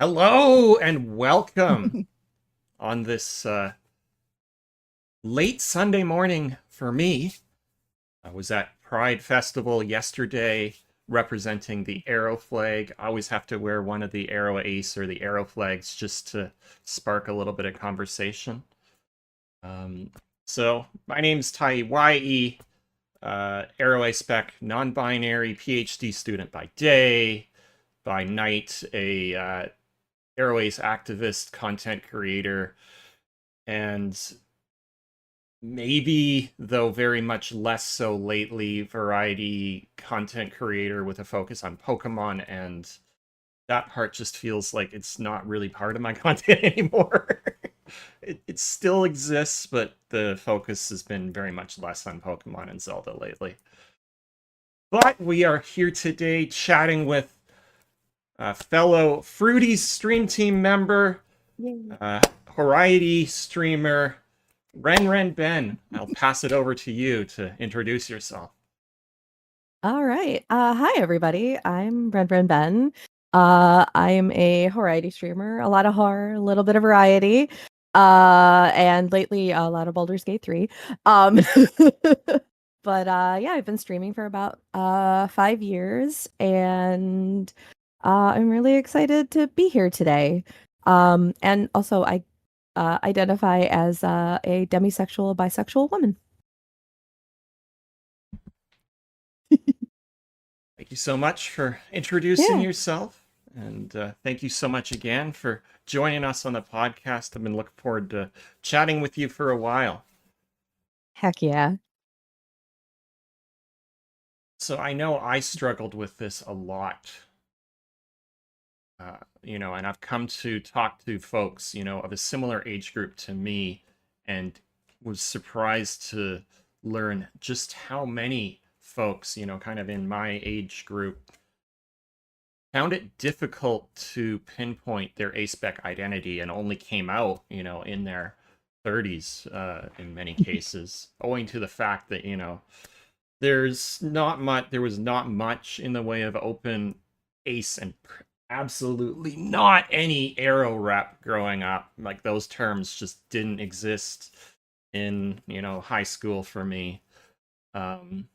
Hello and welcome on this late Sunday morning for me. I was at Pride Festival yesterday representing the Arrow flag. I always have to wear one of the Arrow Ace or the Arrow flags just to spark a little bit of conversation. Um, so my name's Tai Ye, Arrow A Spec non-binary PhD student by day, by night a Airways activist, content creator, and maybe, though very much less so lately, variety content creator with a focus on Pokemon, and that part just feels like it's not really part of my content anymore. It still exists, but the focus has been very much less on Pokemon and Zelda lately. But we are here today chatting with a fellow Fruities stream team member, Yay. Variety streamer, Ren Ben. I'll pass it over to you to introduce yourself. All right. Hi, everybody. I'm Ren Ben. I'm a variety streamer, a lot of horror, a little bit of variety, and lately a lot of Baldur's Gate 3. Um, but yeah, I've been streaming for about 5 years, and I'm really excited to be here today. And also, I identify as a demisexual, bisexual woman. Thank you so much for introducing Yeah. yourself. And thank you so much again for joining us on the podcast. I've been looking forward to chatting with you for a while. Heck yeah. So I know I struggled with this a lot. And I've come to talk to folks, of a similar age group to me, and was surprised to learn just how many folks, kind of in my age group, found it difficult to pinpoint their A-spec identity and only came out, in their 30s in many cases, owing to the fact that, there was not much in the way of open ace and absolutely not any arrow rep growing up. Like, those terms just didn't exist in, high school for me. And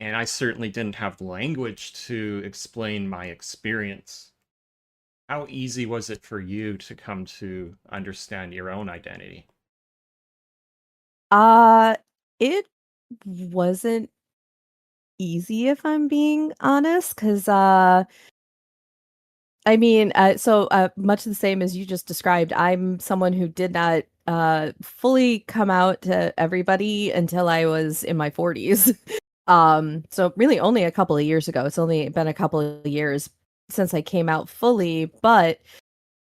I certainly didn't have the language to explain my experience. How easy was it for you to come to understand your own identity? Uh, it wasn't easy if I'm being honest, because I mean, much the same as you just described, I'm someone who did not fully come out to everybody until I was in my 40s. So really only a couple of years ago. It's only been a couple of years since I came out fully, but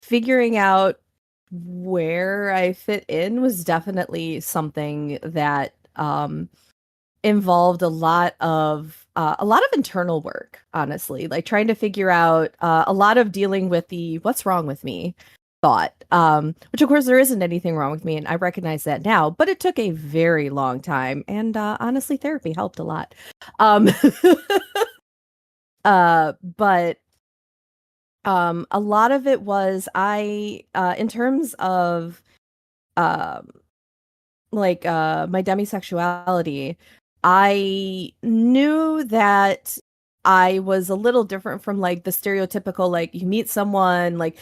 figuring out where I fit in was definitely something that involved a lot of internal work, honestly, like trying to figure out a lot of dealing with the what's wrong with me thought, which of course there isn't anything wrong with me, and I recognize that now, but it took a very long time, and honestly therapy helped a lot. um but a lot of it was I in terms of um my demisexuality, I knew that I was a little different from like the stereotypical, like you meet someone, like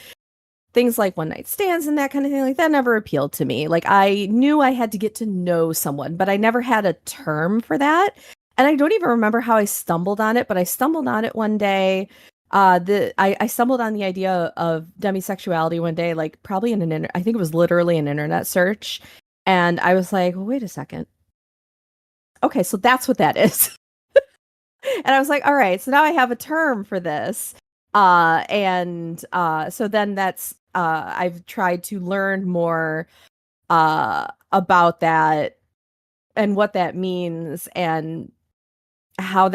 things like one night stands and that kind of thing, like that never appealed to me. Like I knew I had to get to know someone, but I never had a term for that. And I don't even remember how I stumbled on it, but I stumbled on it one day. I stumbled on the idea of demisexuality one day, like probably I think it was literally an internet search. And I was like, well, wait a second. Okay, so that's what that is. And I was like, all right, so now I have a term for this. So then I've tried to learn more about that and what that means and how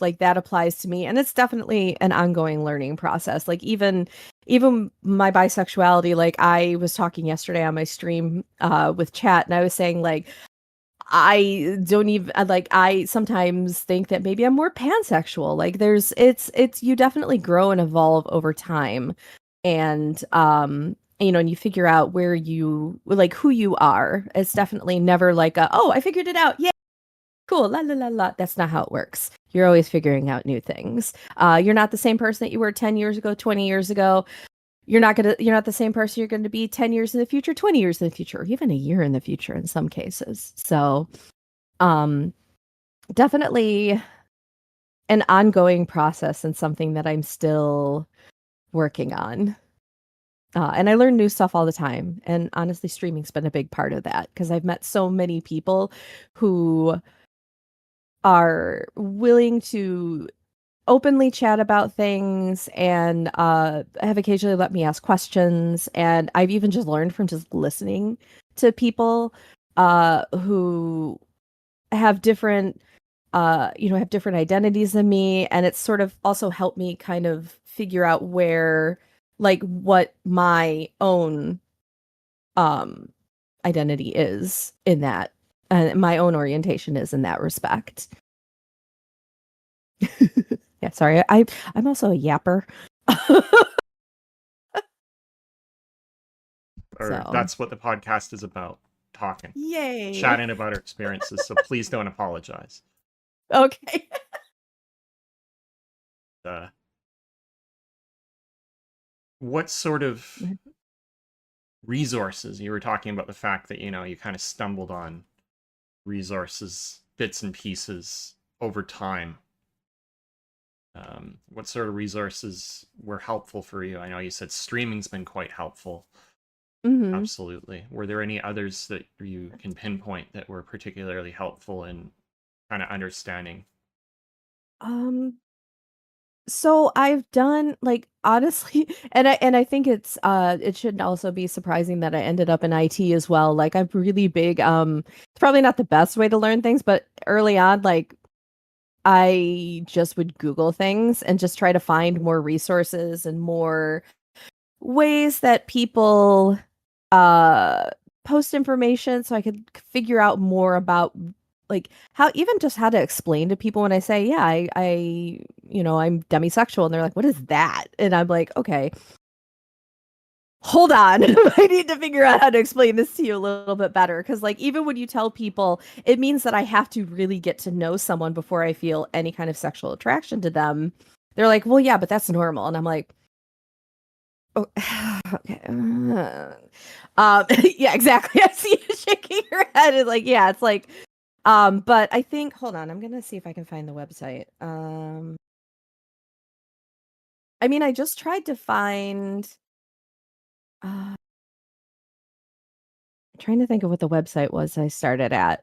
like that applies to me. And it's definitely an ongoing learning process. Like even my bisexuality, like I was talking yesterday on my stream with chat, and I was saying like I don't even like I sometimes think that maybe I'm more pansexual. Like it's you definitely grow and evolve over time. And and you figure out where you like who you are. It's definitely never like oh, I figured it out. Yeah, cool. La la la la. That's not how it works. You're always figuring out new things. You're not the same person that you were 10 years ago, 20 years ago. You're not the same person you're going to be 10 years in the future, 20 years in the future, or even a year in the future in some cases. So, um definitely an ongoing process and something that I'm still working on. And I learn new stuff all the time. And honestly, streaming's been a big part of that because I've met so many people who are willing to openly chat about things and have occasionally let me ask questions. And I've even just learned from just listening to people who have different have different identities than me, and it's sort of also helped me kind of figure out where like what my own um identity is in that, and my own orientation is in that respect. Yeah, sorry. I'm also a yapper. Or So, that's what the podcast is about, talking, yay. chatting about our experiences. So please don't apologize. Okay. Uh, what sort of resources, you were talking about the fact that you kind of stumbled on resources, bits and pieces over time. What sort of resources were helpful for you? I know you said streaming's been quite helpful. Hmm. Absolutely. Were there any others that you can pinpoint that were particularly helpful in kind of understanding? Um, so I've done like honestly, and I think it should also be surprising that I ended up in IT as well. Like I'm really big it's probably not the best way to learn things, but early on like I just would Google things and just try to find more resources and more ways that people uh post information so I could figure out more about like how even just how to explain to people when I say, yeah, I'm demisexual, and they're like, what is that? And I'm like, okay, hold on. I need to figure out how to explain this to you a little bit better. Cause like even when you tell people, it means that I have to really get to know someone before I feel any kind of sexual attraction to them. They're like, well, yeah, but that's normal. And I'm like, oh, okay. Yeah, exactly. I see you shaking your head. And like, yeah, it's like, but I think, hold on, I'm gonna see if I can find the website. I mean, I just tried to find, I'm trying to think of what the website was I started at.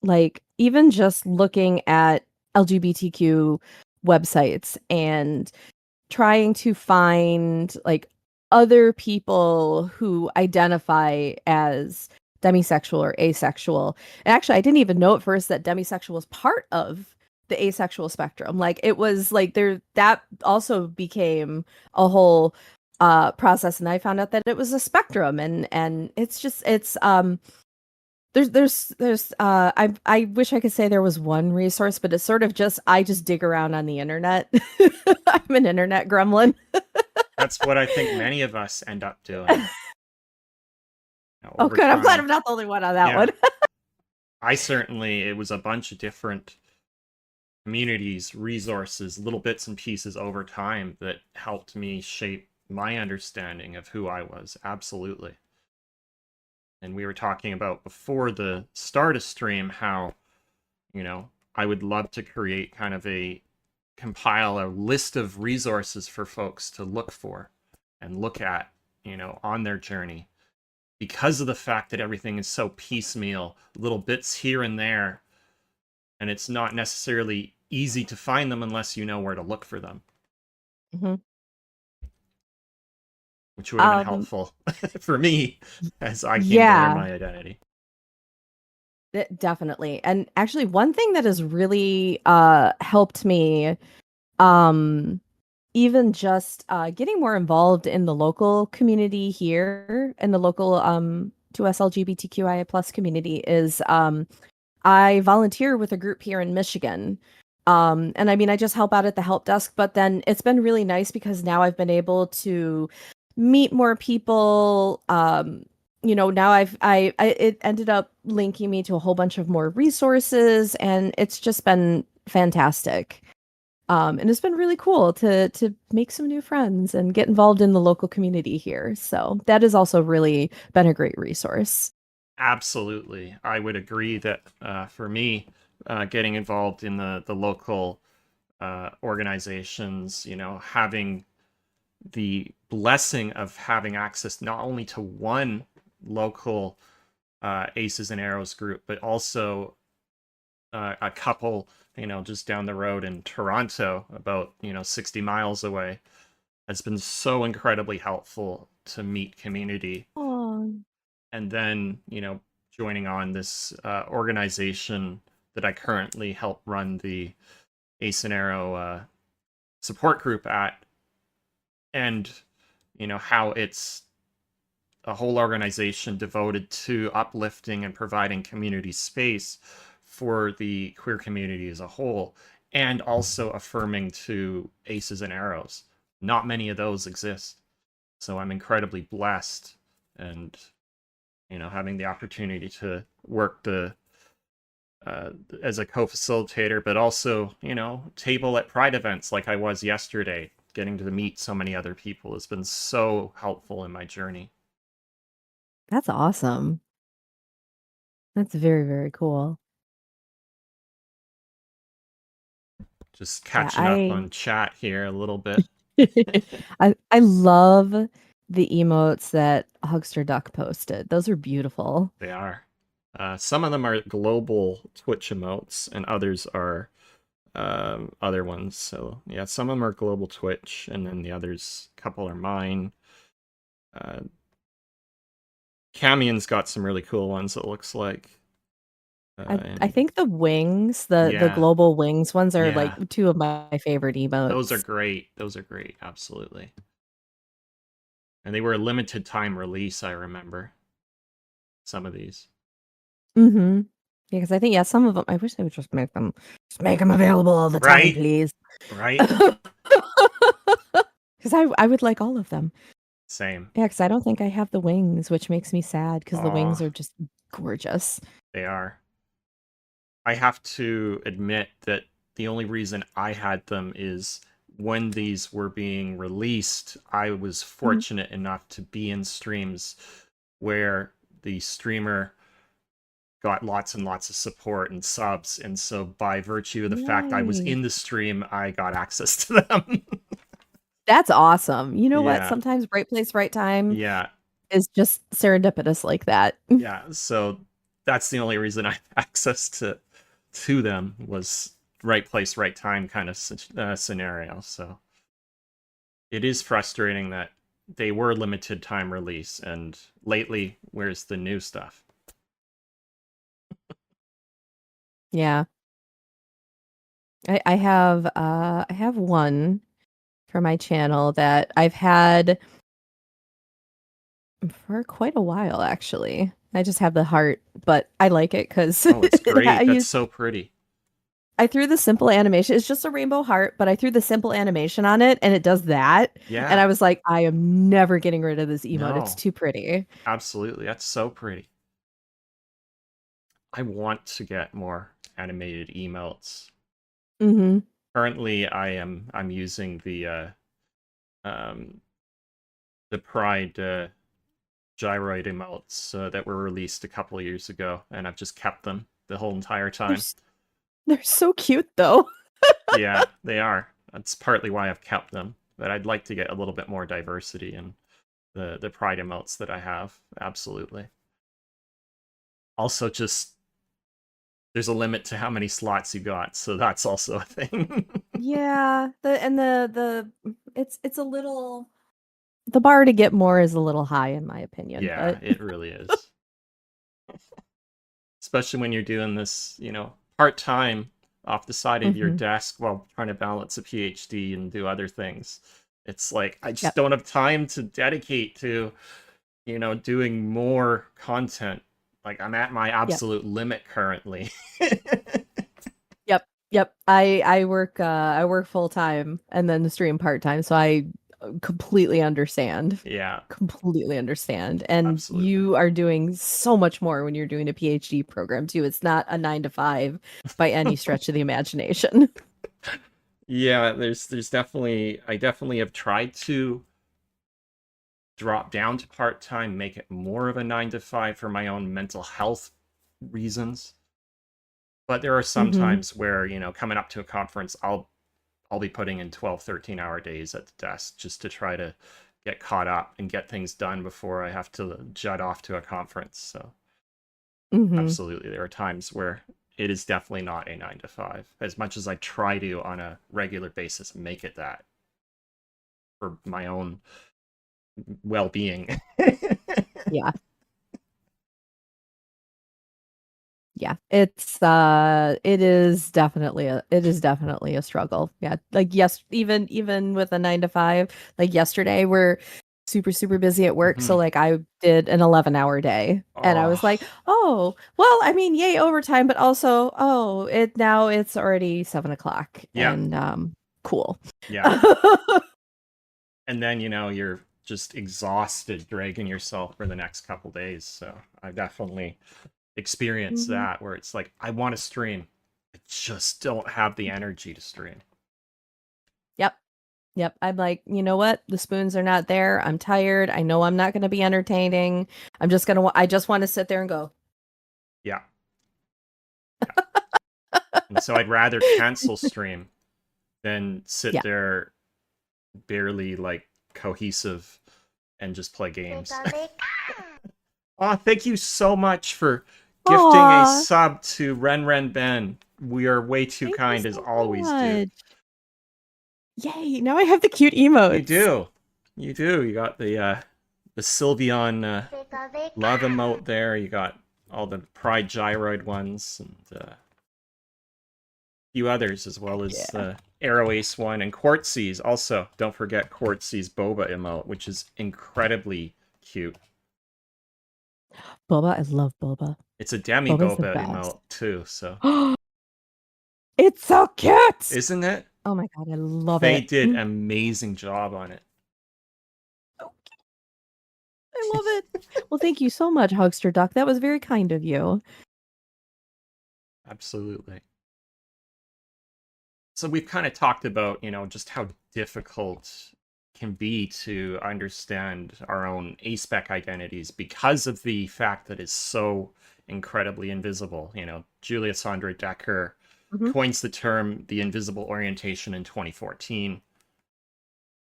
Like, even just looking at LGBTQ websites and trying to find like other people who identify as demisexual or asexual. And actually, I didn't even know at first that demisexual was part of the asexual spectrum. Like it was like there that also became a whole process, and I found out that it was a spectrum, and it's I wish I could say there was one resource, but it's sort of just I just dig around on the internet. I'm an internet gremlin. That's what I think many of us end up doing Oh, over good. I'm glad time. I'm not the only one on that Yeah, one. it was a bunch of different communities, resources, little bits and pieces over time that helped me shape my understanding of who I was. Absolutely. And we were talking about before the start of stream how, I would love to create kind of compile a list of resources for folks to look for and look at, on their journey. Because of the fact that everything is so piecemeal, little bits here and there, and it's not necessarily easy to find them unless you know where to look for them, Mhm. which would have been Um, helpful for me as I came to learn yeah, my identity. definitely. And actually, one thing that has really helped me, um, even just getting more involved in the local community here, in the local 2S LGBTQIA plus community is I volunteer with a group here in Michigan. And I mean, I just help out at the help desk, but then it's been really nice because now I've been able to meet more people. Now it ended up linking me to a whole bunch of more resources, and it's just been fantastic. And it's been really cool to make some new friends and get involved in the local community here. So that has also really been a great resource. Absolutely. I would agree that for me, getting involved in the local organizations, having the blessing of having access not only to one local Aces and Arrows group, but also a couple, just down the road in Toronto, about, 60 miles away, has been so incredibly helpful to meet community. Oh, And then, joining on this organization that I currently help run the Ace and Arrow support group at, and how it's a whole organization devoted to uplifting and providing community space for the queer community as a whole, and also affirming to Aces and Arrows. Not many of those exist. So I'm incredibly blessed, and having the opportunity to work as a co-facilitator, but also table at Pride events like I was yesterday. Getting to meet so many other people has been so helpful in my journey. that's awesome. That's very, very cool. Just Yeah, catching up on chat here a little bit. I love the emotes that Hugster Duck posted. Those are beautiful. They are. Some of them are global Twitch emotes, and others are other ones. So yeah, some of them are global Twitch, and then the others, couple are mine. Camion's got some really cool ones, it looks like. I think the wings, the global wings ones are like two of my favorite emotes. Those are great. Those are great. Absolutely. And they were a limited time release, I remember. Some of these. Mm-hmm. Yeah, because I think some of them. I wish they would just make them available all the time, please. Right. Because I would like all of them. Same. Yeah, because I don't think I have the wings, which makes me sad because the wings are just gorgeous. They are. I have to admit that the only reason I had them is when these were being released, I was fortunate enough to be in streams where the streamer got lots and lots of support and subs, and so by virtue of the fact I was in the stream, I got access to them. That's awesome. You know what? Sometimes right place, right time is just serendipitous like that. Yeah, so that's the only reason I have access to them, was right place, right time kind of scenario. So it is frustrating that they were limited time release, and lately, where's the new stuff? Yeah. I have one for my channel that I've had for quite a while, actually. I just have the heart, but I like it because it's great. That's so pretty. I threw the simple animation. It's just a rainbow heart, but I threw the simple animation on it, and it does that. Yeah. And I was like, I am never getting rid of this emote. No, it's too pretty. Absolutely. That's so pretty. I want to get more animated emotes. Mm-hmm. Currently, I'm using the Pride gyroid emotes that were released a couple of years ago, and I've just kept them the whole entire time. They're so cute, though. Yeah, they are. That's partly why I've kept them, but I'd like to get a little bit more diversity in the Pride emotes that I have. Absolutely. Also, just there's a limit to how many slots you got, so that's also a thing. Yeah, it's a little, the bar to get more is a little high in my opinion. Yeah, but... it really is. Especially when you're doing this, part-time off the side of your desk while trying to balance a PhD and do other things. It's like, I just don't have time to dedicate to, doing more content Like I'm at my Yep. absolute limit currently. Yep. Yep. I work full time and then stream part time, so I completely understand. Yeah, Completely understand. And absolutely. you are doing so much more when you're doing a PhD program too. It's not a 9 to 5 by any stretch of the imagination. Yeah, there's definitely I definitely have tried to drop down to part-time, make it more of a 9 to 5 for my own mental health reasons. But there are some Hmm. times where, coming up to a conference, I'll be putting in 12, 13-hour days at the desk just to try to get caught up and get things done before I have to jet off to a conference. So Hmm. absolutely, there are times where it is definitely not a 9 to 5. As much as I try to on a regular basis make it that for my own well-being. Yeah. Yeah. It is definitely a struggle. Yeah. Like yes, even with a 9 to 5, like yesterday we're super, super busy at work. So Mhm. like I did an 11-hour day and I was Oh, like, oh, well, I mean, yay, overtime, but also, oh, now it's already 7 o'clock yeah, and cool. yeah. And then, you're just exhausted dragging yourself for the next couple days. So I definitely experienced Mhm. that where it's like, I want to stream. I just don't have the energy to stream. Yep. Yep. I'm like, you know what? The spoons are not there. I'm tired. I know I'm not going to be entertaining. I just want to sit there and go. Yeah. Yeah. And so I'd rather cancel stream than sit Yeah. there barely like cohesive and just play games. Oh, thank you so much for gifting a Aw, sub to Ren Ren Ben. We are way too thank you kind as so always, dude. much. Yay, now I have the cute You emotes. do. You do. You got the Sylveon love emote there. You got all the Pride Gyroid ones and a few others as well as Yeah. the Arrow Ace one and Quartzy's also. Don't forget Quartzy's Boba emote, which is incredibly cute. Boba, I love Boba. It's a demi Boba's the Boba best. emote too, so It's so cute. isn't it? Oh my god, I love They it. did an amazing job on it. So cute. I love it. Well, thank you so much, Hugster Duck. That was very kind of you. Absolutely. So we've kind of talked about, just how difficult can be to understand our own aspec identities because of the fact that it's so incredibly invisible. Julia Sandra Decker Mhm. coins the term the invisible orientation in 2014.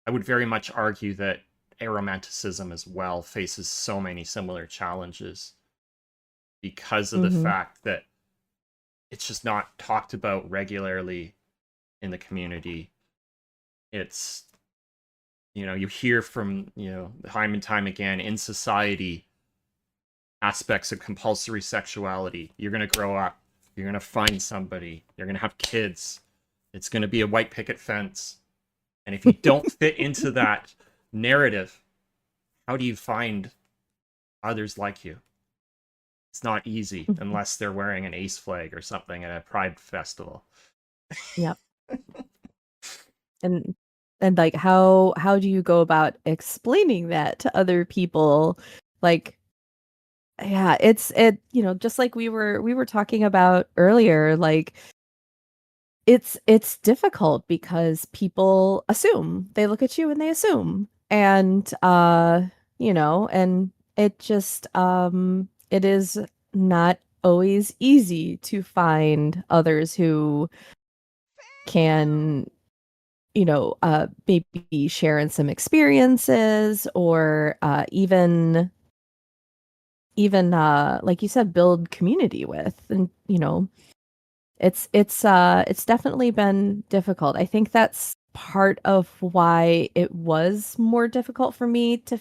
I would very much argue that aromanticism as well faces so many similar challenges because of the Mhm. fact that it's just not talked about regularly in the community. It's, you hear from, time and time again in society aspects of compulsory sexuality. You're going to grow up, you're going to find somebody, you're going to have kids, it's going to be a white picket fence. And if you don't fit into that narrative, how do you find others like you? It's not easy unless they're wearing an ace flag or something at a pride festival. Yep. And like how do you go about explaining that to other people? Like yeah, just like we were talking about earlier, like it's difficult because people assume. They look at you and they assume. And and it just it is not always easy to find others who can maybe share in some experiences or even like you said, build community with. And it's definitely been difficult. I think that's part of why it was more difficult for me to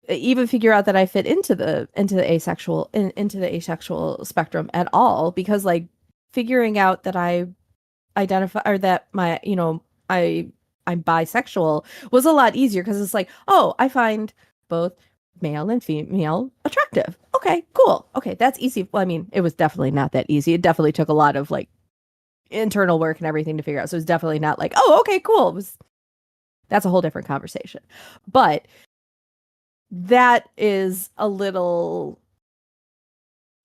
even figure out that I fit into the asexual spectrum at all, because like figuring out that I identify, or that I'm bisexual, was a lot easier because it's like, oh, I find both male and female attractive. Okay, cool. Okay, that's easy. Well, I mean, it was definitely not that easy. It definitely took a lot of like internal work and everything to figure out. So it was definitely not like, oh, okay, cool. It was That's a whole different conversation. But that is a little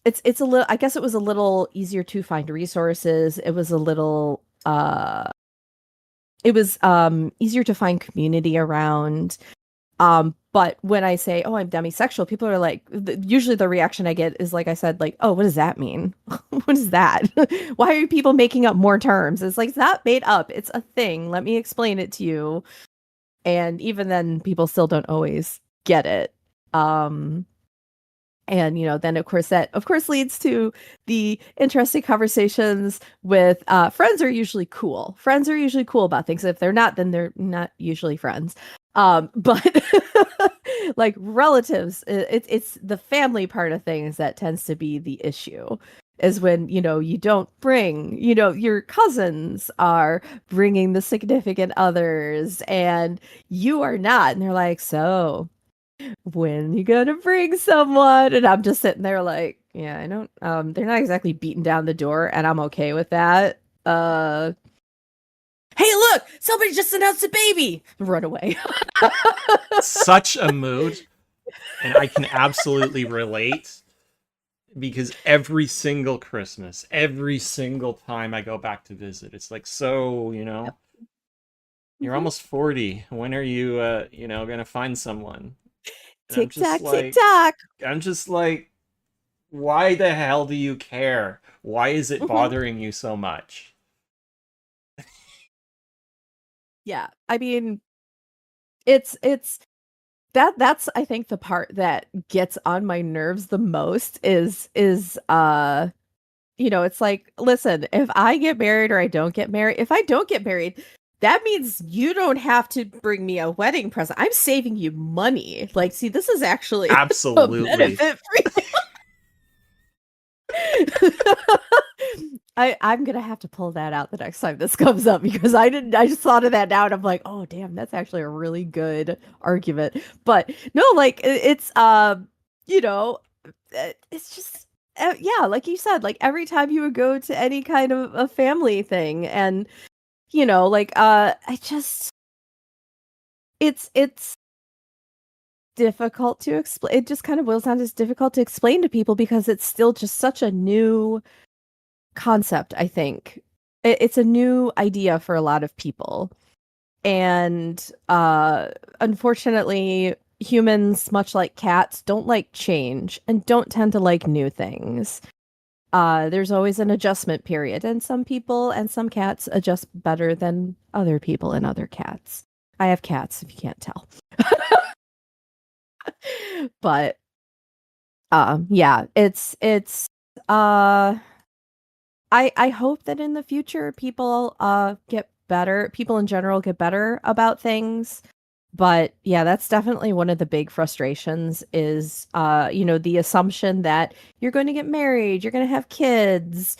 it's a little, I guess it was a little easier to find resources. It was a little it was easier to find community around. But when I say, "Oh, I'm demisexual," people are like, usually the reaction I get is like I said, like, "Oh, what does that mean? What is that? Why are people making up more terms?" It's like it's not made up. It's a thing. Let me explain it to you. And even then, people still don't always get it. And then of course that leads to the interesting conversations with friends. Friends are usually cool about things. If they're not, then they're not usually friends. But like relatives, it's the family part of things that tends to be the issue, is when you don't bring, your cousins are bringing the significant others and you are not, and they're like, so when you gonna bring someone? And I'm just sitting there like, yeah, I don't they're not exactly beating down the door, and I'm okay with that. Hey, look, somebody just announced a baby. Run away. Such a mood, and I can absolutely relate, because every single Christmas, every single time I go back to visit, it's like, so, Yep. you're Mhm. almost 40. When are you, gonna find someone? And Tick tock, tick tock. I'm just like, why the hell do you care? Why is it Mhm. bothering you so much? Yeah, I mean, it's that's I think the part that gets on my nerves the most is it's like, listen, if I get married or I don't get married, if I don't get married, that means you don't have to bring me a wedding present. I'm saving you money. Like, see, this is actually a Absolutely. benefit for you. I'm gonna have to pull that out the next time this comes up, because I just thought of that now and I'm like, oh damn, that's actually a really good argument. But no, like it's you know it's just yeah, like you said, like every time you would go to any kind of a family thing, and like I just it's difficult to explain. It just kind of boils down to, it's difficult to explain to people because it's still just such a new concept, I think. It's a new idea for a lot of people. And unfortunately, humans, much like cats, don't like change and don't tend to like new things. There's always an adjustment period, and some people and some cats adjust better than other people and other cats. I have cats, if you can't tell. But yeah, it's uh I hope that in the future people get better, people in general get better about things. But yeah, that's definitely one of the big frustrations, is the assumption that you're going to get married, you're going to have kids,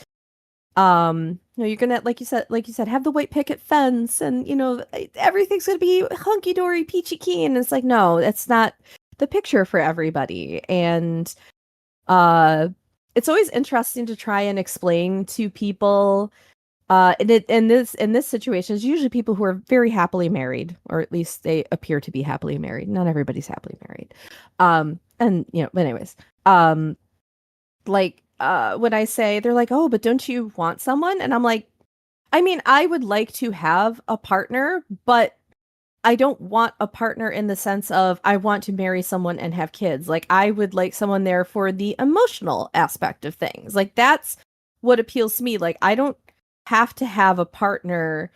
you're going to, like you said, have the white picket fence, and everything's going to be hunky dory peachy keen. It's like, no, that's not the picture for everybody. And uh it's always interesting to try and explain to people, in this situation, it's usually people who are very happily married, or at least they appear to be happily married. Not everybody's happily married. And but anyways, like when I say, they're like, "Oh, but don't you want someone?" And I'm like, I mean, I would like to have a partner, but I don't want a partner in the sense of I want to marry someone and have kids. Like, I would like someone there for the emotional aspect of things. Like, that's what appeals to me. Like, I don't have to have a partner,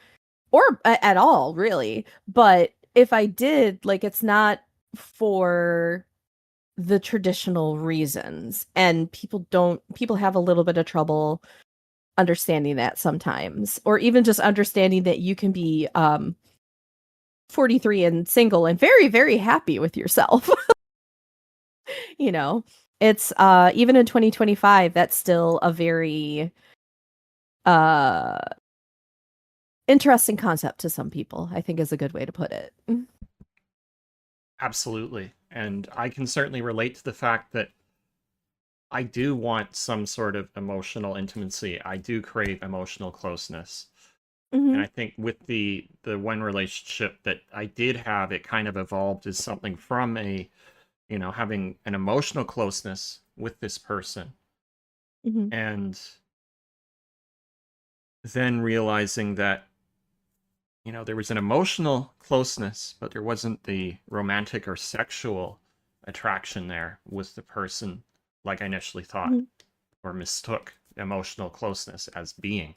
or at all, really. But if I did, like, it's not for the traditional reasons. And people have a little bit of trouble understanding that sometimes, or even just understanding that you can be 43 and single and very, very happy with yourself. you know, it's even in 2025, that's still a very uh interesting concept to some people, I think, is a good way to put it. Absolutely. And I can certainly relate to the fact that I do want some sort of emotional intimacy. I do crave emotional closeness. And Mm-hmm. I think with the one relationship that I did have, it kind of evolved as something from having an emotional closeness with this person, Mm-hmm. and then realizing that, there was an emotional closeness, but there wasn't the romantic or sexual attraction there with the person like I initially thought, Mm-hmm. or mistook emotional closeness as being.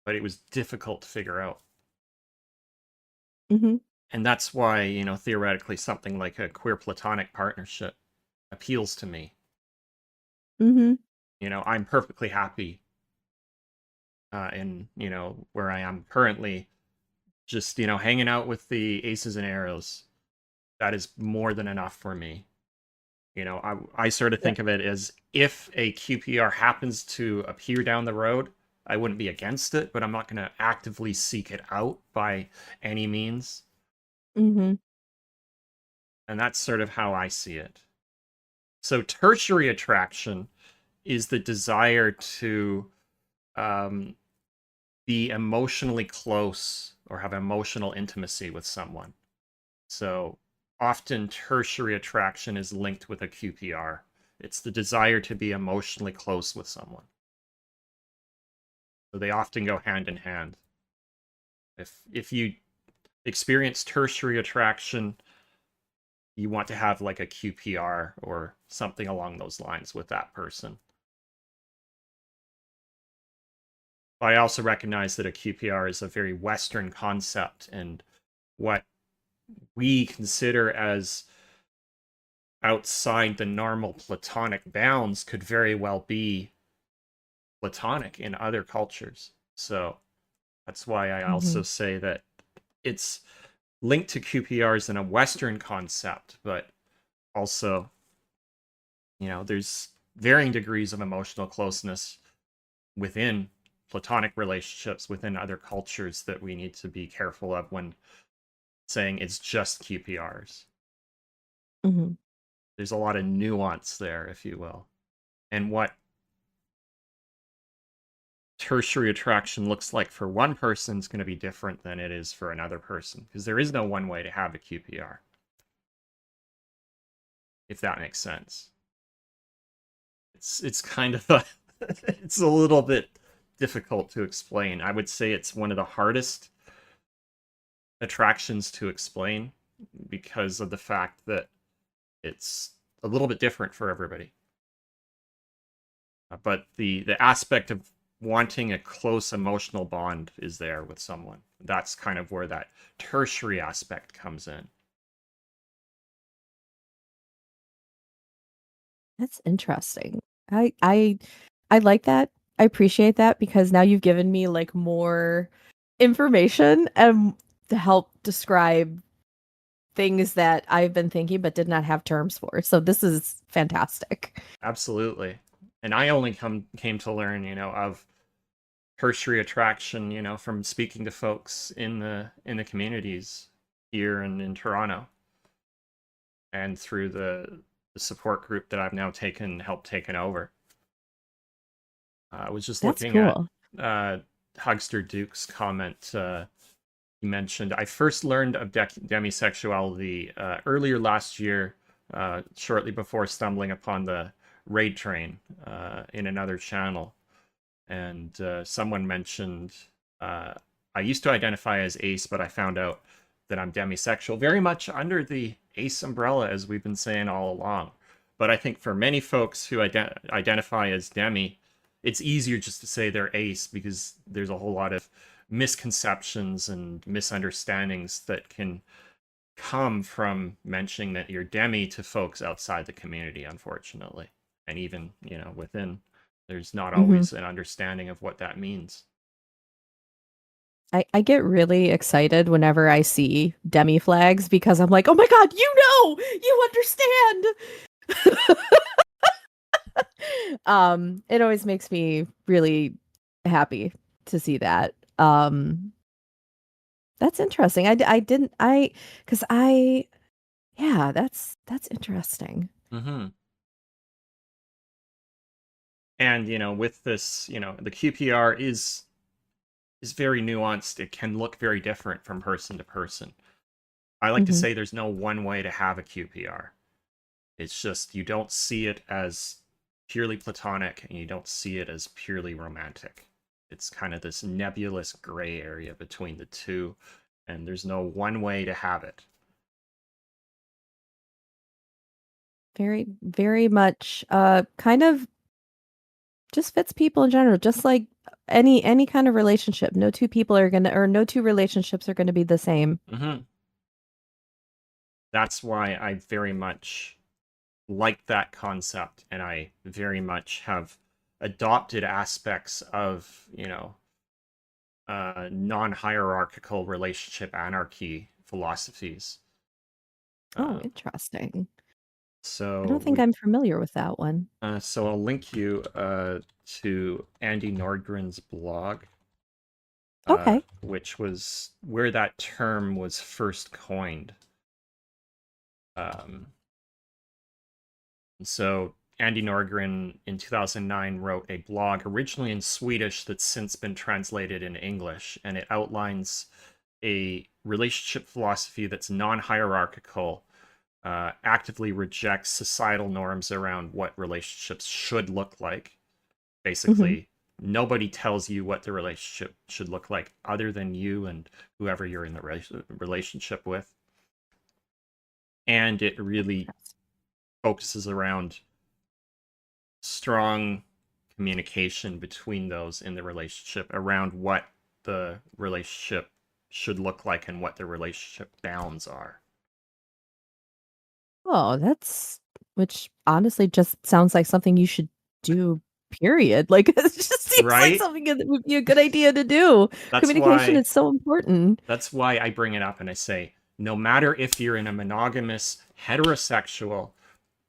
But it was difficult to figure out. Mm-hmm. And that's why, theoretically something like a queer platonic partnership appeals to me. Mm-hmm. I'm perfectly happy in, where I am currently, just, hanging out with the aces and arrows. That is more than enough for me. I sort of Yeah. think of it as, if a QPR happens to appear down the road, I wouldn't be against it, but I'm not going to actively seek it out by any means. Mm-hmm. And that's sort of how I see it. So tertiary attraction is the desire to um, be emotionally close or have emotional intimacy with someone. So often tertiary attraction is linked with a QPR. It's the desire to be emotionally close with someone. So they often go hand in hand. If you experience tertiary attraction, you want to have like a QPR or something along those lines with that person. But I also recognize that a QPR is a very Western concept, and what we consider as outside the normal platonic bounds could very well be platonic in other cultures. So that's why I Mm-hmm. also say that it's linked to QPRs in a Western concept, but also, there's varying degrees of emotional closeness within platonic relationships within other cultures that we need to be careful of when saying it's just QPRs. Mm-hmm. There's a lot of nuance there, if you will. And what tertiary attraction looks like for one person is going to be different than it is for another person, because there is no one way to have a QPR, if that makes sense. It's kind of a it's a little bit difficult to explain. I would say it's one of the hardest attractions to explain because of the fact that it's a little bit different for everybody. But the aspect of wanting a close emotional bond is there with someone. That's kind of where that tertiary aspect comes in. That's interesting. I I I like that. I appreciate that because now you've given me like more information and to help describe things that I've been thinking but did not have terms for. So this is fantastic. Absolutely. And I only came to learn, of tertiary attraction, from speaking to folks in the communities here and in Toronto, and through the support group that I've now helped taken over. I was just That's looking at cool. Hugster Duke's comment. He mentioned, I first learned of demisexuality earlier last year, shortly before stumbling upon the raid train in another channel. And someone mentioned, I used to identify as ace, but I found out that I'm demisexual, very much under the ace umbrella, as we've been saying all along. But I think for many folks who identify as demi, it's easier just to say they're ace, because there's a whole lot of misconceptions and misunderstandings that can come from mentioning that you're demi to folks outside the community, unfortunately. And even, within, there's not Hmm. always an understanding of what that means. I get really excited whenever I see demi flags because I'm like, oh my God, you understand. It always makes me really happy to see that. That's interesting. I didn't, because I Yeah, that's interesting. Hmm. And with this, the QPR is very nuanced. It can look very different from person to person. I like to Hmm. say there's no one way to have a QPR. It's just you don't see it as purely platonic and you don't see it as purely romantic. It's kind of this nebulous gray area between the two, and there's no one way to have it. Very, very much kind of just fits people in general, just like any kind of relationship. No two people are gonna, or no two relationships are gonna be the same. Hmm. That's why I very much like that concept, and I very much have adopted aspects of, non-hierarchical relationship anarchy philosophies. Oh, Um, interesting. I so don't think we, I'm familiar with that one. so I'll link you to Andy Nordgren's blog, Okay. which was where that term was first coined. Um, so Andy Nordgren in 2009 wrote a blog originally in Swedish that's since been translated in English, and it outlines a relationship philosophy that's non-hierarchical, actively rejects societal norms around what relationships should look like. Hmm. Basically, nobody tells you what the relationship should look like other than you and whoever you're in the relationship with. And it really focuses around strong communication between those in the relationship around what the relationship should look like and what the relationship bounds are. Oh, that's which honestly just sounds like something you should do, period. Like, it just seems like Right? something that would be a good idea to do. That's Communication why is so important. that's why I bring it up and I say no matter if you're in a monogamous heterosexual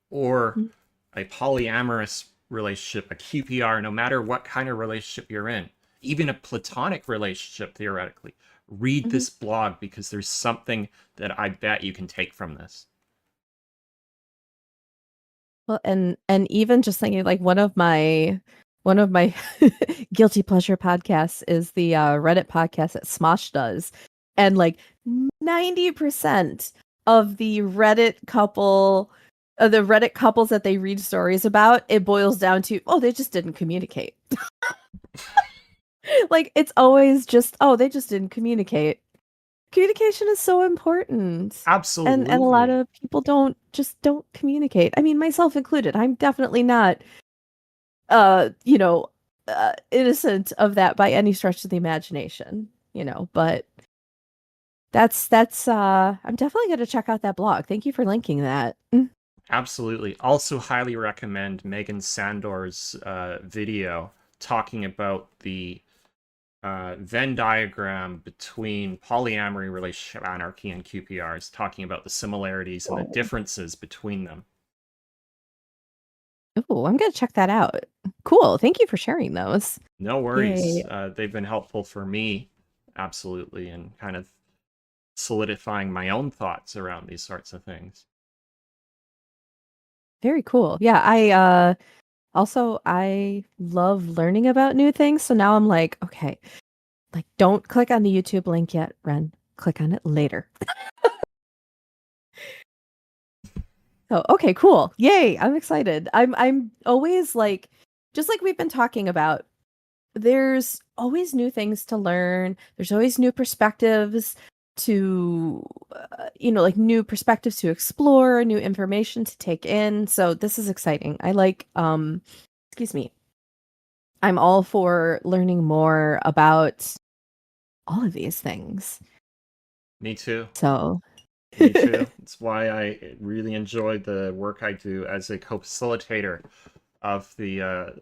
or Mm. a polyamorous relationship, a QPR, no matter what kind of relationship you're in, even a platonic relationship theoretically, read Mhm. this blog because there's something that I bet you can take from this. Well, and even just thinking like one of my guilty pleasure podcasts is the Reddit podcast that Smosh does. And like 90% of the Reddit couples that they read stories about, it boils down to, oh, they just didn't communicate. Like it's always just, oh, they just didn't communicate. Communication is so important. And a lot Absolutely. of people don't communicate. I mean, myself included. I'm definitely not you know, innocent of that by any stretch of the imagination, but that's I'm definitely going to check out that blog. Thank you for linking that. Mm. Absolutely. Also, highly recommend Megan Sandor's video talking about the Venn diagram between polyamory, relationship anarchy, and QPRs, talking about the similarities and the Oh, differences between them. ooh, I'm going to check that out. Cool. Thank you for sharing those. No worries. Yay. They've been helpful for me, absolutely, and kind of solidifying my own thoughts around these sorts of things. Very cool. Yeah, I love learning about new things, so now I'm like, okay, like don't click on the YouTube link yet, Ren. Click on it later. Oh, okay, cool. Yay, I'm excited. I'm always like just like we've been talking about, there's always new things to learn. There's always new perspectives to like new perspectives to explore, new information to take in. So this is exciting. I like excuse me. I'm all for learning more about all of these things. Me too. So Me too. It's why I really enjoy the work I do as a co-facilitator of the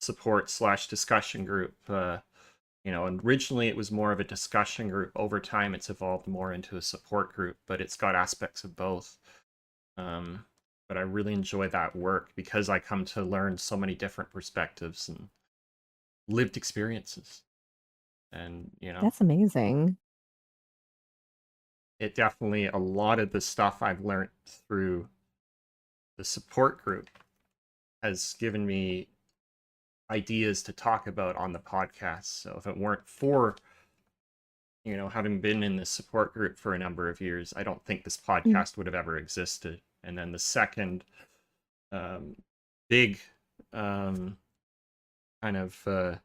support slash discussion group. And originally it was more of a discussion group. Over time, it's evolved more into a support group, but it's got aspects of both. Um, but I really enjoy that work because I come to learn so many different perspectives and lived experiences. And that's amazing. it definitely, a lot of the stuff I've learned through the support group has given me ideas to talk about on the podcast. So if it weren't for, having been in this support group for a number of years, I don't think this Mm. podcast would have ever existed. And then the second big kind of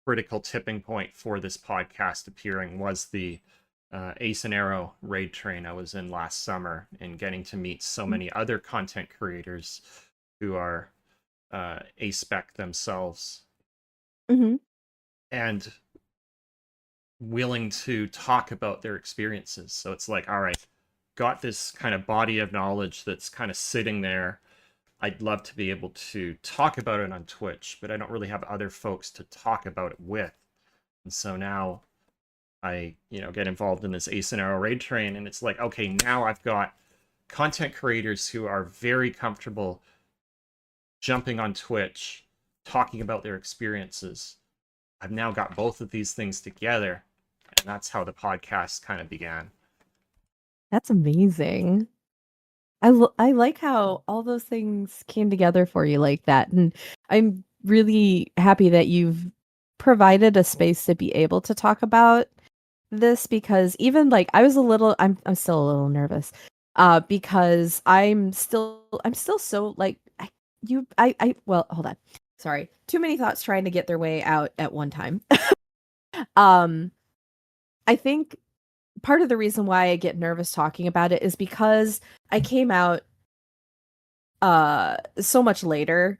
critical tipping point for this podcast appearing was the Ace and Arrow raid train I was in last summer, and getting to meet so many other content creators who are A-spec themselves Mm-hmm. and willing to talk about their experiences. So it's like, all right, got this kind of body of knowledge that's kind of sitting there. I'd love to be able to talk about it on Twitch, but I don't really have other folks to talk about it with. And so now I, get involved in this Ace and Arrow raid train, and it's like, okay, now I've got content creators who are very comfortable jumping on Twitch, talking about their experiences. I've now got both of these things together, and that's how the podcast kind of began. That's amazing. I like how all those things came together for you like that, and I'm really happy that you've provided a space to be able to talk about this, because even like I'm still a little nervous because I'm still so like I well, hold on. Sorry. Too many thoughts trying to get their way out at one time. um I think part of the reason why I get nervous talking about it is because I came out so much later,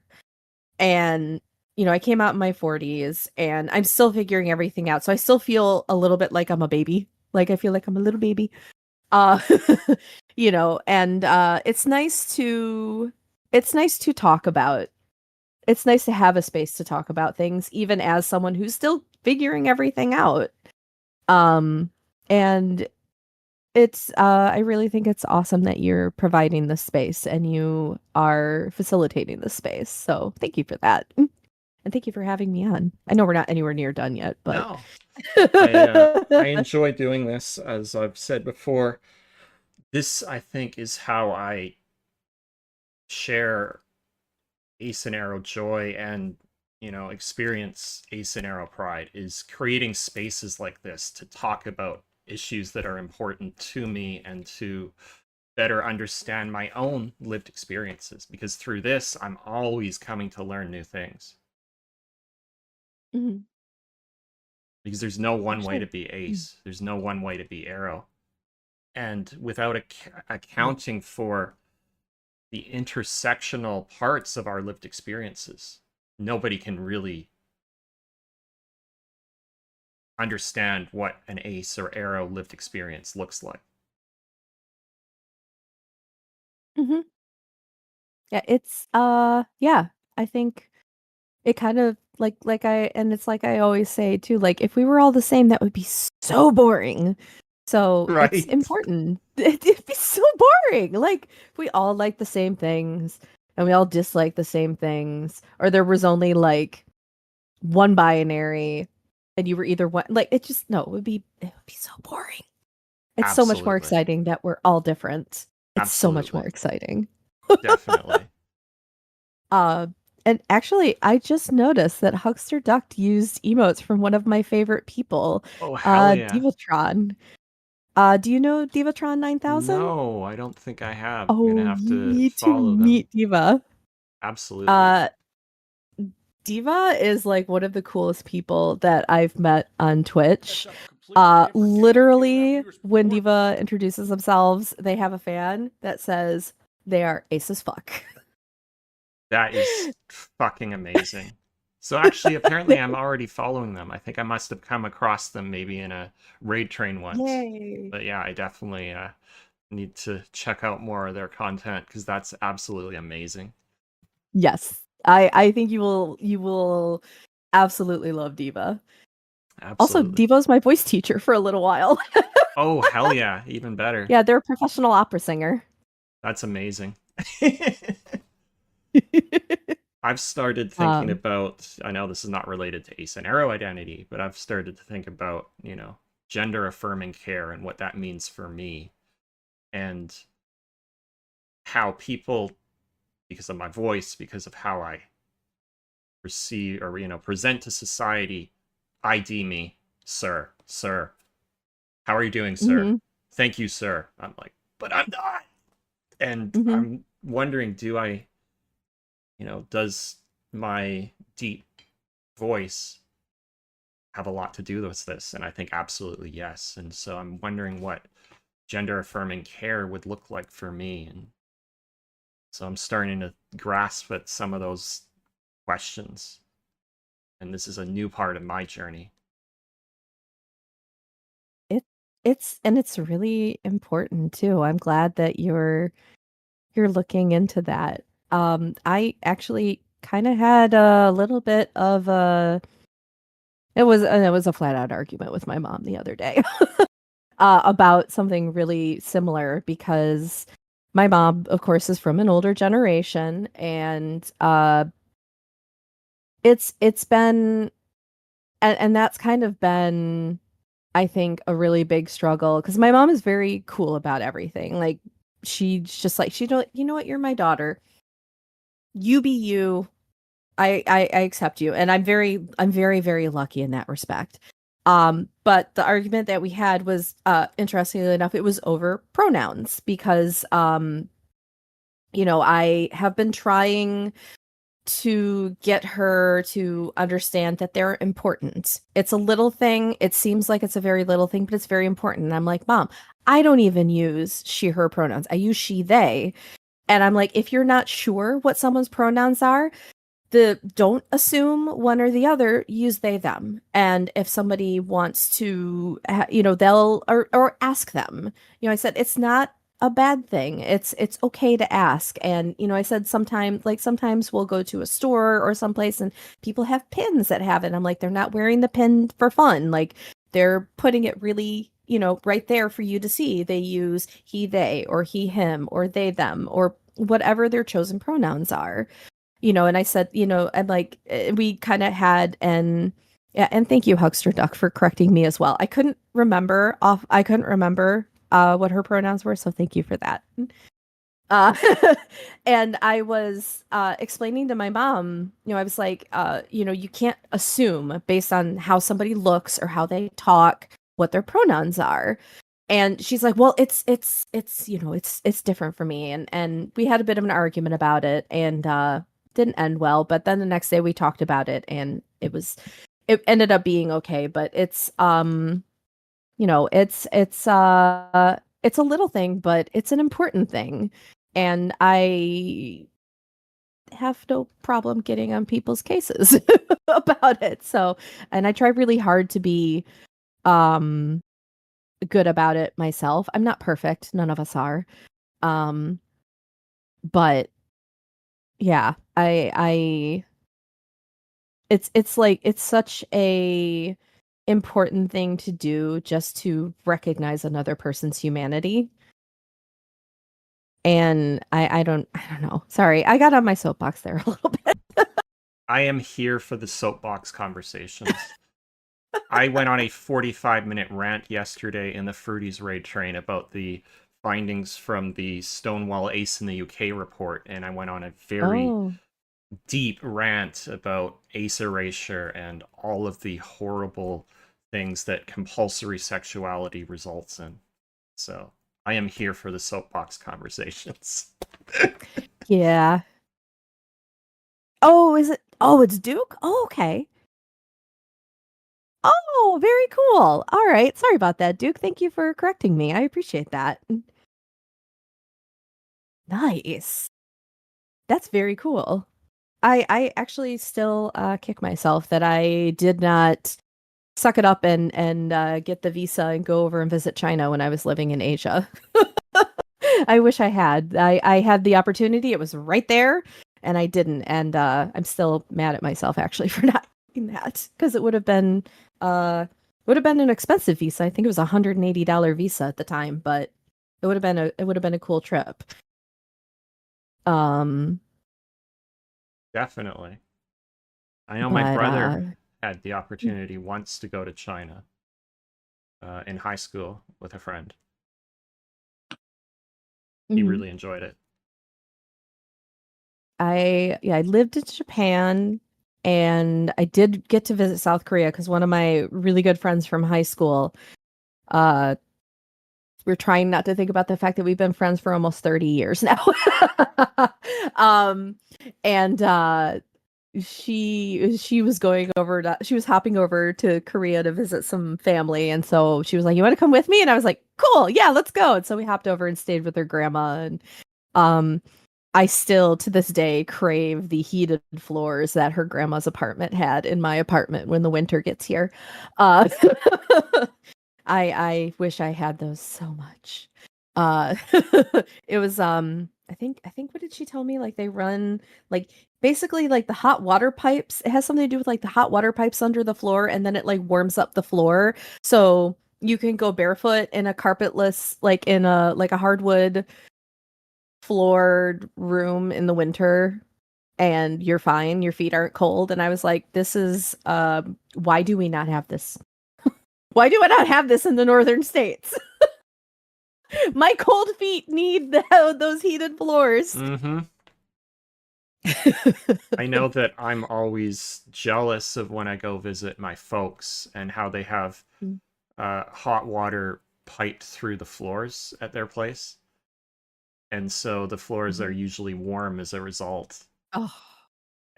and I came out in my 40s and I'm still figuring everything out. So I still feel a little bit like I'm a baby. Like I feel like I'm a little baby. Uh and it's nice to talk about. It's nice to have a space to talk about things even as someone who's still figuring everything out. And I really think it's awesome that you're providing the space and you are facilitating the space. So thank you for that. And thank you for having me on. I know we're not anywhere near done yet, but No, I enjoy doing this. As I've said before, this, I think, is how I share Ace and Arrow joy and, experience Ace and Arrow pride, is creating spaces like this to talk about issues that are important to me and to better understand my own lived experiences, because through this I'm always coming to learn new things, Mhm. because there's no one way to Actually, be mm, Ace, there's no one way to be Arrow. And without mm, accounting for the intersectional parts of our lived experiences, nobody can really understand what an Ace or Arrow lived experience looks like. mhm. Yeah, yeah, I think it kind of it's like I always say too, like if we were all the same, that would be so boring. So it's Right. important. It'd be so boring. Like if we all like the same things and we all dislike the same things, or there was only like one binary and you were either one, like it just no, it would be so boring. It's so much more Absolutely. exciting that we're all different. It's so much more Absolutely. exciting. Definitely. Uh, and actually, I just noticed that Huckster Duck used emotes from one of my favorite people, Oh, hell yeah. Divatron. Do you know Divatron 9000? No, I don't think I have. I'm gonna Oh, have you to need to follow them. meet Diva. Absolutely. Uh, Diva is like one of the coolest people that I've met on Twitch. Literally, when Diva introduces themselves, they have a fan that says they are ace as fuck. That is fucking amazing. So actually, apparently, I'm already following them. I think I must have come across them maybe in a raid train once. Yay. But yeah, I definitely need to check out more of their content, because that's absolutely amazing. Yes. I think you will absolutely love Diva. Also, Absolutely. Diva's my voice teacher for a little while. Oh, hell yeah. Even better. Yeah, they're a professional opera singer. That's amazing. I've started thinking um, about, I know this is not related to Ace and Arrow identity, but I've started to think about, gender affirming care and what that means for me, and how people, because of my voice, because of how I receive or present to society, ID me, sir, sir. How are you doing, sir? Mm-hmm. Thank you, sir. I'm like, but I'm not. And Mm-hmm. I'm wondering, does my deep voice have a lot to do with this? And I think absolutely yes. And so I'm wondering what gender affirming care would look like for me. And so I'm starting to grasp at some of those questions. And this is a new part of my journey. It it's really important too. I'm glad that you're looking into that. I actually kind of had a little bit of a it was a flat out argument with my mom the other day about something really similar because my mom, of course, is from an older generation, and it's been and that's kind of been, I think, a really big struggle because my mom is very cool about everything. Like she's just like, she don't, you know what, you're my daughter. You be you. I accept you. And I'm very, very lucky in that respect. But the argument that we had was interestingly enough, it was over pronouns because I have been trying to get her to understand that they're important. It's a little thing. It seems like it's a very little thing, but it's very important. And I'm like, Mom, I don't even use she, her pronouns. I use she, they. And I'm like, if you're not sure what someone's pronouns are, don't assume one or the other, use they, them. And if somebody wants to, they'll, or ask them. I said, it's not a bad thing. It's okay to ask. And I said, sometimes we'll go to a store or someplace and people have pins that have it. I'm like, they're not wearing the pin for fun. Like they're putting it really, right there for you to see. They use he, they, or he, him, or they, them, or whatever their chosen pronouns are. And I said, and like we kind of had an, yeah, and thank you, Huckster Duck, for correcting me as well. I couldn't remember what her pronouns were, so thank you for that. Uh and I was explaining to my mom, I was like, you can't assume based on how somebody looks or how they talk what their pronouns are. And she's like, well, it's different for me. And we had a bit of an argument about it, and didn't end well. But then the next day we talked about it, and it ended up being okay. But it's a little thing, but it's an important thing. And I have no problem getting on people's cases about it. So, and I try really hard to be um good about it myself. I'm not perfect. None of us are. Um, but yeah, it's like it's such a important thing to do just to recognize another person's humanity. And I don't know. Sorry, I got on my soapbox there a little bit. I am here for the soapbox conversations. I went on a 45-minute rant yesterday in the Fruities Raid train about the findings from the Stonewall Ace in the UK report, and I went on a very Oh, deep rant about ace erasure and all of the horrible things that compulsory sexuality results in. So I am here for the soapbox conversations. yeah. Oh, is it? Oh, it's Duke? Oh, okay. Oh, very cool. All right. Sorry about that, Duke. Thank you for correcting me. I appreciate that. Nice. That's very cool. I actually still kick myself that I did not suck it up and get the visa and go over and visit China when I was living in Asia. I wish I had. I had the opportunity. It was right there, and I didn't. And I'm still mad at myself actually for not doing that because it would have been an expensive visa. I think it was $180 visa at the time, but it would have been a cool trip. Um, Definitely. I know my but brother had the opportunity once to go to China. in high school with a friend. He Mhm. really enjoyed it. I lived in Japan, and I did get to visit South Korea because one of my really good friends from high school, uh, we're trying not to think about the fact that we've been friends for almost 30 years now. um, and she was going over to she was hopping over to Korea to visit some family, and so she was like, "You want to come with me?" And I was like, "Cool, yeah, let's go." And so we hopped over and stayed with her grandma, and um I still to this day crave the heated floors that her grandma's apartment had in my apartment when the winter gets here. Uh I wish I had those so much. Uh it was I think what did she tell me? Like they run like basically like the hot water pipes. It has something to do with like the hot water pipes under the floor, and then it like warms up the floor. So you can go barefoot in a carpetless like in a like a hardwood floored room in the winter, and you're fine. Your feet aren't cold. And I was like, this is why do we not have this? Why do I not have this in the northern states? My cold feet need those heated floors. Mm-hmm. I know that I'm always jealous of when I go visit my folks and how they have hot water piped through the floors at their place. And so the floors are usually warm as a result. Oh.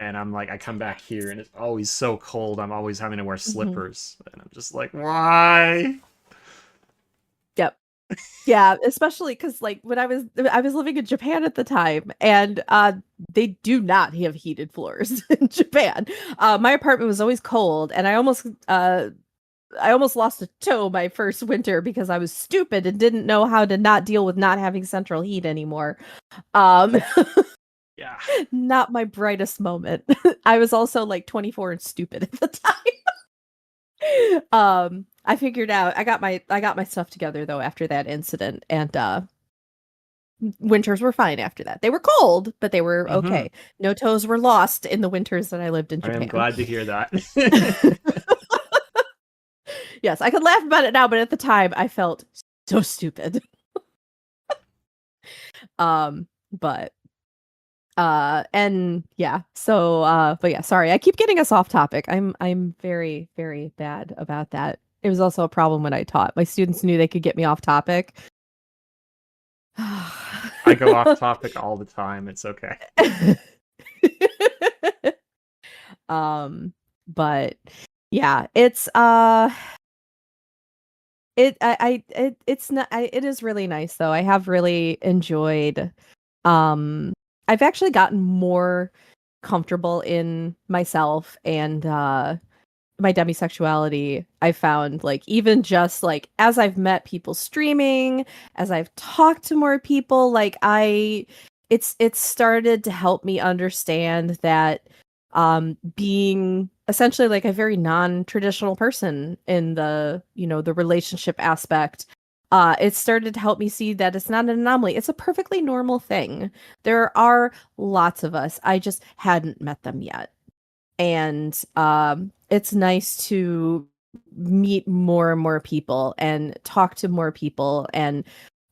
And I'm like, I come back here and it's always so cold. I'm always having to wear Mhm. slippers. And I'm just like, why? Yep. Yeah, especially because like when I was living in Japan at the time, and they do not have heated floors in Japan. My apartment was always cold, and I almost lost a toe my first winter because I was stupid and didn't know how to not deal with not having central heat anymore. Um, Yeah. not my brightest moment. I was also like 24 and stupid at the time. I figured out I got my stuff together though after that incident, and winters were fine after that. They were cold, but they were Mm-hmm. okay. No toes were lost in the winters that I lived in I am Japan. glad to hear that. Yes, I could laugh about it now, but at the time I felt so stupid. But and yeah, so but yeah, sorry. I keep getting us off topic. I'm very very bad about that. It was also a problem when I taught. My students knew they could get me off topic. I go off topic all the time. It's okay. But yeah, it's not it is really nice though. I have really enjoyed um I've actually gotten more comfortable in myself and my demisexuality. I found like even just like as I've met people streaming, as I've talked to more people, like it's started to help me understand that being essentially like a very non-traditional person in the relationship aspect, it started to help me see that it's not an anomaly. It's a perfectly normal thing. There are lots of us. I just hadn't met them yet. And it's nice to meet more and more people and talk to more people and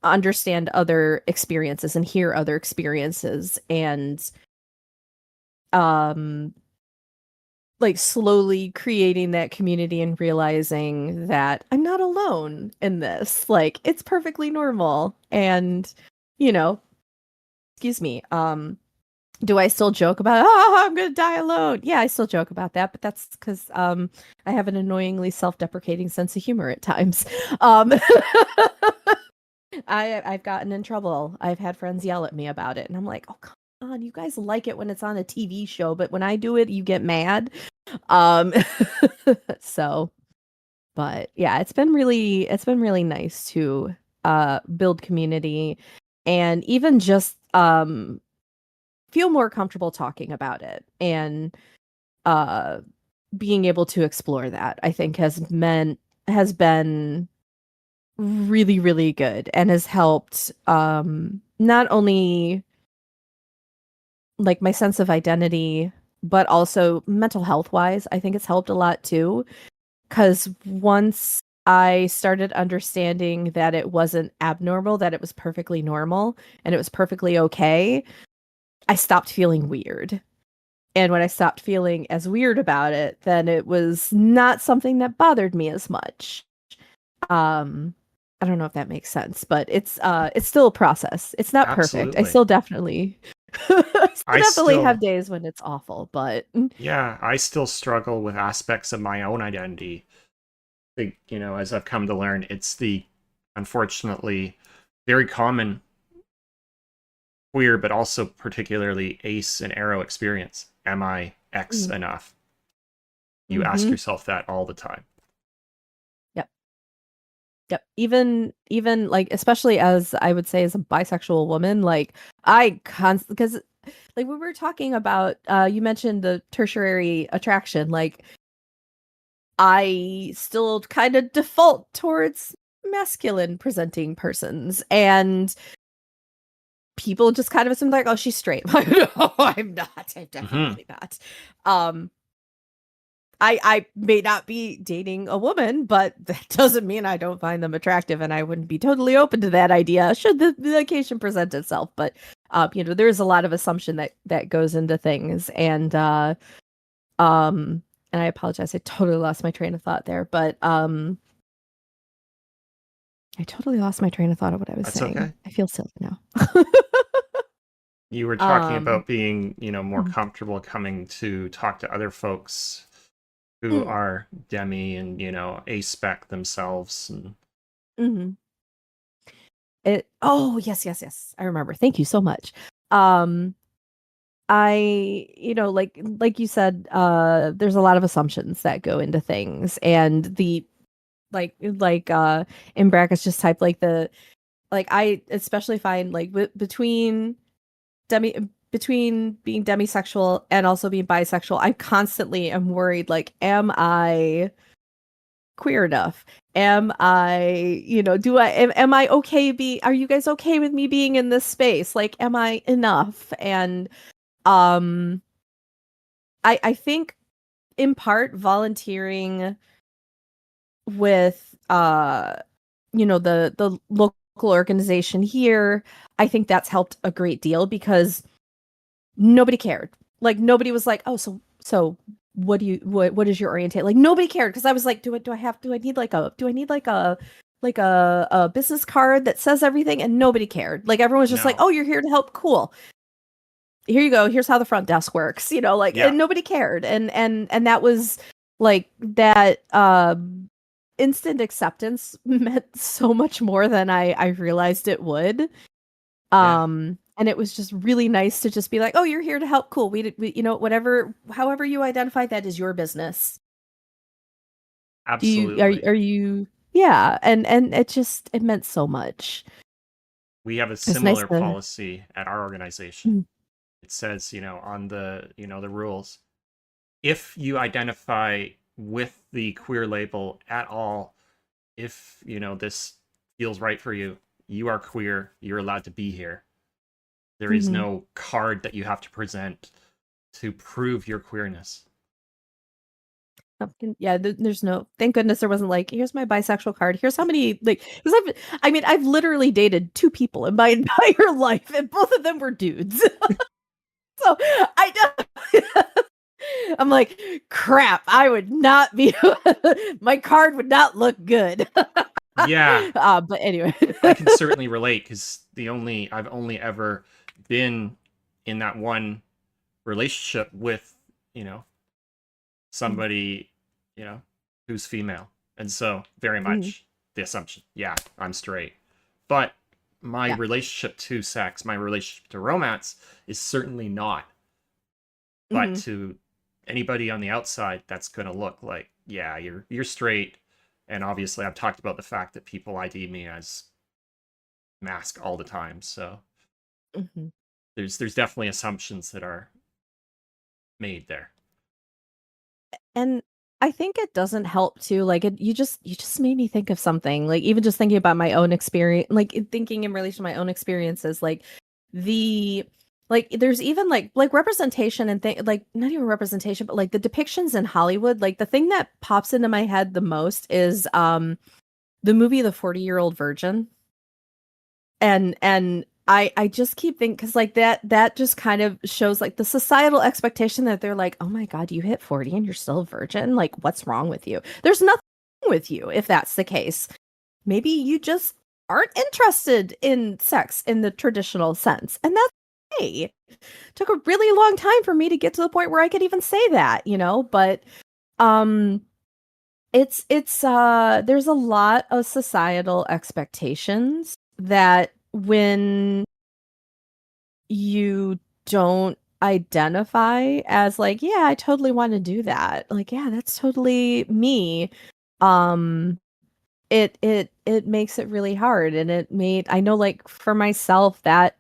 understand other experiences and hear other experiences, and um like slowly creating that community and realizing that I'm not alone in this. Like it's perfectly normal. And you know, excuse me, do I still joke about, oh, I'm gonna die alone? Yeah, I still joke about that, but that's because I have an annoyingly self-deprecating sense of humor at times. Um I've gotten in trouble. I've had friends yell at me about it, and I'm like, oh come on, you guys like it when it's on a TV show, but when I do it, you get mad. Um so but yeah, it's been really nice to build community and even just feel more comfortable talking about it, and uh being able to explore that, I think has been really really good and has helped not only like my sense of identity, but also mental health wise. I think it's helped a lot too, cuz once I started understanding that it wasn't abnormal, that it was perfectly normal and it was perfectly okay, I stopped feeling weird. And when I stopped feeling as weird about it, then it was not something that bothered me as much. Um, I don't know if that makes sense, but it's still a process. It's not perfect. I Absolutely. still definitely I still I definitely have still, days when it's awful, but yeah, I still struggle with aspects of my own identity. As I've come to learn, it's the unfortunately very common queer, but also particularly ace and arrow experience. Am I X mm, enough? You ask mhm. yourself that all the time. Yep. Yep. Even like especially as I would say as a bisexual woman, like because like we were talking about you mentioned the tertiary attraction, like I still kind of default towards masculine presenting persons and people just kind of assume like, oh, she's straight. I'm like, no, I'm not. I'm Hmm. definitely not. Um I may not be dating a woman, but that doesn't mean I don't find them attractive, and I wouldn't be totally open to that idea should the occasion present itself. But there's a lot of assumption that goes into things, um, and I apologize, I totally lost my train of thought there, but I totally lost my train of thought of what I was That's saying. okay. I feel silly now. You were talking um, about being, more mm, comfortable coming to talk to other folks who mm, are demi and, aspec themselves. And mhm. Oh, yes, yes, yes. I remember. Thank you so much. Um, like you said, there's a lot of assumptions that go into things, and the in brackets just type like I especially find like demi between being demisexual and also being bisexual, I constantly am worried like, am I queer enough? Am I, am I okay are you guys okay with me being in this space? Like, am I enough? And um I think in part volunteering with the local organization here, I think that's helped a great deal because nobody cared. Like nobody was like, "Oh, so what is your orientation?" Like nobody cared because I was like, do I need like a business card that says everything?" And nobody cared. Like everyone was just like, no. "Oh, you're here to help. Cool. Here you go. Here's how the front desk works." Like Yeah. and nobody cared. And that was like that instant acceptance meant so much more than I realized it would. Yeah. And it was just really nice to just be like, "Oh, you're here to help. Cool. Whatever, however you identify, that is your business. Do you Absolutely. are you yeah." And it meant so much. We have a It's nice similar to policy at our organization. mm, It says, on the rules, if you identify with the queer label at all, if, this feels right for you, you are queer, you're allowed to be here. There is mhm. no card that you have to present to prove your queerness. Yeah, there's no thank goodness there wasn't like, here's my bisexual card. Here's how many like because I've literally dated two people in my entire life, and both of them were dudes. So I I'm like, crap, I would not be my card would not look good. Yeah, But anyway. I can certainly relate because I've only ever been in that one relationship with, you know, Mhm, somebody, you know, who's female. And so very mhm, much the assumption, yeah, I'm straight. But my yeah. relationship to sex, my relationship to romance is certainly not. But Mhm, to anybody on the outside, that's going to look like, yeah, you're straight. And obviously, I've talked about the fact that people ID me as mask all the time. So mhm. there's definitely assumptions that are made there. And I think it doesn't help too, like, you just made me think of something, like, even just thinking about my own experience, like, thinking in relation to my own experiences, like, the Like there's even like representation and like not even representation, but like the depictions in Hollywood. Like the thing that pops into my head the most is the movie The 40-Year-Old Virgin. And I just keep thinking, because like that just kind of shows like the societal expectation that they're like, oh my God, you hit 40 and you're still a virgin. Like, what's wrong with you? There's nothing wrong with you if that's the case. Maybe you just aren't interested in sex in the traditional sense. And that's okay. It took a really long time for me to get to the point where I could even say that, but um it's there's a lot of societal expectations that when you don't identify as like, yeah, I totally want to do that. Like, yeah, that's totally me. Um it makes it really hard, and it made, I know, like for myself, that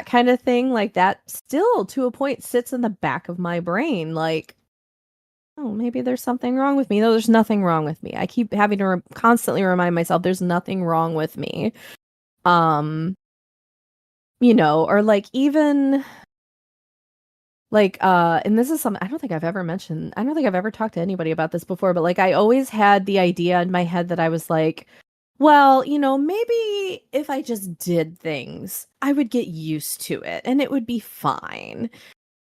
kind of thing, like that still to a point sits in the back of my brain like, oh, maybe there's something wrong with me. No, there's nothing wrong with me. I keep having to constantly remind myself there's nothing wrong with me. Um, or like even like and this is something I don't think I've ever mentioned. I don't think I've ever talked to anybody about this before, but like I always had the idea in my head that I was like, well, maybe if I just did things, I would get used to it and it would be fine.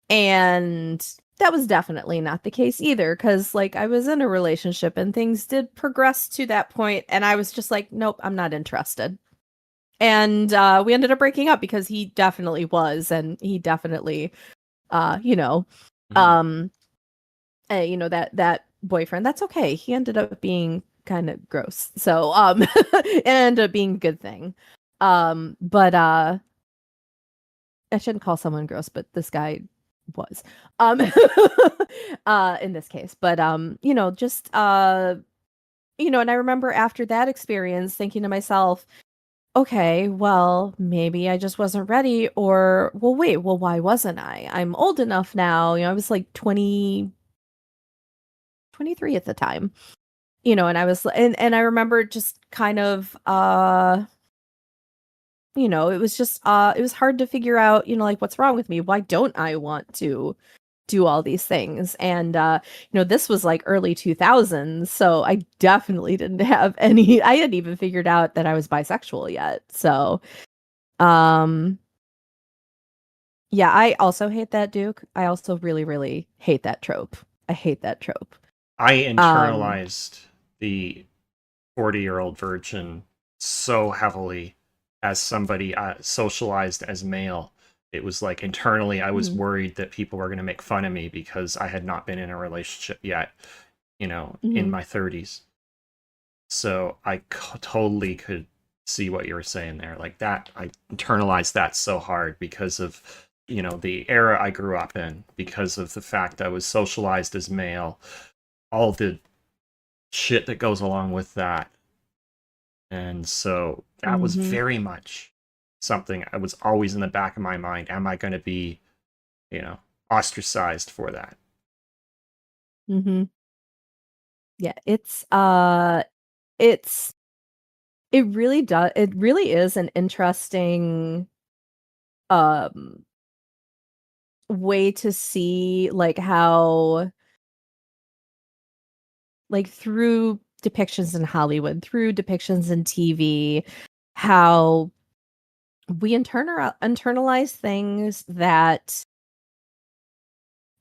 And that was definitely not the case either, because like I was in a relationship and things did progress to that point, and I was just like, nope, I'm not interested. And we ended up breaking up because he definitely was, and he definitely, uh, you know, Mhm. um, that boyfriend. That's okay. He ended up being kind of gross, so it ended up being a good thing. But I shouldn't call someone gross, but this guy was. Um in this case. But just and I remember after that experience thinking to myself, okay, well, maybe I just wasn't ready, or well, wait, well, why wasn't I? I'm old enough now. I was like 23 at the time. And I was and I remember just kind of it was just it was hard to figure out, like what's wrong with me? Why don't I want to do all these things? And this was like early 2000s, so I definitely didn't have any, I hadn't even figured out that I was bisexual yet. So um yeah, I also hate that, Duke. I also really, really hate that trope. I hate that trope. I Um internalized the 40-year-old virgin so heavily as somebody socialized as male. It was like internally, I was mhm, worried that people were going to make fun of me because I had not been in a relationship yet, in mhm, my 30s. So I totally could see what you were saying there. Like that, I internalized that so hard because of, the era I grew up in, because of the fact I was socialized as male, all the shit that goes along with that. And so that was mhm, very much something I was always in the back of my mind. Am I going to be, you know, ostracized for that? mhm. Yeah, it's it really is an interesting um way to see like how, like through depictions in Hollywood, through depictions in TV, how we internalize things that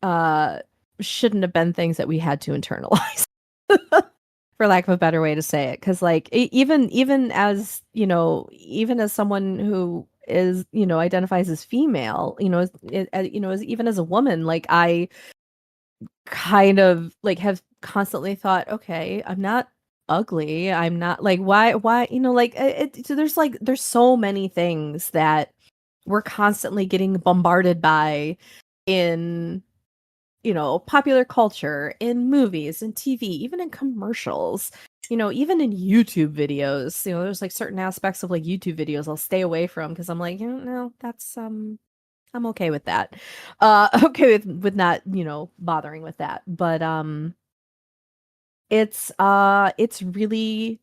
uh shouldn't have been things that we had to internalize. For lack of a better way to say it, because like even as even as someone who is identifies as female, as even as a woman, like I kind of like have constantly thought, okay, I'm not ugly, I'm not like, why like so there's so many things that we're constantly getting bombarded by in popular culture, in movies, in TV, even in commercials, even in YouTube videos. There's like certain aspects of like YouTube videos I'll stay away from because I'm like, no, that's I'm okay with that. Okay with not, bothering with that. But it's really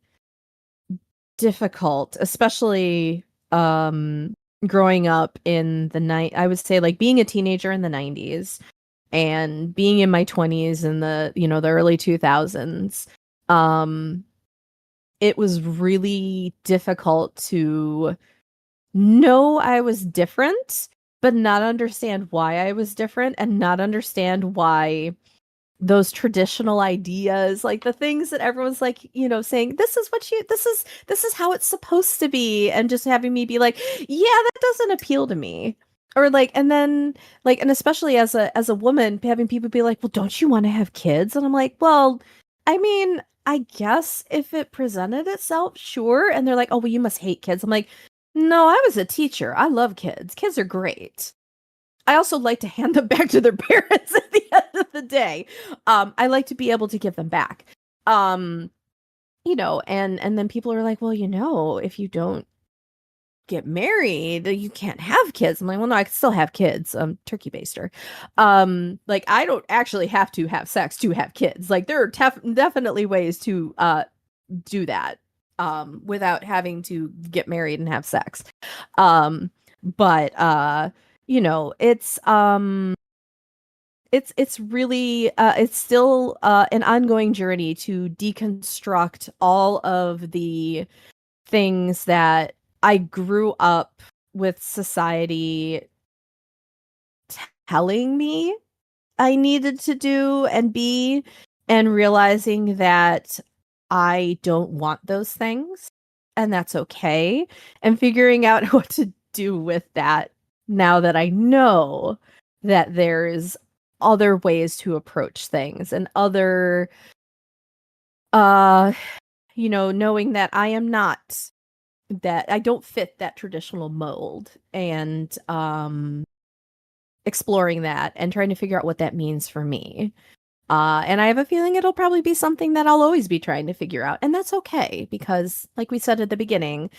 difficult, especially growing up in the night, I would say like being a teenager in the 90s and being in my 20s in the, the early 2000s. Um, it was really difficult to know I was different, but not understand why I was different and not understand why those traditional ideas, like the things that everyone's like, saying, this is how it's supposed to be, and just having me be like, yeah, that doesn't appeal to me. Or like, and then like, and especially as a woman, having people be like, well, don't you want to have kids? And I'm like, well, I mean, I guess if it presented itself, sure. And they're like, oh, well, you must hate kids. I'm like, no, I was a teacher. I love kids. Kids are great. I also like to hand them back to their parents at the end of the day. I like to be able to give them back. And then people are like, well, if you don't get married, you can't have kids. I'm like, well, no, I can still have kids. Turkey baster. Like I don't actually have to have sex to have kids. Like there are definitely ways to do that without having to get married and have sex. But it's really it's still an ongoing journey to deconstruct all of the things that I grew up with society telling me I needed to do and be, and realizing that I don't want those things and that's okay, and figuring out what to do with that now that I know that there's other ways to approach things and other uh knowing that I am not, that I don't fit that traditional mold, and exploring that and trying to figure out what that means for me. And I have a feeling it'll probably be something that I'll always be trying to figure out. And that's okay, because like we said at the beginning,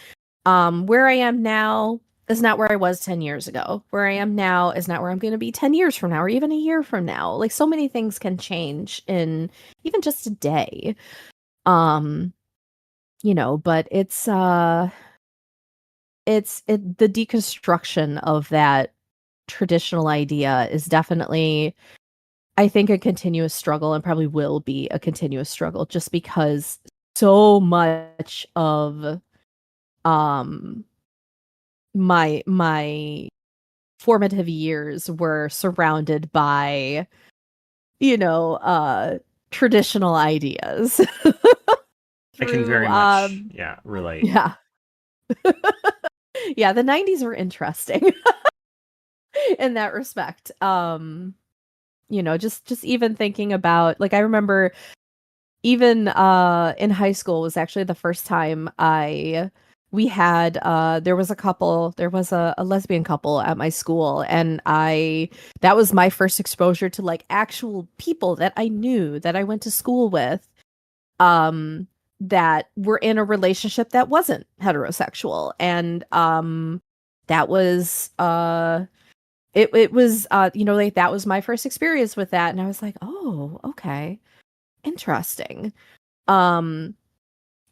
where I am now is not where I was 10 years ago. Where I am now is not where I'm going to be 10 years from now or even a year from now. Like so many things can change in even just a day. But the deconstruction of that traditional idea is definitely, I think, a continuous struggle, and probably will be a continuous struggle, just because so much of um my formative years were surrounded by you know uh traditional ideas I can through very much, yeah, relate. yeah. Yeah, the 90s were interesting in that respect. Just even thinking about, like, I remember even in high school was actually the first time we had there was a lesbian couple at my school, and that was my first exposure to like actual people that I knew, that I went to school with, um that were in a relationship that wasn't heterosexual. And that was it was like that was my first experience with that, and I was like, oh, okay, interesting. um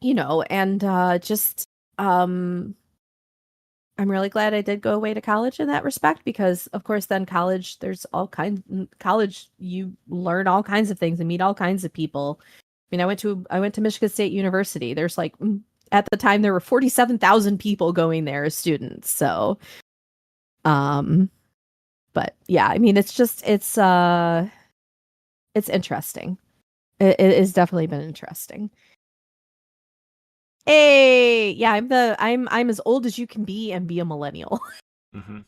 and just um I'm really glad I did go away to college in that respect, because of course then college, you learn all kinds of things and meet all kinds of people. I mean, I went to Michigan State University. There's like, at the time there were 47,000 people going there as students. So um but yeah, I mean, it's interesting. It has definitely been interesting. Hey, yeah, I'm as old as you can be and be a millennial. Hmm.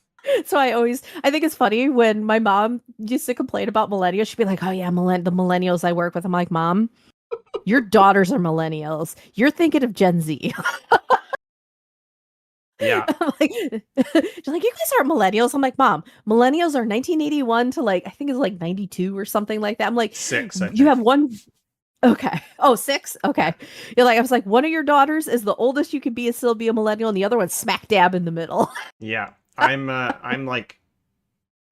So I think it's funny when my mom used to complain about millennials. She'd be like, "Oh yeah, the millennials I work with." I'm like, "Mom, your daughters are millennials. You're thinking of Gen Z." Yeah, I'm like, she's like, "You guys aren't millennials." I'm like, "Mom, millennials are 1981 to like, I think it's like 92 or something like that." I'm like, six, I "You have think. one." Okay. Oh, six? Yeah, Okay. You're like, I was like, one of your daughters is the oldest you could be and still be a millennial, and the other one's smack dab in the middle. yeah. I'm like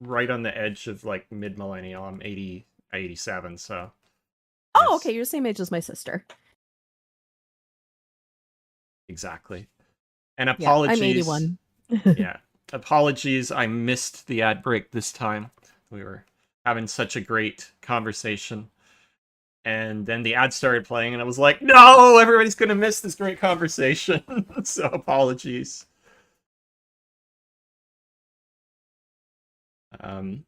right on the edge of like mid millennial. I'm 87, so Oh, okay. it's You're the same age as my sister. exactly. And Yeah, I'm apologies, 81. yeah. apologies, I missed the ad break this time. We were having such a great conversation. And then the ad started playing, and I was like, no, everybody's going to miss this great conversation. So apologies. Um,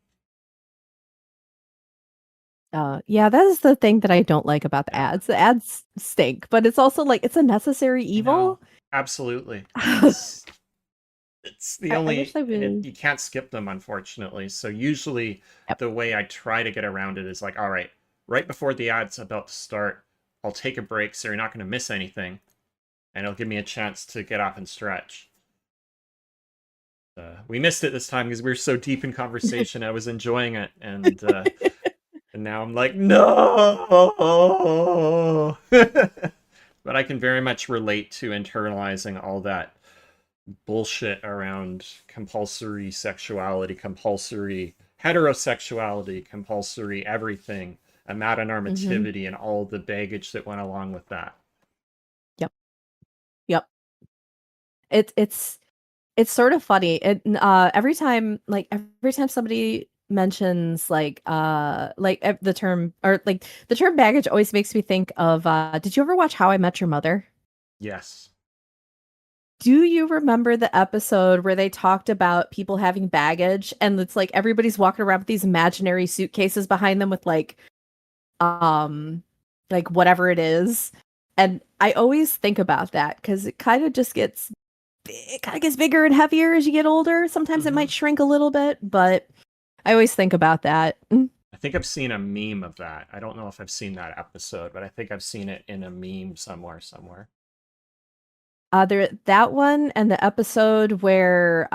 Yeah, that is the thing that I don't like about the yeah, ads. The ads stink, but it's also like it's a necessary I know. evil. Absolutely. I, It's the I wish only, they and would. you can't skip them, unfortunately. So usually Yep. the way I try to get around it is like, all right before the ad's about to start, I'll take a break so you're not going to miss anything, and it'll give me a chance to get up and stretch. We missed it this time because we were so deep in conversation. I was enjoying it, and now I'm like, no. But I can very much relate to internalizing all that bullshit around compulsory sexuality, compulsory heterosexuality, compulsory everything, Hmm. amatonormativity, and all the baggage that went along with that. Yep. Yep. It's it's sort of funny. Every time somebody mentions the term, or like the term baggage always makes me think of did you ever watch How I Met Your Mother? Yes. Do you remember the episode where they talked about people having baggage, and it's like everybody's walking around with these imaginary suitcases behind them with um whatever it is? And I always think about that because it kind of gets bigger and heavier as you get older. Sometimes it Hmm. might shrink a little bit, but I always think about that. I think I've seen a meme of that. I don't know if I've seen that episode, but I think I've seen it in a meme somewhere. There that one and the episode where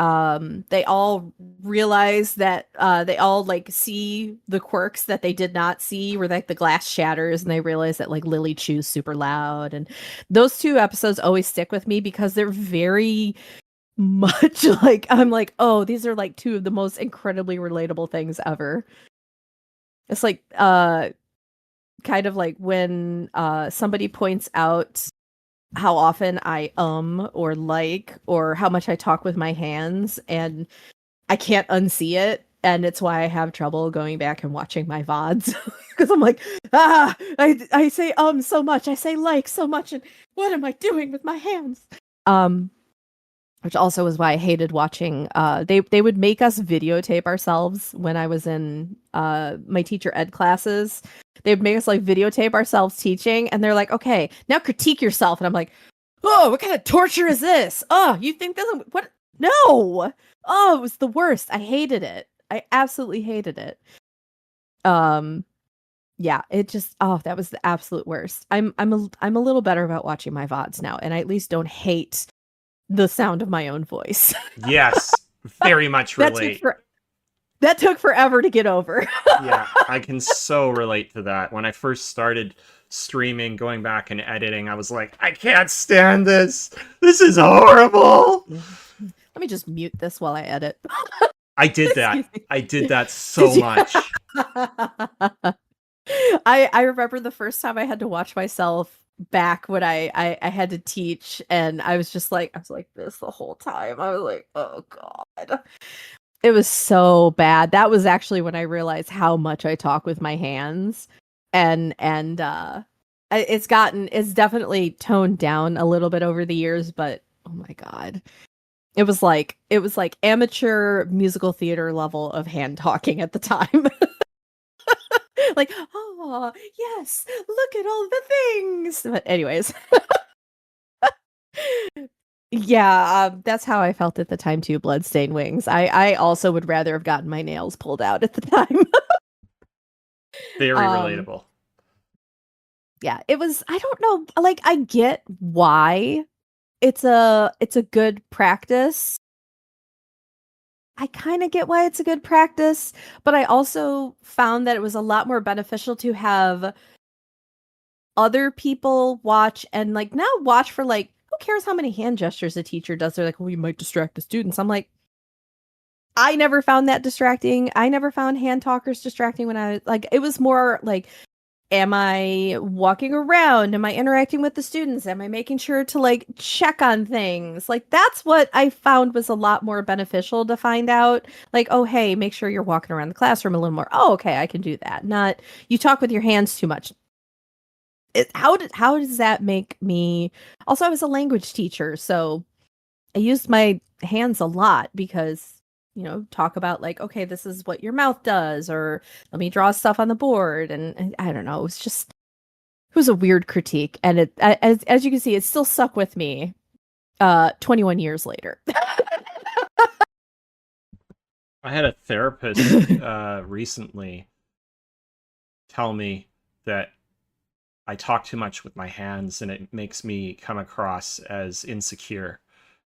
they all realize that they all like see the quirks that they did not see, where like the glass shatters and they realize that like Lily chews super loud. And those two episodes always stick with me because they're very much like, I'm like, oh, these are like two of the most incredibly relatable things ever. It's like kind of like when somebody points out how often I or like or how much I talk with my hands, and I can't unsee it, and it's why I have trouble going back and watching my VODs because I'm like, I say so much, I say like so much, and what am I doing with my hands? Um which also is why I hated watching they would make us videotape ourselves when I was in my teacher ed classes. They'd make us like videotape ourselves teaching, and they're like, okay, now critique yourself. And I'm like, oh, what kind of torture is this? Oh, you think this? What? No. Oh, it was the worst. I hated it. I absolutely hated it. Um, yeah, it just that was the absolute worst. I'm a little better about watching my VODs now, and I at least don't hate the sound of my own voice. Yes, very much that took relate. for that took forever to get over. Yeah, I can so relate to that. When I first started streaming, going back and editing, I was like, I can't stand this. This is horrible. Let me just mute this while I edit. I did that. Excuse me. I did that Did so you? much. I remember the first time I had to watch myself back when I had to teach, and I was like this the whole time. I was like, oh god. It was so bad. That was actually when I realized how much I talk with my hands. It's definitely toned down a little bit over the years, but oh my god. It was like amateur musical theater level of hand talking at the time. Like, oh yes, look at all the things. But anyways, yeah, that's how I felt at the time too. Bloodstained Wings. I also would rather have gotten my nails pulled out at the time. Very um, relatable. yeah, it was. I don't know. Like, I get why it's a good practice. I kind of get why it's a good practice, but I also found that it was a lot more beneficial to have other people watch, and like not watch for like who cares how many hand gestures a teacher does. They're like, well, you might distract the students. I'm like, I never found that distracting. I never found hand talkers distracting when I was like, it was more like am I walking around? Am I interacting with the students? Am I making sure to like check on things? Like that's what I found was a lot more beneficial to find out. Like, oh, hey, make sure you're walking around the classroom a little more. Oh, okay, I can do that. Not you talk with your hands too much. How does that make me? Also, I was a language teacher, so I used my hands a lot because, talk about like, okay, this is what your mouth does, or let me draw stuff on the board. And I don't know. It was a weird critique. And as you can see, it still stuck with me 21 years later. I had a therapist recently tell me that I talk too much with my hands and it makes me come across as insecure.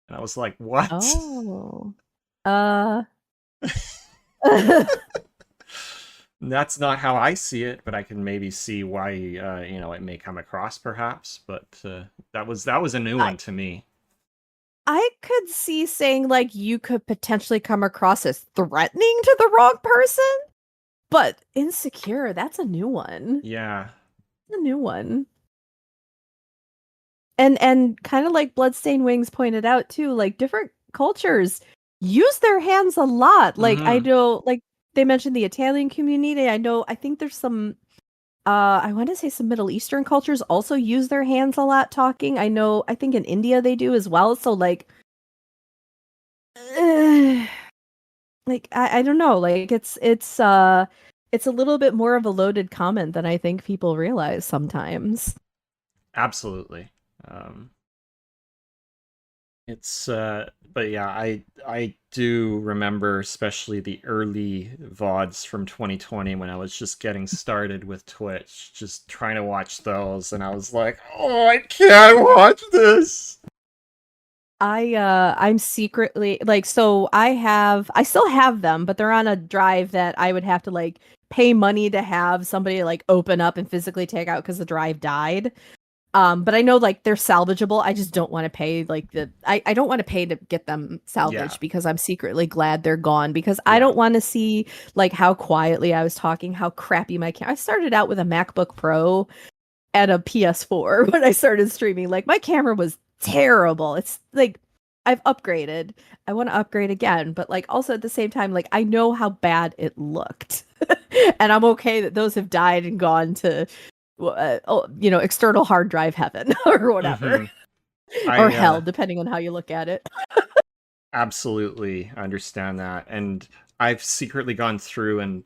And I was like, what? Oh. Uh That's not how I see it, but I can maybe see why it may come across perhaps. But that was a new I one to me. I could see saying like you could potentially come across as threatening to the wrong person, but insecure, that's a new one. Yeah, A new one. And kind of like Bloodstained Wings pointed out too, like different cultures use their hands a lot. Like I mm-hmm. know like they mentioned the Italian community. I think there's some I want to say some Middle Eastern cultures also use their hands a lot talking. I think in India they do as well. So like like I don't know, like it's a little bit more of a loaded comment than I think people realize sometimes. Absolutely. Um, It's but yeah, I do remember especially the early VODs from 2020 when I was just getting started with Twitch, just trying to watch those, and I was like, "Oh, I can't watch this." I'm secretly like so I still have them, but they're on a drive that I would have to like pay money to have somebody like open up and physically take out because the drive died. But I know like they're salvageable. I just don't want to pay like I don't want to pay to get them Yeah, salvaged because I'm secretly glad they're gone because I yeah. don't want to see like how quietly I was talking, how crappy my camera. I started out with a MacBook Pro and a PS4 when I started streaming. Like my camera was terrible. It's like I've upgraded. I want to upgrade again, but like also at the same time, like I know how bad it looked. And I'm okay that those have died and gone to external hard drive heaven or whatever. hmm Or I hell, depending on how you look at it. absolutely understand that, and I've secretly gone through and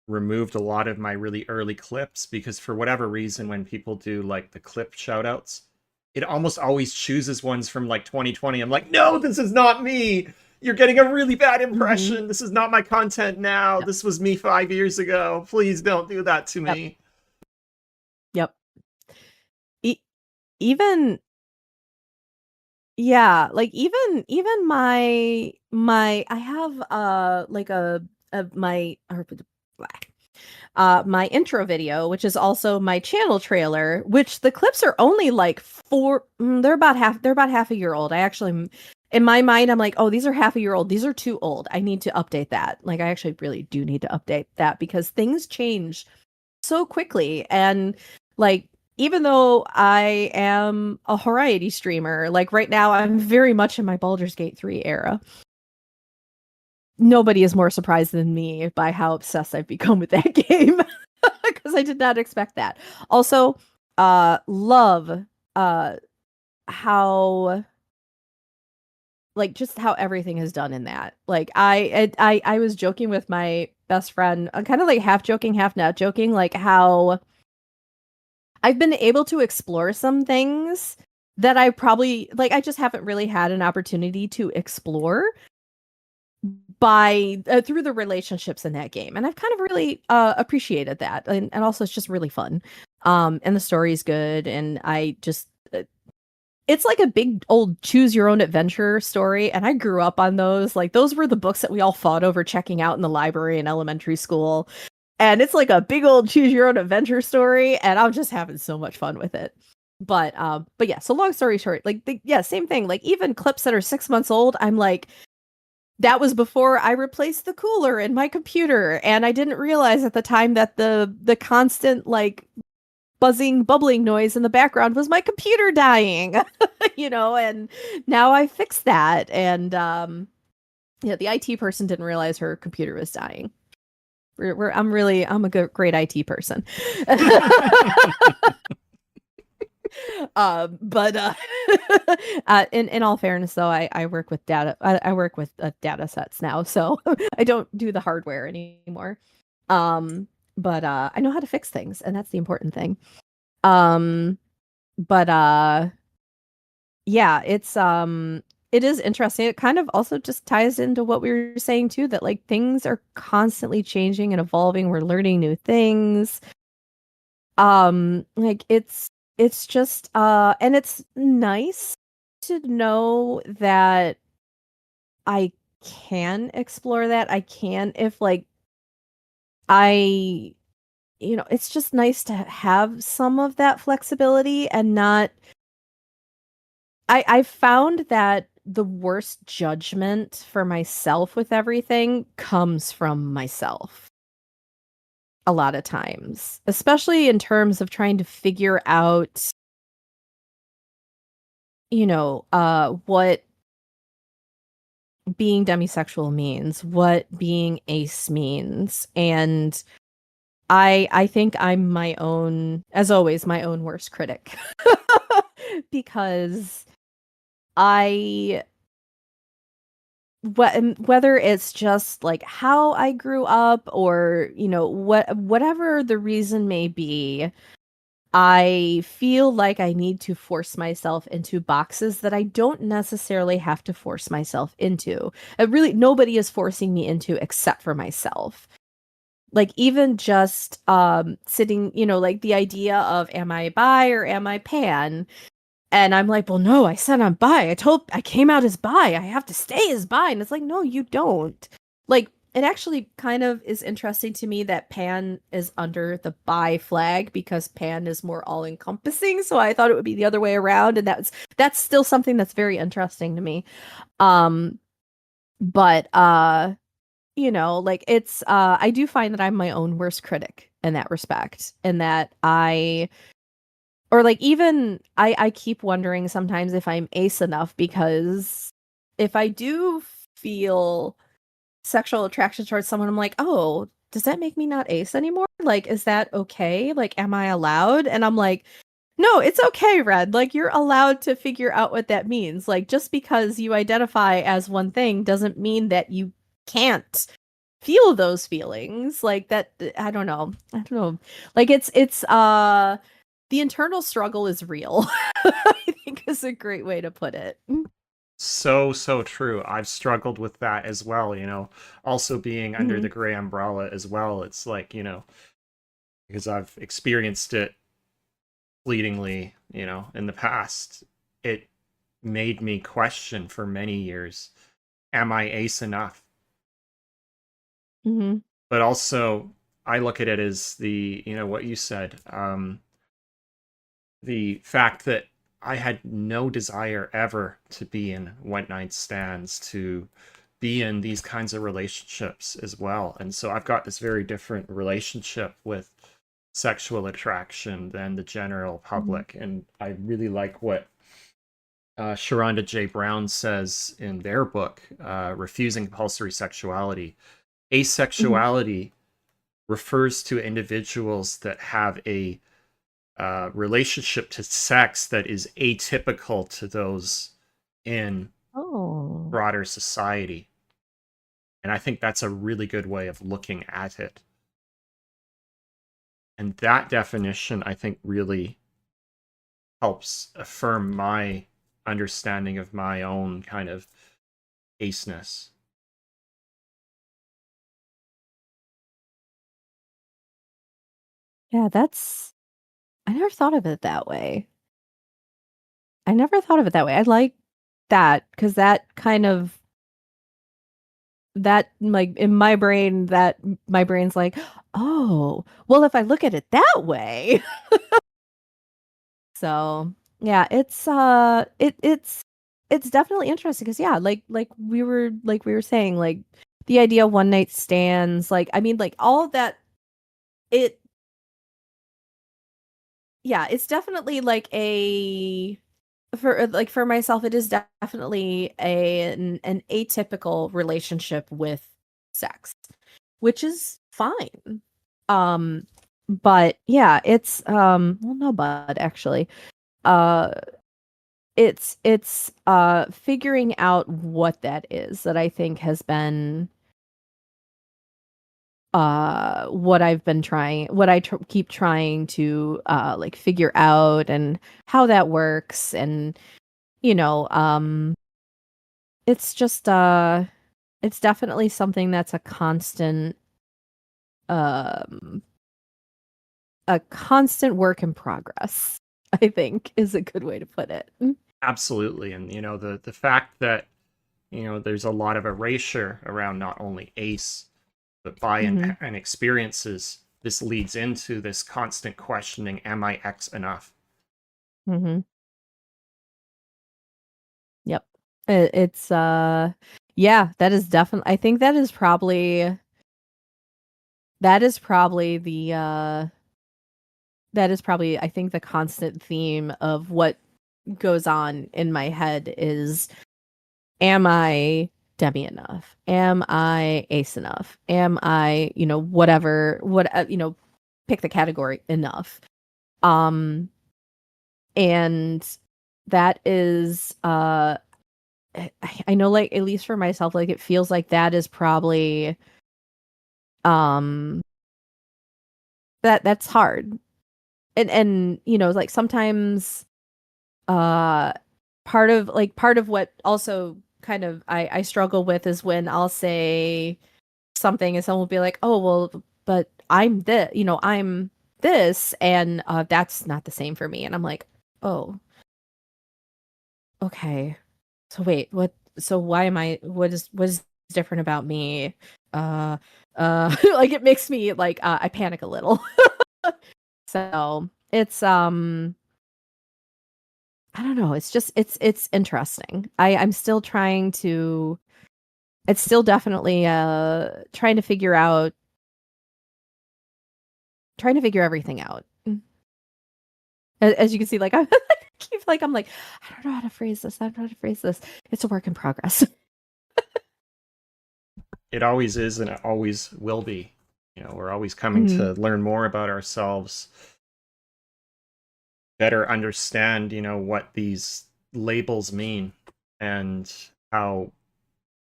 removed a lot of my really early clips because for whatever reason when people do like the clip shoutouts, it almost always chooses ones from like 2020. I'm like, no, this is not me. You're getting a really bad Hmm. impression. This is not my content now. Yep. This was me 5 years ago. Please don't do that to Yep. me. Yep. E- even yeah, like even my I have like a my or my intro video, which is also my channel trailer, which the clips are only like they're about half a year old. I actually in my mind I'm like, "Oh, these are half a year old. These are too old. I need to update that." Like I actually really do need to update that because things change so quickly and like even though I am a variety streamer, like right now I'm very much in my Baldur's Gate 3 era. Nobody is more surprised than me by how obsessed I've become with that game because I did not expect that. Also, love uh how like just how everything is done in that. Like I was joking with my best friend, kind of like half joking, half not joking, like how I've been able to explore some things that I probably like I just haven't really had an opportunity to explore by through the relationships in that game, and I've kind of really appreciated that, and also it's just really fun, and the story's good, and I just it's like a big old choose your own adventure story, and I grew up on those. Like those were the books that we all fought over checking out in the library in elementary school, and it's like a big old choose your own adventure story, and I'm just having so much fun with it. But yeah, so long story short, like yeah, same thing. Like even clips that are 6 months old, I'm like that was before I replaced the cooler in my computer, and I didn't realize at the time that the constant like buzzing, bubbling noise in the background was my computer dying. And now I fixed that, and yeah, the IT person didn't realize her computer was dying. I'm a great IT person. But in all fairness, though, I work with data. I work with data sets now, so I don't do the hardware anymore. But I know how to fix things, and that's the important thing. But yeah, it is interesting. It kind of also just ties into what we were saying too, that like things are constantly changing and evolving. We're learning new things. Like it's just and it's nice to know that I can explore that. I can if like I it's just nice to have some of that flexibility and not I found that the worst judgment for myself with everything comes from myself a lot of times, especially in terms of trying to figure out, what being demisexual means, what being ace means. And I think I'm my own, as always, my own worst critic. Because I whether it's just like how I grew up or whatever the reason may be, I feel like I need to force myself into boxes that I don't necessarily have to force myself into. Really, nobody is forcing me into except for myself. Like even just sitting, like the idea of am I bi or am I pan? And I'm like, well, no, I said I'm bi. I came out as bi. I have to stay as bi. And it's like, no, you don't. Like, it actually kind of is interesting to me that pan is under the bi flag because pan is more all encompassing. So I thought it would be the other way around. And that's still something that's very interesting to me. But like it's I do find that I'm my own worst critic in that respect. And that or like even I keep wondering sometimes if I'm ace enough, because if I do feel sexual attraction towards someone, I'm like, oh, does that make me not ace anymore? Like, is that okay? Like, am I allowed? And I'm like, no, it's okay, Red. Like, you're allowed to figure out what that means. Like, just because you identify as one thing doesn't mean that you can't feel those feelings. Like that, I don't know. Like it's the internal struggle is real. I think is a great way to put it. So, so true. I've struggled with that as well, also being under Mhm. the gray umbrella as well. It's like, because I've experienced it fleetingly, in the past. It made me question for many years, am I ace enough? Mhm. But also, I look at it as what you said, the fact that I had no desire ever to be in one night stands, to be in these kinds of relationships as well. And so I've got this very different relationship with sexual attraction than the general Mhm. public. And I really like what Sharonda J. Brown says in their book, Refusing Compulsory Sexuality. Mhm. Asexuality refers to individuals that have a relationship to sex that is atypical to those in Oh. broader society. And I think that's a really good way of looking at it. And that definition, I think, really helps affirm my understanding of my own kind of aceness. Yeah, I never thought of it that way. I never thought of it that way. I like that because that kind of that like in my brain that my brain's like, oh, well, if I look at it that way. So yeah, it's it's definitely interesting because yeah, like we were saying, like the idea of one night stands, like I mean, like all of that, it yeah, it's definitely like a for myself, it is definitely an atypical relationship with sex, which is fine. Um, but yeah, it's well, no, but actually, uh, it's figuring out what that is that I think has been what I've been trying what keep trying to like figure out and how that works and you know it's just it's definitely something that's um a constant work in progress. I think is a good way to put it. Absolutely. And, the fact that, there's a lot of erasure around not only ACE, but by Mhm. and experiences, this leads into this constant questioning, am I X enough? Mhm. Yep. It's yeah, that is definitely I think that is probably the that is probably I think the constant theme of what goes on in my head is am I demi enough? Am I ace enough? Am I, whatever what pick the category enough? Um and that is I know like at least for myself like it feels like that is probably um that's hard. And like sometimes uh part of what also kind of I struggle with is when I'll say something and someone will be like, "Oh, well, but I'm this and that's not the same for me." And I'm like, "Oh, okay. So wait, so why am I what is different about me?" Uh like it makes me like I panic a little. So, it's I don't know, it's just it's interesting. I'm still trying to it's still definitely trying to figure everything out. As you can see, like I keep like I'm like I don't know how to phrase this. I don't know how to phrase this. It's a work in progress. It always is, and it always will be. We're always coming Mhm. to learn more about ourselves, better understand, what these labels mean, and how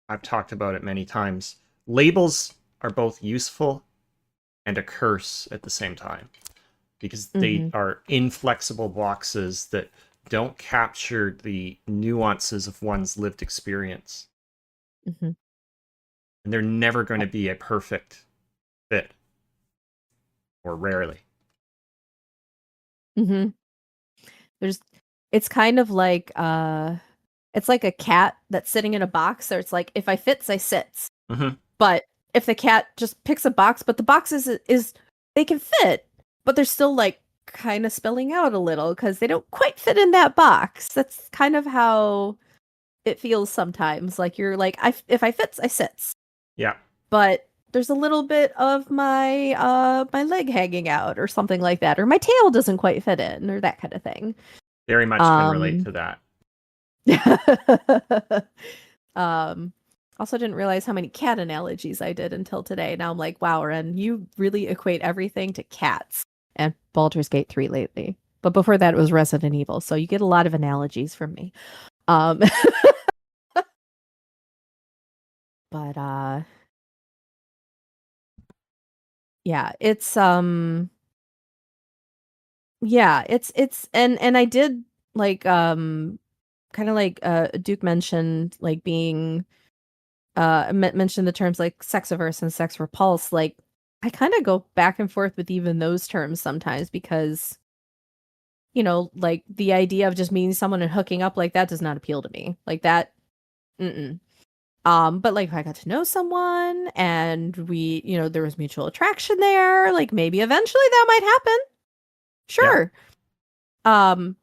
I've talked about it many times. Labels are both useful and a curse at the same time because they Mhm. are inflexible boxes that don't capture the nuances of one's lived experience. Mhm. And they're never going to be a perfect fit, or rarely. Mhm. There's it's kind of like it's like a cat that's sitting in a box. So it's like if I fits, I sits. Hmm. But if the cat just picks a box, but the box is they can fit, but they're still like kind of spilling out a little because they don't quite fit in that box. That's kind of how it feels sometimes. Like you're like, if I fits, I sits. Yeah, But there's a little bit of my leg hanging out or something like that, or my tail doesn't quite fit in, or that kind of thing. very much can relate Um to that. Um, also didn't realize how many cat analogies I did until today. Now I'm like, wow, Ren, you really equate everything to cats and Baldur's Gate 3 lately. But before that, it was Resident Evil, so you get a lot of analogies from me. Um, but yeah, it's and I did like kind of like Duke mentioned like being mentioned the terms like sexiverse and sex repulse. Like I kind of go back and forth with even those terms sometimes because like the idea of just meeting someone and hooking up like that does not appeal to me. Like that, mm-mm. But like if I got to know someone and we, there was mutual attraction there, like maybe eventually that might happen. Yeah, Sure. Um,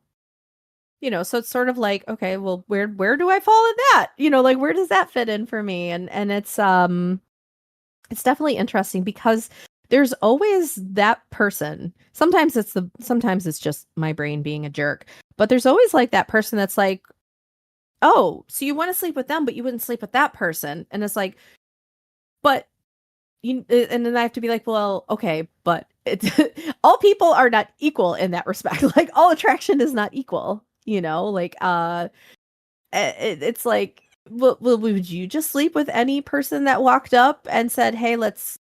So it's sort of like, okay, well, where do I fall in that? Like where does that fit in for me? And it's definitely interesting because there's always that person. Sometimes it's just my brain being a jerk, but there's always like that person that's like, oh, so you want to sleep with them, but you wouldn't sleep with that person. And it's like, but and then I have to be like, well, okay, but it's all people are not equal in that respect. Like all attraction is not equal, like it's like, well, would you just sleep with any person that walked up and said, hey, let's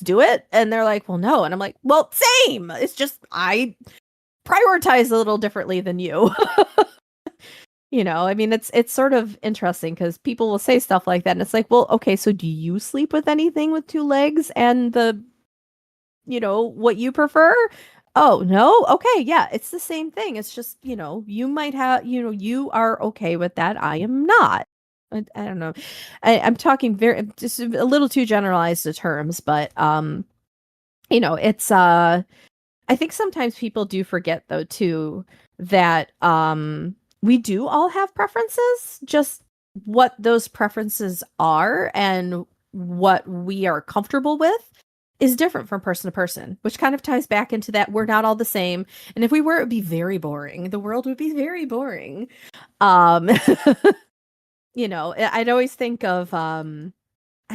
do it? And they're like, well, no. And I'm like, well, same. It's just I prioritize a little differently than you. I mean, it's sort of interesting because people will say stuff like that, and it's like, well, okay, so do you sleep with anything with two legs and what you prefer? Oh, no? Okay, yeah, it's the same thing. It's just, you might have, you are okay with that. I am not. I don't know. I'm talking just a little too generalized to terms, but it's I think sometimes people do forget though too that we do all have preferences, just what those preferences are and what we are comfortable with is different from person to person, which kind of ties back into that we're not all the same. And if we were, it would be very boring. The world would be very boring. Um I'd always think of I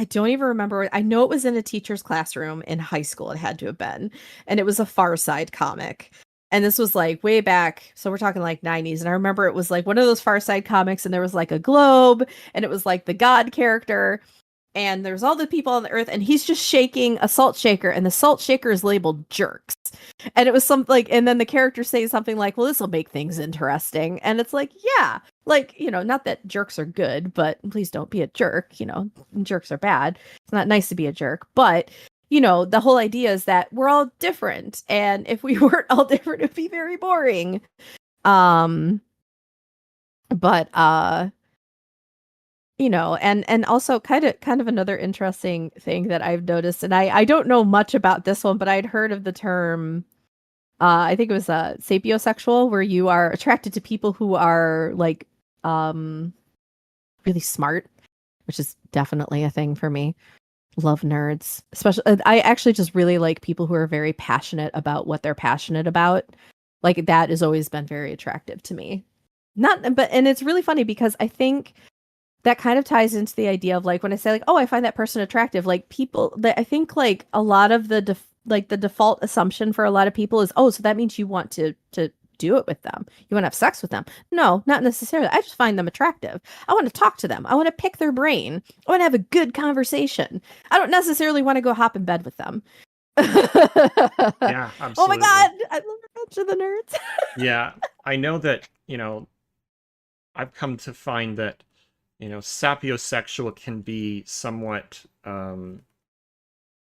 don't even remember. I know it was in a teacher's classroom in high school. It had to have been. And it was a Far Side comic. And this was like way back. So we're talking like 90s. And I remember it was like one of those Far Side comics. And there was like a globe. And it was like the God character. And there's all the people on the earth. And he's just shaking a salt shaker. And the salt shaker is labeled jerks. And it was something like, and then the character says something like, well, this will make things interesting. And it's like, yeah, like, not that jerks are good, but please don't be a jerk. Jerks are bad. It's not nice to be a jerk. But, the whole idea is that we're all different. And if we weren't all different, it'd be very boring. But, and also kind of another interesting thing that I've noticed, and I don't know much about this one, but I'd heard of the term, I think it was sapiosexual, where you are attracted to people who are like really smart, which is definitely a thing for me. Love nerds, especially. I actually just really like people who are very passionate about what they're passionate about. Like that has always been very attractive to me. And it's really funny because I think that kind of ties into the idea of like when I say like, oh, I find that person attractive, like people that I think like a lot of the the default assumption for a lot of people is, oh, so that means you want to do it with them. You want to have sex with them. No, not necessarily. I just find them attractive. I want to talk to them. I want to pick their brain. I want to have a good conversation. I don't necessarily want to go hop in bed with them. Yeah, Oh my absolutely. God. I love Revenge of the Nerds. Yeah, I know that, I've come to find that, sapiosexual can be somewhat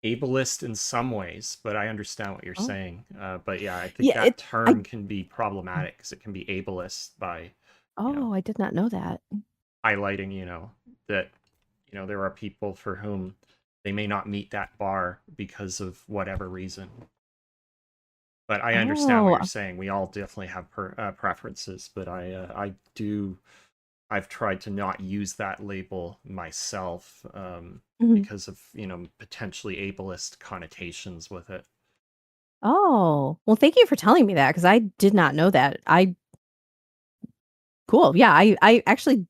ableist in some ways, but I understand what you're Oh, saying. But yeah, I think yeah. that I, term can be problematic because it can be ableist by, you know, I did not know that. highlighting, that, there are people for whom they may not meet that bar because of whatever reason. But I understand what Oh, you're saying. We all definitely have preferences, but I've tried to not use that label myself mhm. because of, potentially ableist connotations with it. Oh, well, thank you for telling me that because I did not know that. Cool. Yeah, I actually,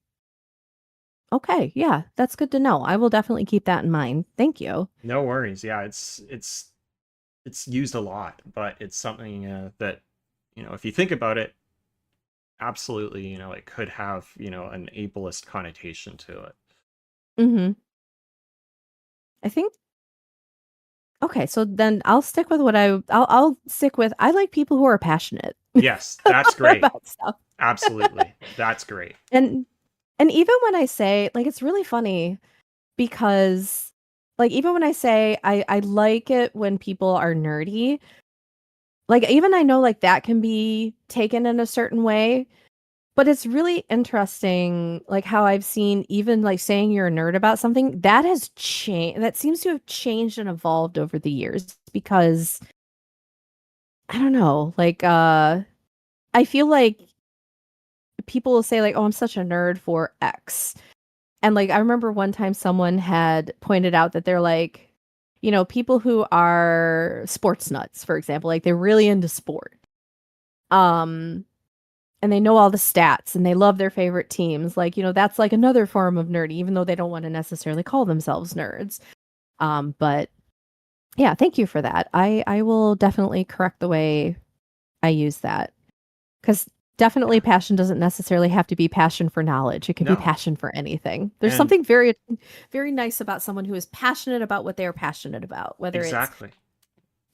okay. Yeah, that's good to know. I will definitely keep that in mind. Thank you. No worries. Yeah, it's used a lot, but it's something that, if you think about it, absolutely, it could have, an ableist connotation to it. Hmm. I think, okay. So then I'll stick with I'll stick with, I like people who are passionate Yes, that's great. about stuff. Absolutely. That's great. And, and even when I say, like, it's really funny because, like, even when I say I like it when people are nerdy, like, even I know, like, that can be taken in a certain way, but it's really interesting, like, how I've seen even, like, saying you're a nerd about something, that has changed that seems to have changed and evolved over the years because I don't know, like, I feel like people will say like, "Oh, I'm such a nerd for X." And like I remember one time someone had pointed out that they're like, people who are sports nuts, for example, like they're really into sport. Um and they know all the stats and they love their favorite teams. Like, that's like another form of nerdy, even though they don't want to necessarily call themselves nerds. But yeah, thank you for that. I will definitely correct the way I use that. Because definitely Yeah. passion doesn't necessarily have to be passion for knowledge. It could be No. passion for anything. There's And something very, very nice about someone who is passionate about what they're passionate about, whether it's, exactly.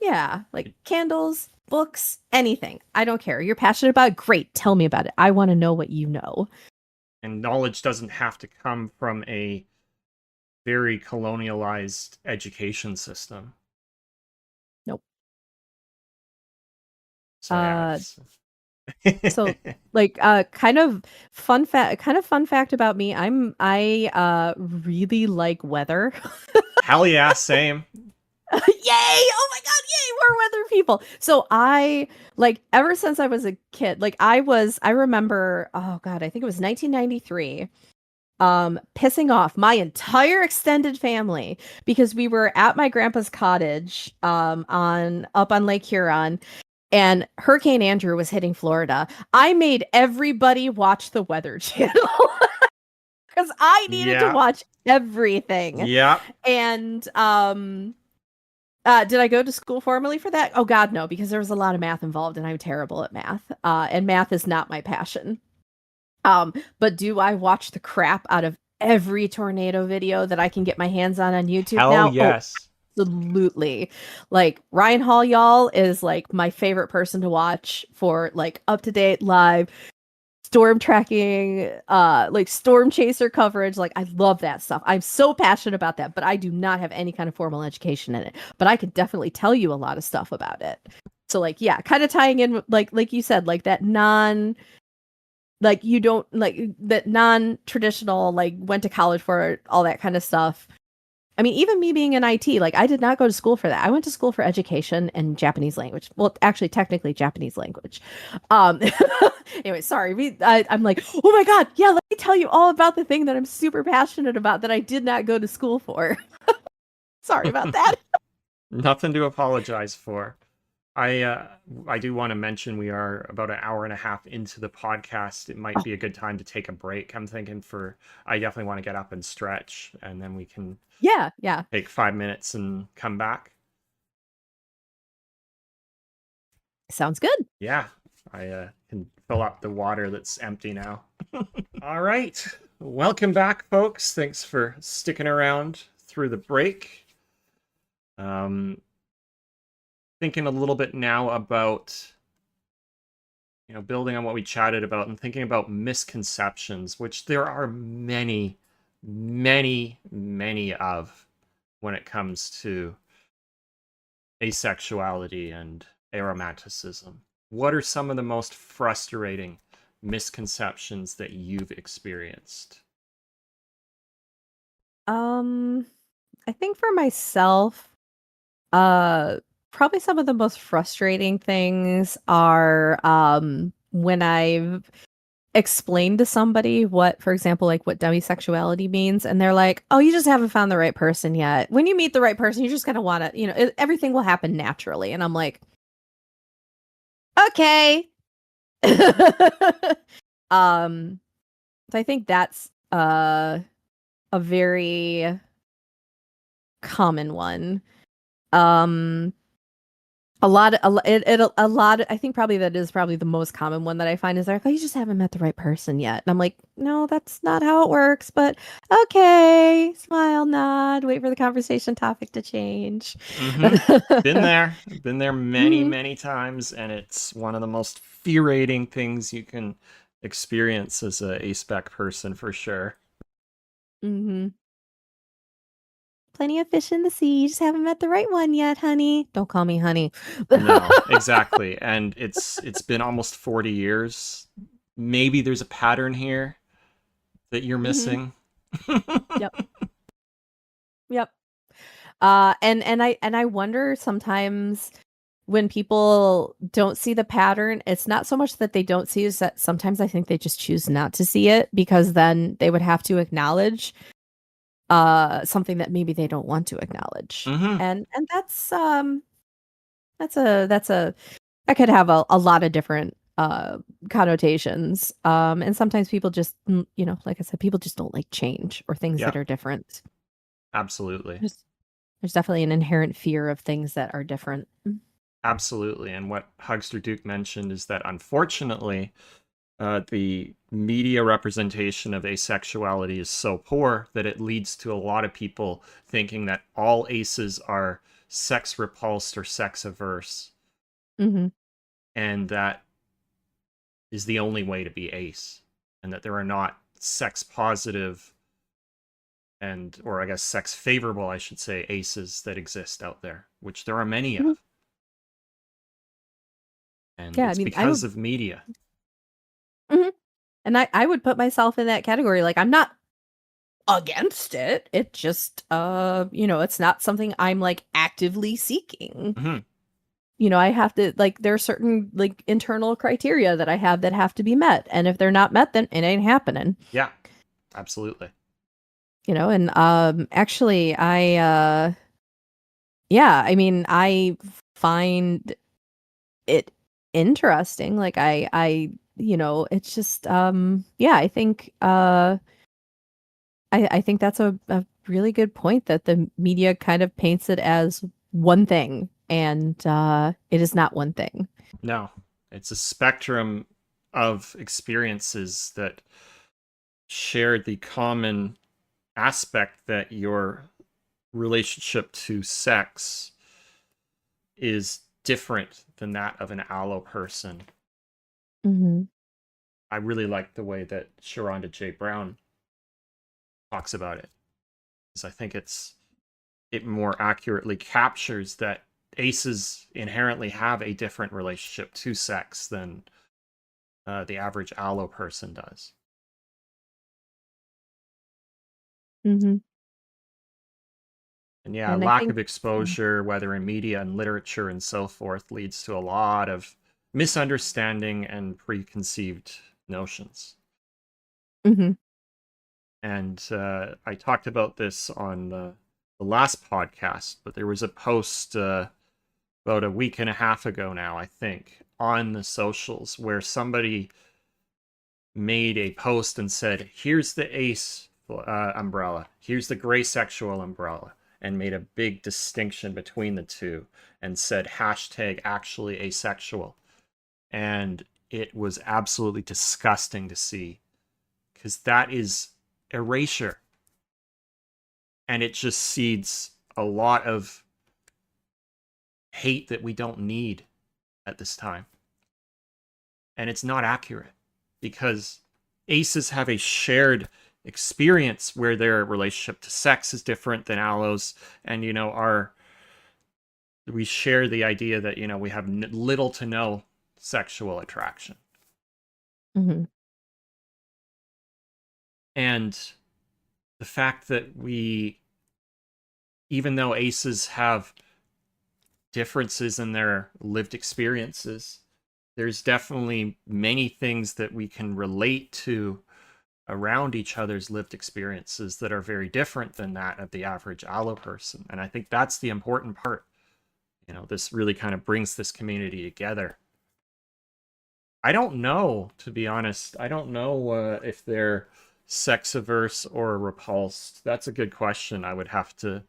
yeah, like candles, books, anything. I don't care. You're passionate about it? Great. Tell me about it. I want to know what you know. And knowledge doesn't have to come from a very colonialized education system. Nope. So yeah, So like kind of fun fact about me, I really like weather. hell yeah, same. Yay! Oh my god, yay! We're weather people. So I like ever since I was a kid, like I remember, oh god, I think it was 1993, pissing off my entire extended family because we were at my grandpa's cottage on up on Lake Huron and Hurricane Andrew was hitting Florida. I made everybody watch the Weather Channel because I needed to Yeah. watch everything. Yeah. And did I go to school formally for that? Oh God, no, because there was a lot of math involved, and I'm terrible at math. And math is not my passion. But do I watch the crap out of every tornado video that I can get my hands on YouTube Hell now? Oh, yes. absolutely. Like Ryan Hall, y'all, is like my favorite person to watch for like up to date live storm tracking, like storm chaser coverage. Like I love that stuff. I'm so passionate about that, but I do not have any kind of formal education in it. But I could definitely tell you a lot of stuff about it. So like yeah, kind of tying in like you said, like that like you don't like that non-traditional, like went to college for all that kind of stuff. I mean, even me being in IT, like I did not go to school for that. I went to school for education and Japanese language. Well, actually, technically Japanese language. Um, anyway, sorry. I'm like, oh my god, yeah. Let me tell you all about the thing that I'm super passionate about that I did not go to school for. Sorry about that. Nothing to apologize for. I do want to mention we are about an hour and a half into the podcast. It might Oh, be a good time to take a break. I'm thinking I definitely want to get up and stretch, and then we can yeah, yeah. take 5 minutes and come back. Sounds good. Yeah, I can fill up the water that's empty now. All right. Welcome back, folks. Thanks for sticking around through the break. Thinking a little bit now about, building on what we chatted about and thinking about misconceptions, which there are many, many, many of when it comes to asexuality and aromanticism. What are some of the most frustrating misconceptions that you've experienced? I think for myself, uh, probably some of the most frustrating things are when I've explained to somebody what, for example, like what demisexuality means, and they're like, "Oh, you just haven't found the right person yet. When you meet the right person, you're just gonna want to, everything will happen naturally." And I'm like, "Okay." um, so I think that's a very common one. Um, a lot. I think probably that is probably the most common one that I find is like, oh, you just haven't met the right person yet. And I'm like, no, that's not how it works. But okay, smile, nod, wait for the conversation topic to change. Been there many, Mhm. many times, and it's one of the most infuriating things you can experience as a aspec person for sure. Mhm. Plenty of fish in the sea. You just haven't met the right one yet, honey. Don't call me honey. No, exactly. And it's been almost 40 years. Maybe there's a pattern here that you're Mhm. missing. Yep. Yep. And I wonder sometimes when people don't see the pattern, it's not so much that they don't see, is that sometimes I think they just choose not to see it because then they would have to acknowledge something that maybe they don't want to acknowledge. Mm-hmm. And that's a that could have a lot of different connotations. And sometimes people just like I said, people just don't like change or things Yeah, that are different. absolutely. There's definitely an inherent fear of things that are different. Absolutely. And what Hugster Duke mentioned is that unfortunately, the media representation of asexuality is so poor that it leads to a lot of people thinking that all aces are sex repulsed or sex averse, Hmm. and that is the only way to be ace, and that there are not sex positive and, or I guess sex favorable, I should say, aces that exist out there, which there are many Hmm. of. And Yeah, I it's mean, I because would, of media. mhm. And I would put myself in that category. Like, I'm not against it. It just, it's not something I'm like actively seeking. Hmm. I have to like there are certain like internal criteria that I have that have to be met, and if they're not met, then it ain't happening. Yeah, absolutely. And actually, yeah, I mean, I find it interesting. Like it's just yeah, I think that's a really good point that the media kind of paints it as one thing, and it is not one thing. No, it's a spectrum of experiences that share the common aspect that your relationship to sex is different than that of an allo person. Hmm. I really like the way that Sharonda J. Brown talks about it, because I think it more accurately captures that aces inherently have a different relationship to sex than the average allo person does. Hmm. And yeah, And I lack think of exposure, whether in media and literature and so forth, leads to a lot of misunderstanding and preconceived notions. mhm. And I talked about this on the last podcast, but there was a post about a week and a half ago now, I think, on the socials where somebody made a post and said, here's the ace umbrella, here's the gray sexual umbrella, and made a big distinction between the two and said hashtag actually asexual. And it was absolutely disgusting to see, because that is erasure. And it just seeds a lot of hate that we don't need at this time. And it's not accurate, because aces have a shared experience where their relationship to sex is different than allos, and our we share the idea that we have little to no sexual attraction. Mhm. And the fact that we, even though aces have differences in their lived experiences, there's definitely many things that we can relate to around each other's lived experiences that are very different than that of the average allo person. And I think that's the important part. This really kind of brings this community together. I don't know, to be honest. I don't know if they're sex averse or repulsed. That's a good question. I would have to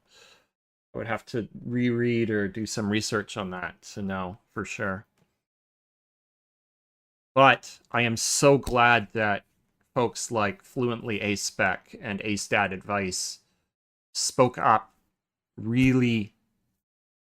reread or do some research on that to know for sure. But I am so glad that folks like Fluently Aspec and Acedad Advice spoke up really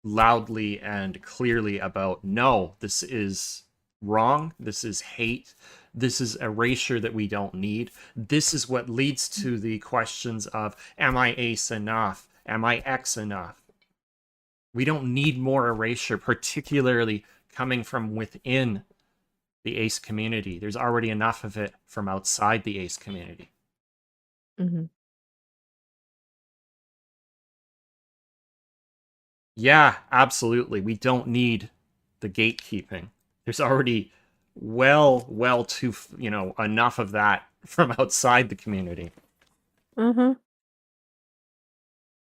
loudly and clearly about, no, this is wrong, this is hate, this is erasure that we don't need. This is what leads to the questions of, am I ace enough? Am I X enough? We don't need more erasure, particularly coming from within the ace community. There's already enough of it from outside the ace community. Mhm. Yeah, absolutely. We don't need the gatekeeping. There's already well too, enough of that from outside the community. Mm-hmm.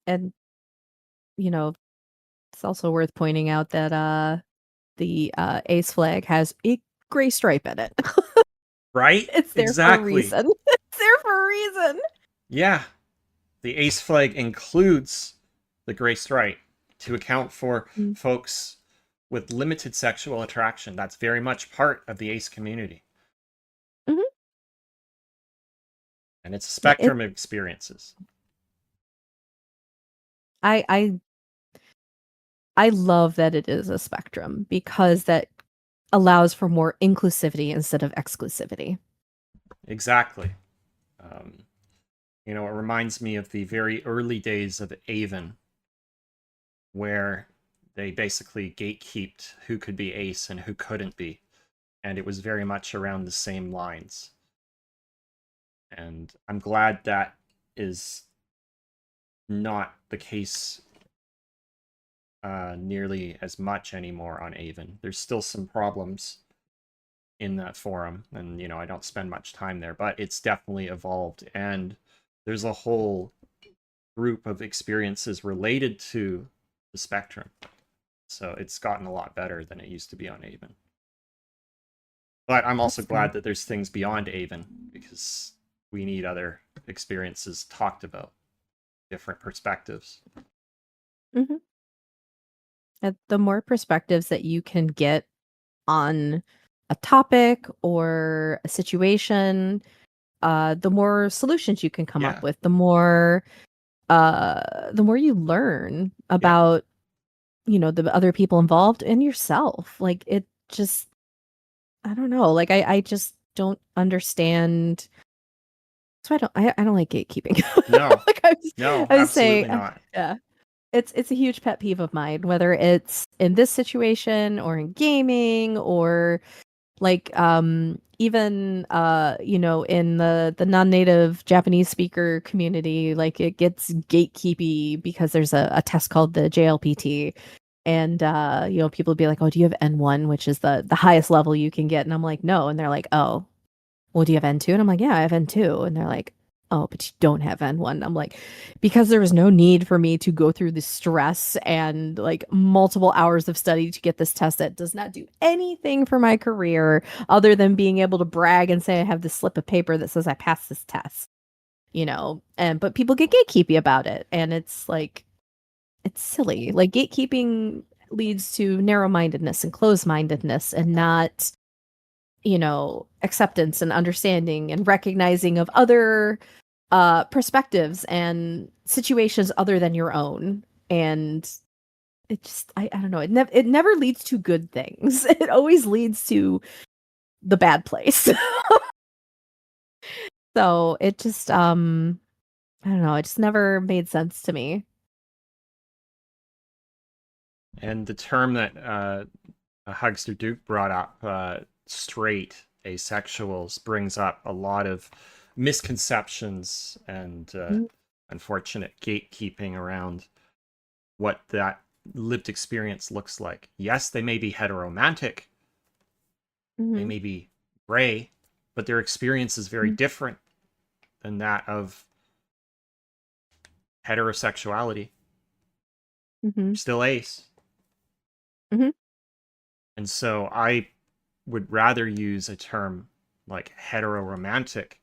And you know, it's also worth pointing out that the ace flag has a gray stripe in it. Right? It's there for a Exactly. reason. It's there for a reason. Yeah. The ace flag includes the gray stripe to account for Mm. folks with limited sexual attraction. That's very much part of the ace community. Mhm. And it's a It spectrum of experiences. I I love that it is a spectrum because that allows for more inclusivity instead of exclusivity. Exactly. Um, it reminds me of the very early days of Avon, where they basically gatekeeped who could be ace and who couldn't be. And it was very much around the same lines. And I'm glad that is not the case nearly as much anymore on Avon. There's still some problems in that forum, and I don't spend much time there, but it's definitely evolved, and there's a whole group of experiences related to the spectrum. So it's gotten a lot better than it used to be on Avon. But I'm also That's fair. glad that there's things beyond Avon because we need other experiences talked about, different perspectives. Mhm. The more perspectives that you can get on a topic or a situation, the more solutions you can come up Yeah, with, the more you learn yeah. about, the other people involved and yourself. Like it just I don't know. Like I just don't understand. So I don't like gatekeeping. No, Like no, I was saying, absolutely not. yeah. It's a huge pet peeve of mine, whether it's in this situation or in gaming or like even in the non-native Japanese speaker community, like it gets gatekeepy because there's a test called the JLPT. And people would be like, "Oh, do you have N1, which is the highest level you can get?" And I'm like, "No." And they're like, "Oh, well, do you have N2?" And I'm like, "Yeah, I have N2." And they're like, "Oh, but you don't have N1." I'm like, because there was no need for me to go through the stress and like multiple hours of study to get this test that does not do anything for my career other than being able to brag and say I have this slip of paper that says I passed this test, and but people get gatekeepy about it. And it's like, it's silly. Like gatekeeping leads to narrow-mindedness and closed-mindedness and not acceptance and understanding and recognizing of other perspectives and situations other than your own. And it just I don't know, it never leads to good things. It always leads to the bad place. So it just I don't know, it just never made sense to me. And the term that Hugster Duke brought up, straight asexuals, brings up a lot of misconceptions and unfortunate gatekeeping around what that lived experience looks like. Yes, they may be heteromantic, they Mm-hmm. may be gray, but their experience is very different than that of heterosexuality. Mm-hmm. Still ace. Mm-hmm. And so I would rather use a term like heteroromantic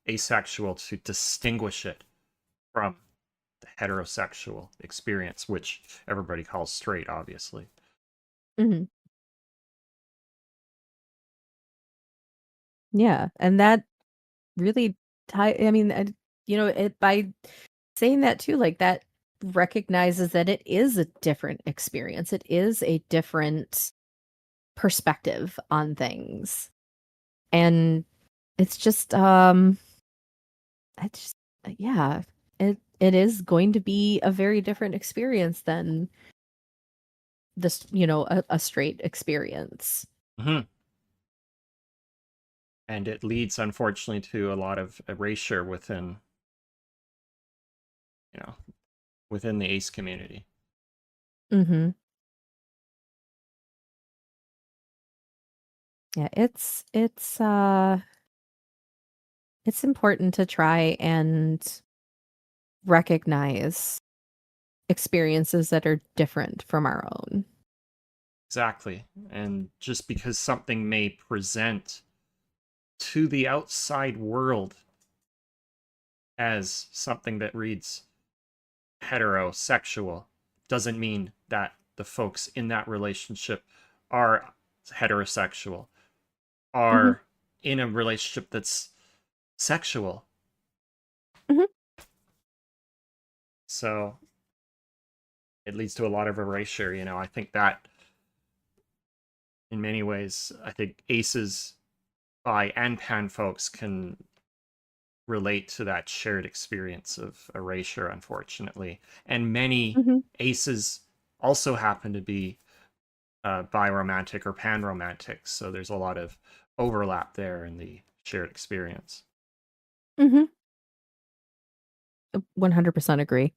asexual to distinguish it from the heterosexual experience, which everybody calls straight, obviously. Mm-hmm. Yeah, and that really I mean, it by saying that too, like that recognizes that it is a different experience. It is a different perspective on things. And it's just it's just yeah, it is going to be a very different experience than this, a straight experience. Mm-hmm. And it leads, unfortunately, to a lot of erasure you know, within the ace community. Mhm. Yeah, it's important to try and recognize experiences that are different from our own. Exactly. And just because something may present to the outside world as something that reads heterosexual doesn't mean that the folks in that relationship are heterosexual, Mhm, are in a relationship that's sexual. mhm, So it leads to a lot of erasure. I think that in many ways, I think aces, bi, and pan folks can relate to that shared experience of erasure, unfortunately. And many mhm. aces also happen to be biromantic or panromantic, so there's a lot of overlap there in the shared experience. Mhm. 100% agree.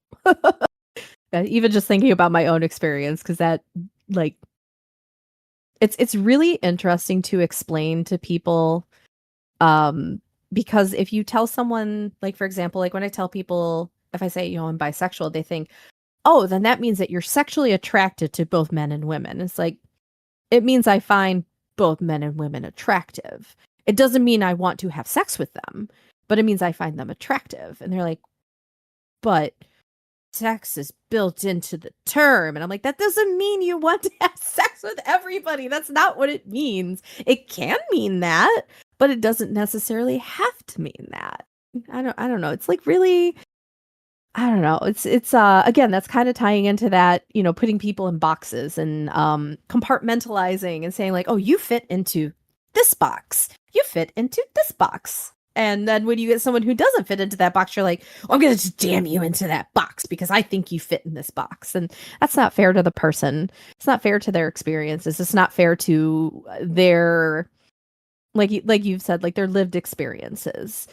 Even just thinking about my own experience, because that, like, it's really interesting to explain to people, um, because if you tell someone, like, for example, like, when I tell people if I say, I'm bisexual, they think, "Oh, then that means that you're sexually attracted to both men and women." It's like, it means I find both men and women attractive. It doesn't mean I want to have sex with them, but it means I find them attractive. And they're like, "But sex is built into the term." And I'm like, that doesn't mean you want to have sex with everybody. That's not what it means. It can mean that, but it doesn't necessarily have to mean that. I don't know. It's like really, I don't know. It's again, that's kind of tying into that, putting people in boxes and compartmentalizing and saying like, "Oh, you fit into this box. You fit into this box." And then when you get someone who doesn't fit into that box, you're like, "Oh, I'm going to just jam you into that box because I think you fit in this box." And that's not fair to the person. It's not fair to their experiences. It's not fair to their, like you've said, like their lived experiences.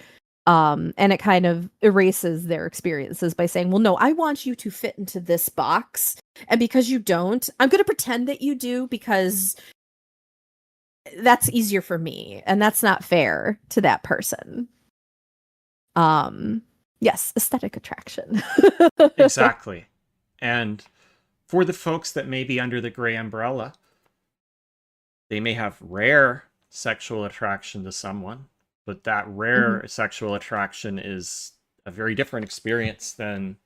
And it kind of erases their experiences by saying, "Well, no, I want you to fit into this box, and because you don't, I'm going to pretend that you do because that's easier for me." And that's not fair to that person. um yes, aesthetic attraction. Exactly. And for the folks that may be under the gray umbrella, they may have rare sexual attraction to someone, but that Hmm. rare sexual attraction is a very different experience than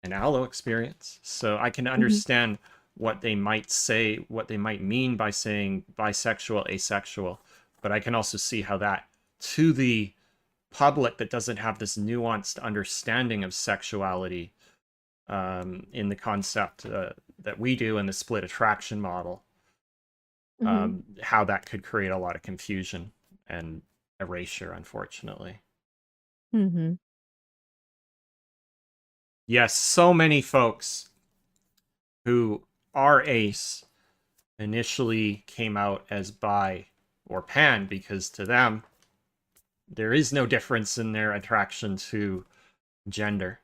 an allo experience. So I can Hmm. understand what they might say, what they might mean by saying bisexual, asexual, but I can also see how that, to the public that doesn't have this nuanced understanding of sexuality, in the concept that we do in the split attraction model, Hmm. how that could create a lot of confusion and erasure, unfortunately. Hmm. Yes, so many folks who are ace initially came out as bi or pan because to them, there is no difference in their attraction to gender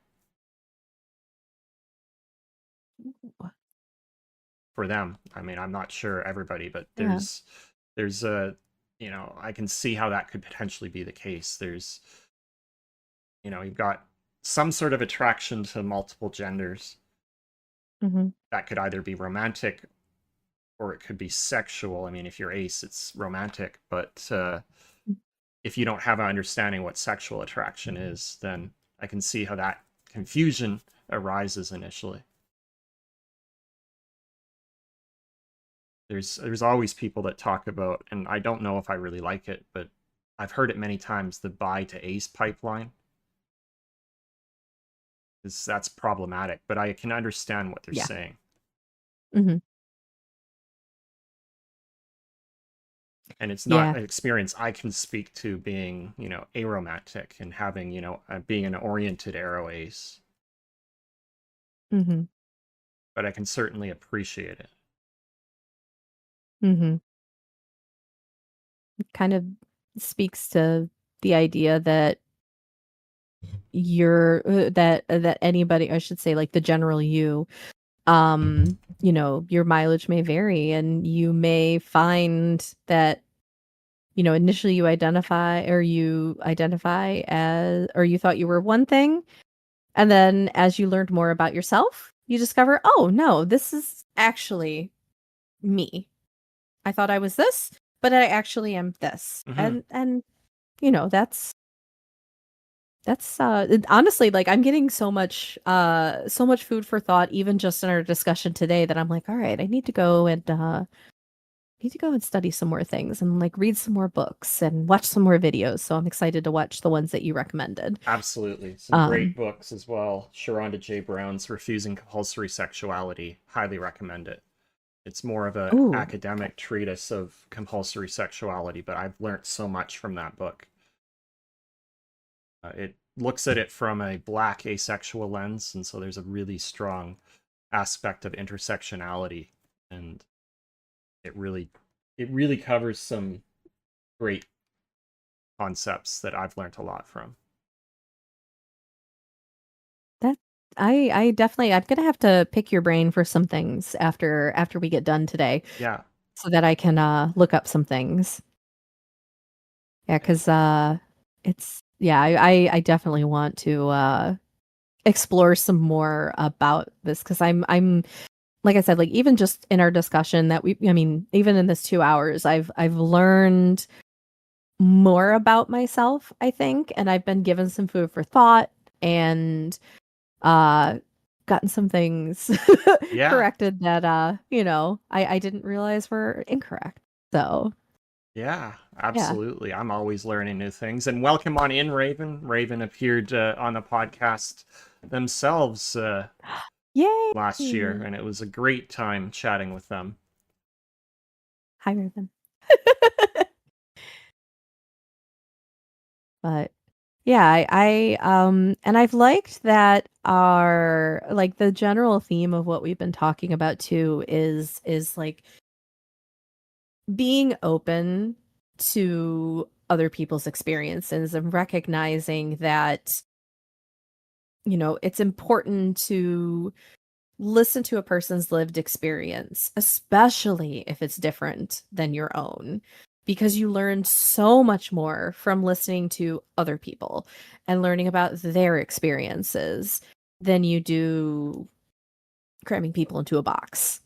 for them. I mean, I'm not sure everybody, but Yeah. there's a, I can see how that could potentially be the case. You've got some sort of attraction to multiple genders Hmm. that could either be romantic or it could be sexual. I mean, if you're ace, it's romantic, but if you don't have an understanding what sexual attraction is, then I can see how that confusion arises initially. There's always people that talk about, and I don't know if I really like it, but I've heard it many times, the bi to ace pipeline. Is That's problematic, but I can understand what they're Yeah. saying. Hmm. And it's not Yeah. an experience I can speak to being, aromantic and having, being an oriented arrow ace, Hmm. but I can certainly appreciate it. Hmm. Kind of speaks to the idea that that anybody, I should say, like the general you, your mileage may vary and you may find that initially you identify as, or you thought you were one thing. And then as you learned more about yourself, you discover, oh no, this is actually me. I thought I was this, but I actually am this. Hmm. And that's honestly, like, I'm getting so much food for thought even just in our discussion today, that I'm like, all right, I need to go and study some more things and like read some more books and watch some more videos. So I'm excited to watch the ones that you recommended. Absolutely. Some great Um, books as well. Sharonda J. Brown's Refusing Compulsory Sexuality. Highly recommend it. It's more of a ooh, okay. academic treatise of compulsory sexuality, but I've learned so much from that book. It looks at it from a black asexual lens, and so there's a really strong aspect of intersectionality, and it really it really covers some great concepts that I've learned a lot from. That I definitely, I'm gonna have to pick your brain for some things after we get done today, Yeah. so that I can look up some things. Yeah, because it's yeah, I definitely want to explore some more about this, because I'm like I said, like, even just in our discussion that I mean, even in this 2 hours, I've learned more about myself, I think, and I've been given some food for thought, and uh gotten some things Yeah. corrected that I didn't realize were incorrect. So Yeah, yeah. absolutely. I'm always learning new things. And welcome on in, Raven. Raven appeared on the podcast themselves last year, Yay. and it was a great time chatting with them. Hi, Raven. But yeah, and I've liked that our, like, the general theme of what we've been talking about too is like being open to other people's experiences, and recognizing that, it's important to listen to a person's lived experience, especially if it's different than your own, because you learn so much more from listening to other people and learning about their experiences than you do cramming people into a box.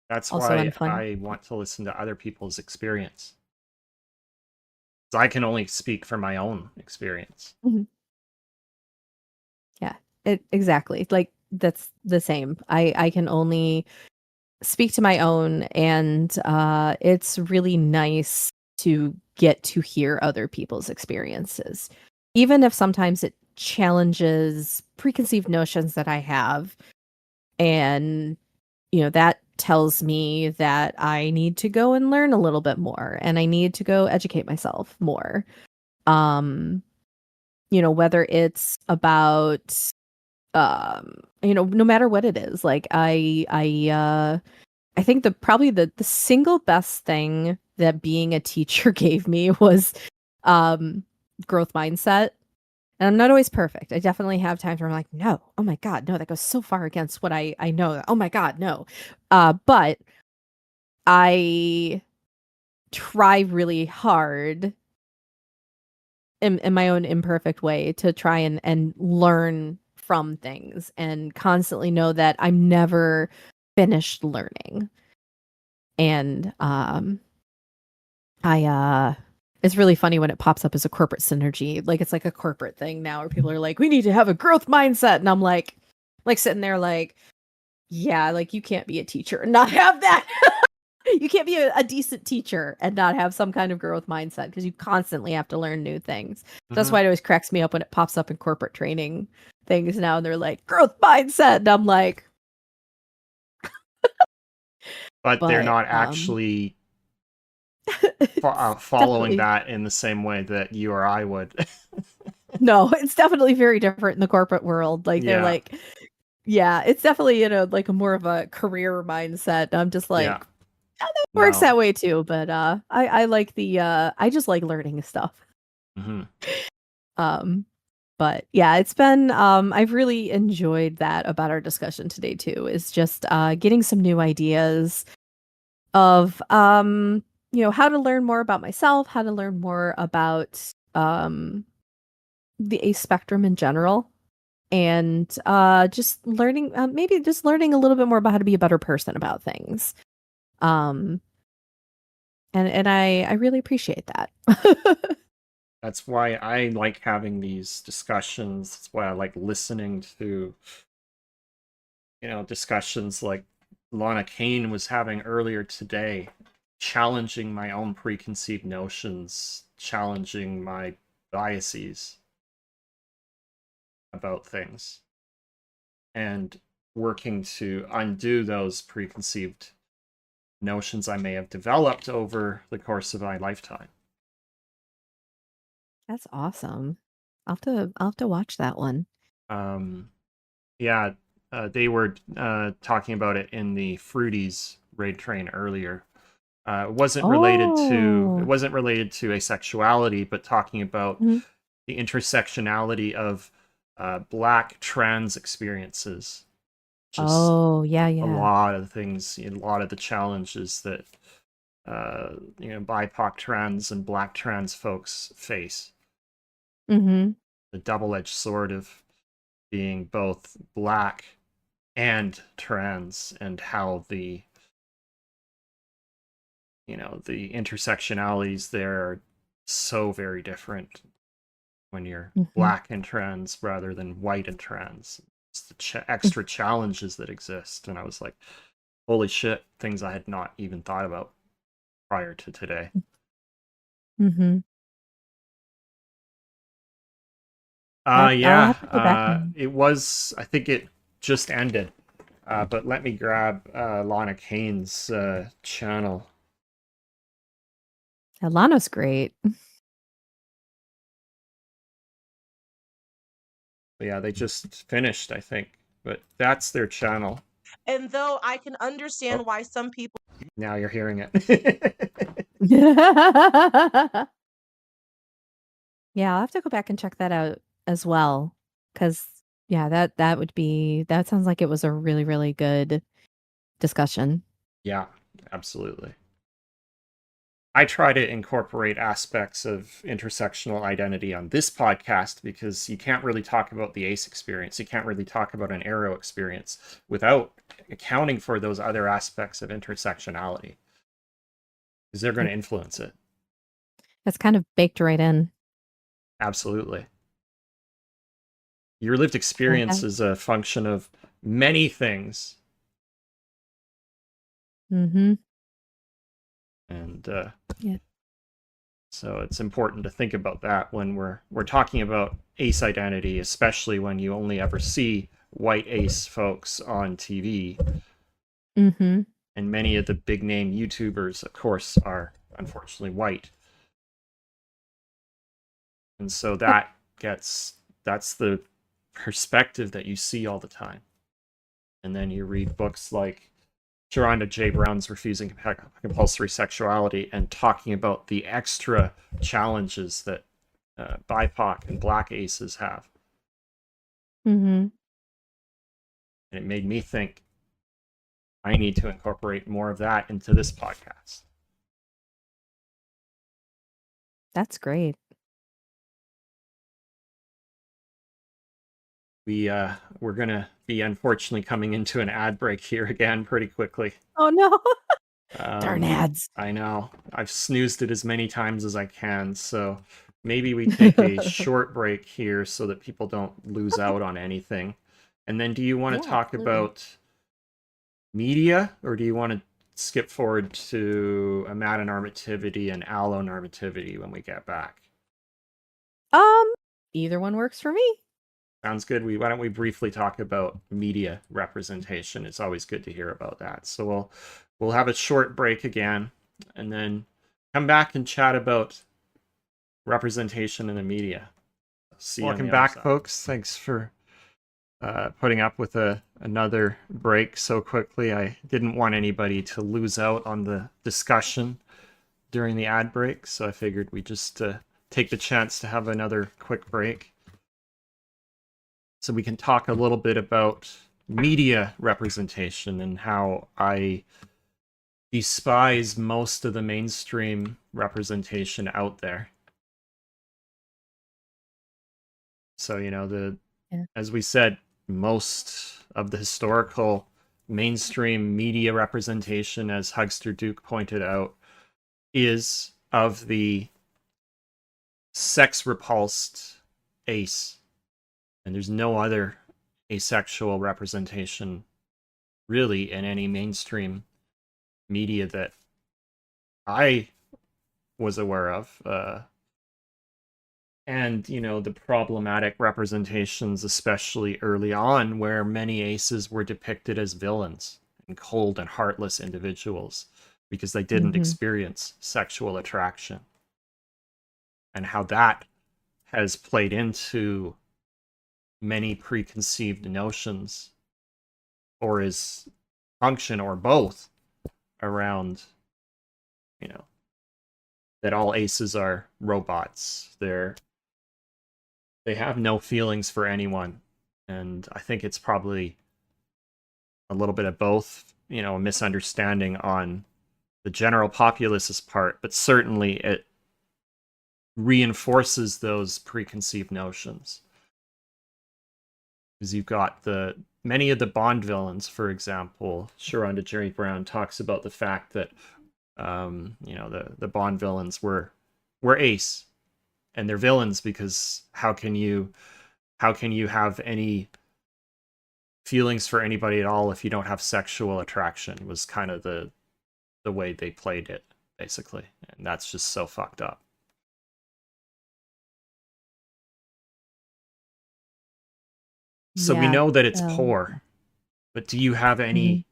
That's Also why unfun. I want to listen to other people's experience. So I can only speak from my own experience. Mhm. Yeah, exactly. Like, that's the same. I can only speak to my own, and it's really nice to get to hear other people's experiences, even if sometimes it challenges preconceived notions that I have. And that tells me that I need to go and learn a little bit more, and I need to go educate myself more. um whether it's about, no matter what it is, like, I think the single best thing that being a teacher gave me was um growth mindset. And I'm not always perfect. I definitely have times where I'm like, no, oh my God, no, that goes so far against what I know. Oh my God, no. But I try really hard in my own imperfect way to try and learn from things, and constantly know that I'm never finished learning. And I it's really funny when it pops up as a corporate synergy. Like, it's like a corporate thing now where people are like, we need to have a growth mindset. And I'm like sitting there like, yeah, like, you can't be a teacher and not have that. You can't be a decent teacher and not have some kind of growth mindset, because you constantly have to learn new things. That's Hmm. why it always cracks me up when it pops up in corporate training things now, and they're like, growth mindset. And I'm like, But they're but not actually it's following definitely, that in the same way that you or I would. no, it's definitely very different in the corporate world. Like, they're Yeah. like, yeah, it's definitely, like a more of a career mindset. I'm just Yeah. like, works No. that way too. But I like I just like learning stuff. Hmm. Um but yeah, it's been, I've really enjoyed that about our discussion today too, is just getting some new ideas of how to learn more about myself, how to learn more about the ace spectrum in general, and just learning, maybe just learning a little bit more about how to be a better person about things. Um, and I really appreciate that. That's why I like having these discussions. That's why I like listening to, discussions like Lana Kane was having earlier today, challenging my own preconceived notions, challenging my biases about things, and working to undo those preconceived notions I may have developed over the course of my lifetime. That's awesome. I'll have to watch that one. Um, yeah, they were talking about it in the Fruities raid train earlier. It wasn't related to Oh. asexuality, but talking about Mhm. the intersectionality of Black trans experiences. Just Oh, yeah, a yeah. lot of things, a lot of the challenges that BIPOC trans and Black trans folks face. Mhm. The double-edged sword of being both Black and trans, and how the intersectionalities there are so very different when you're Mhm. Black and trans rather than white and trans. It's the extra challenges that exist. And I was like, holy shit, things I had not even thought about prior to today. Mhm. I'll Yeah, have to go back and it was, I think it just ended. But let me grab Lana Kane's channel. Alano's great. But yeah, they just finished, I think. But that's their channel. And though I can Oh, understand why some people now you're hearing it. Yeah, I'll have to go back and check that out as well. Cause yeah, that sounds like it was a really, really good discussion. Yeah, absolutely. I try to incorporate aspects of intersectional identity on this podcast because you can't really talk about the ACE experience. You can't really talk about an Arrow experience without accounting for those other aspects of intersectionality because they're going to influence it. That's kind of baked right in. Absolutely. Your lived Like experience that. is a function of many things. Mm-hmm. And Yeah. so it's important to think about that when we're talking about ace identity, especially when you only ever see white ace folks on TV. Mm-hmm. And many of the big name YouTubers, of course, are unfortunately white. And so Yep. that's the perspective that you see all the time. And then you read books like Sharonda J. Brown's Refusing Compulsory Sexuality and talking about the extra challenges that BIPOC and Black aces have. Mm-hmm. And it made me think I need to incorporate more of that into this podcast. That's great. We're gonna be unfortunately coming into an ad break here again pretty quickly. Oh no. Darn Um, ads. I know I've snoozed it as many times as I can, so maybe we take a short break here so that people don't lose Okay. out on anything. And then, do you want Yeah, to talk absolutely. about media, or do you want to skip forward to amatonormativity and allonormativity when we get back? Um, Either one works for me. Sounds good. Why don't we briefly talk about media representation? It's always good to hear about that. So we'll have a short break again, and then come back and chat about representation in the media. See you. Welcome back, folks. Thanks for putting up with another break so quickly. I didn't want anybody to lose out on the discussion during the ad break, so I figured we'd just take the chance to have another quick break so we can talk a little bit about media representation and how I despise most of the mainstream representation out there. So, Yeah. as we said, most of the historical mainstream media representation, as Hugster Duke pointed out, is of the sex repulsed ace. And there's no other asexual representation really in any mainstream media that I was aware of. And, the problematic representations, especially early on, where many aces were depicted as villains and cold and heartless individuals because they didn't Mhm. experience sexual attraction. And how that has played into many preconceived notions, or is function, or both, around, that all aces are robots. They have no feelings for anyone. And I think it's probably a little bit of both, a misunderstanding on the general populace's part, but certainly it reinforces those preconceived notions. Because you've got many of the Bond villains, for example. Sharonda Jerry Brown talks about the fact that the Bond villains were ace, and they're villains because how can you have any feelings for anybody at all if you don't have sexual attraction, was kind of the way they played it, basically. And that's just so fucked up. So we Yeah. know that it's Um, poor, but do you have mhm. any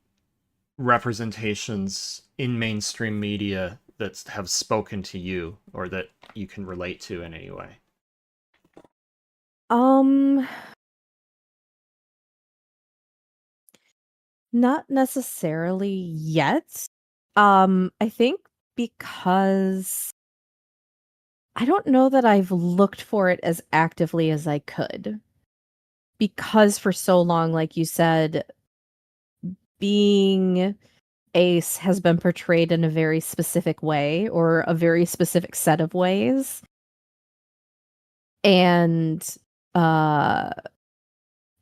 representations in mainstream media that have spoken to you or that you can relate to in any way? Um, Not necessarily yet. I think because I don't know that I've looked for it as actively as I could. Because for so long, like you said, being Ace has been portrayed in a very specific way or a very specific set of ways. And uh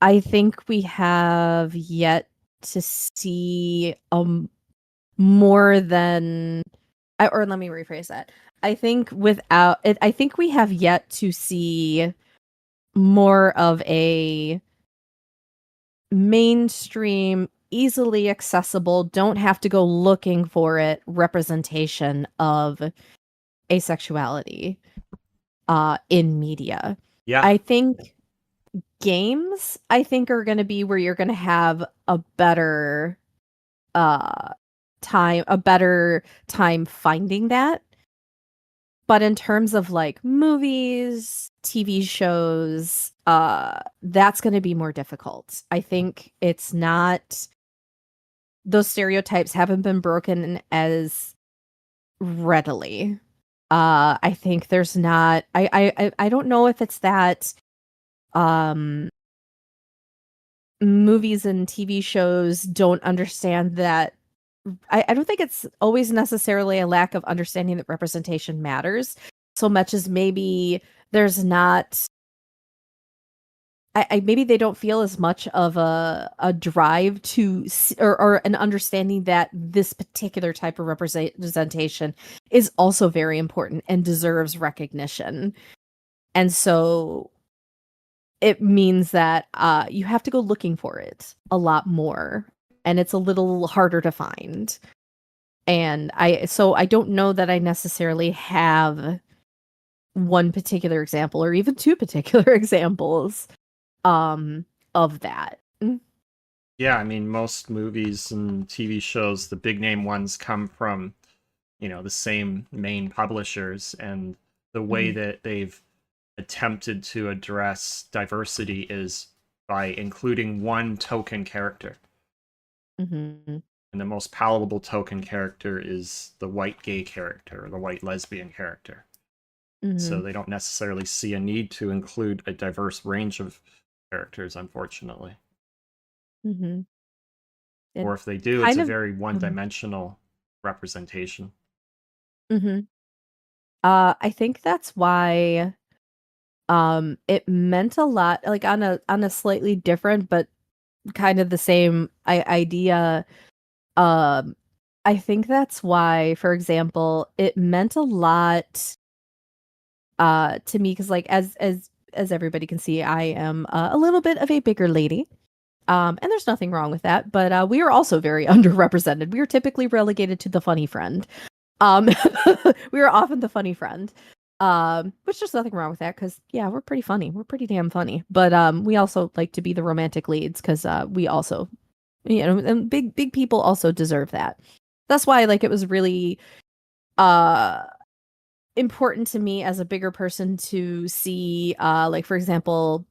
I think we have yet to see more than or let me rephrase that. I think without it, I think we have yet to see more of a mainstream, easily accessible, don't have to go looking for it representation of asexuality in media. Yeah. I think games are going to be where you're going to have a better uh time finding that. But in terms of like movies, TV shows, that's going to be more difficult. I think it's not those stereotypes haven't been broken as readily. I think there's not I don't know if it's that um movies and TV shows don't understand that I don't think it's always necessarily a lack of understanding that representation matters so much as maybe there's not maybe they don't feel as much of a drive to or an understanding that this particular type of representation is also very important and deserves recognition. And so it means that you have to go looking for it a lot more, and it's a little harder to find. And I don't know that I necessarily have one particular example or even two particular examples of that. Yeah, I mean, most movies and TV shows, the big name ones, come from, the same main publishers, and the way Mhm. that they've attempted to address diversity is by including one token character. Mhm. And the most palatable token character is the white gay character or the white lesbian character. So Mhm. they don't necessarily see a need to include a diverse range of characters, unfortunately. Mhm. It Or if they do, it's kind a of very um one-dimensional representation. Mm-hmm. I think that's why it meant a lot, like on a slightly different but kind of the same idea. Um, I think that's why, for example, it meant a lot to me because, like, as everybody can see, I am a little bit of a bigger lady. And there's nothing wrong with that, but we are also very underrepresented. We are typically relegated to the funny friend. Um, we are often the funny friend. Which there's nothing wrong with that because yeah, we're pretty funny. We're pretty damn funny. But we also like to be the romantic leads because we also, you know, and big people also deserve that. That's why like it was really uh important to me as a bigger person to see like for example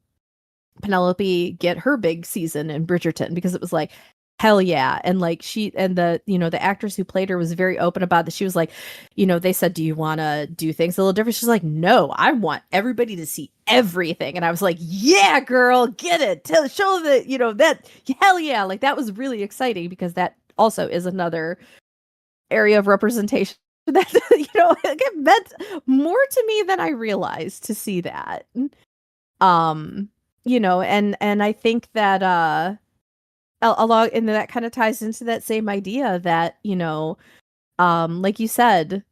Penelope get her big season in Bridgerton because it was like hell yeah. And like she and the you know the actress who played her was very open about this. She was like, you know, they said, do you want to do things a little different? She's like, no, I want everybody to see everything. And I was like, yeah, girl, get it. Show that, you know, that hell yeah. Like that was really exciting because that also is another area of representation that you know it meant more to me than I realized to see that. Um, you know, and I think that along and that kind of ties into that same idea that, you know, like you said,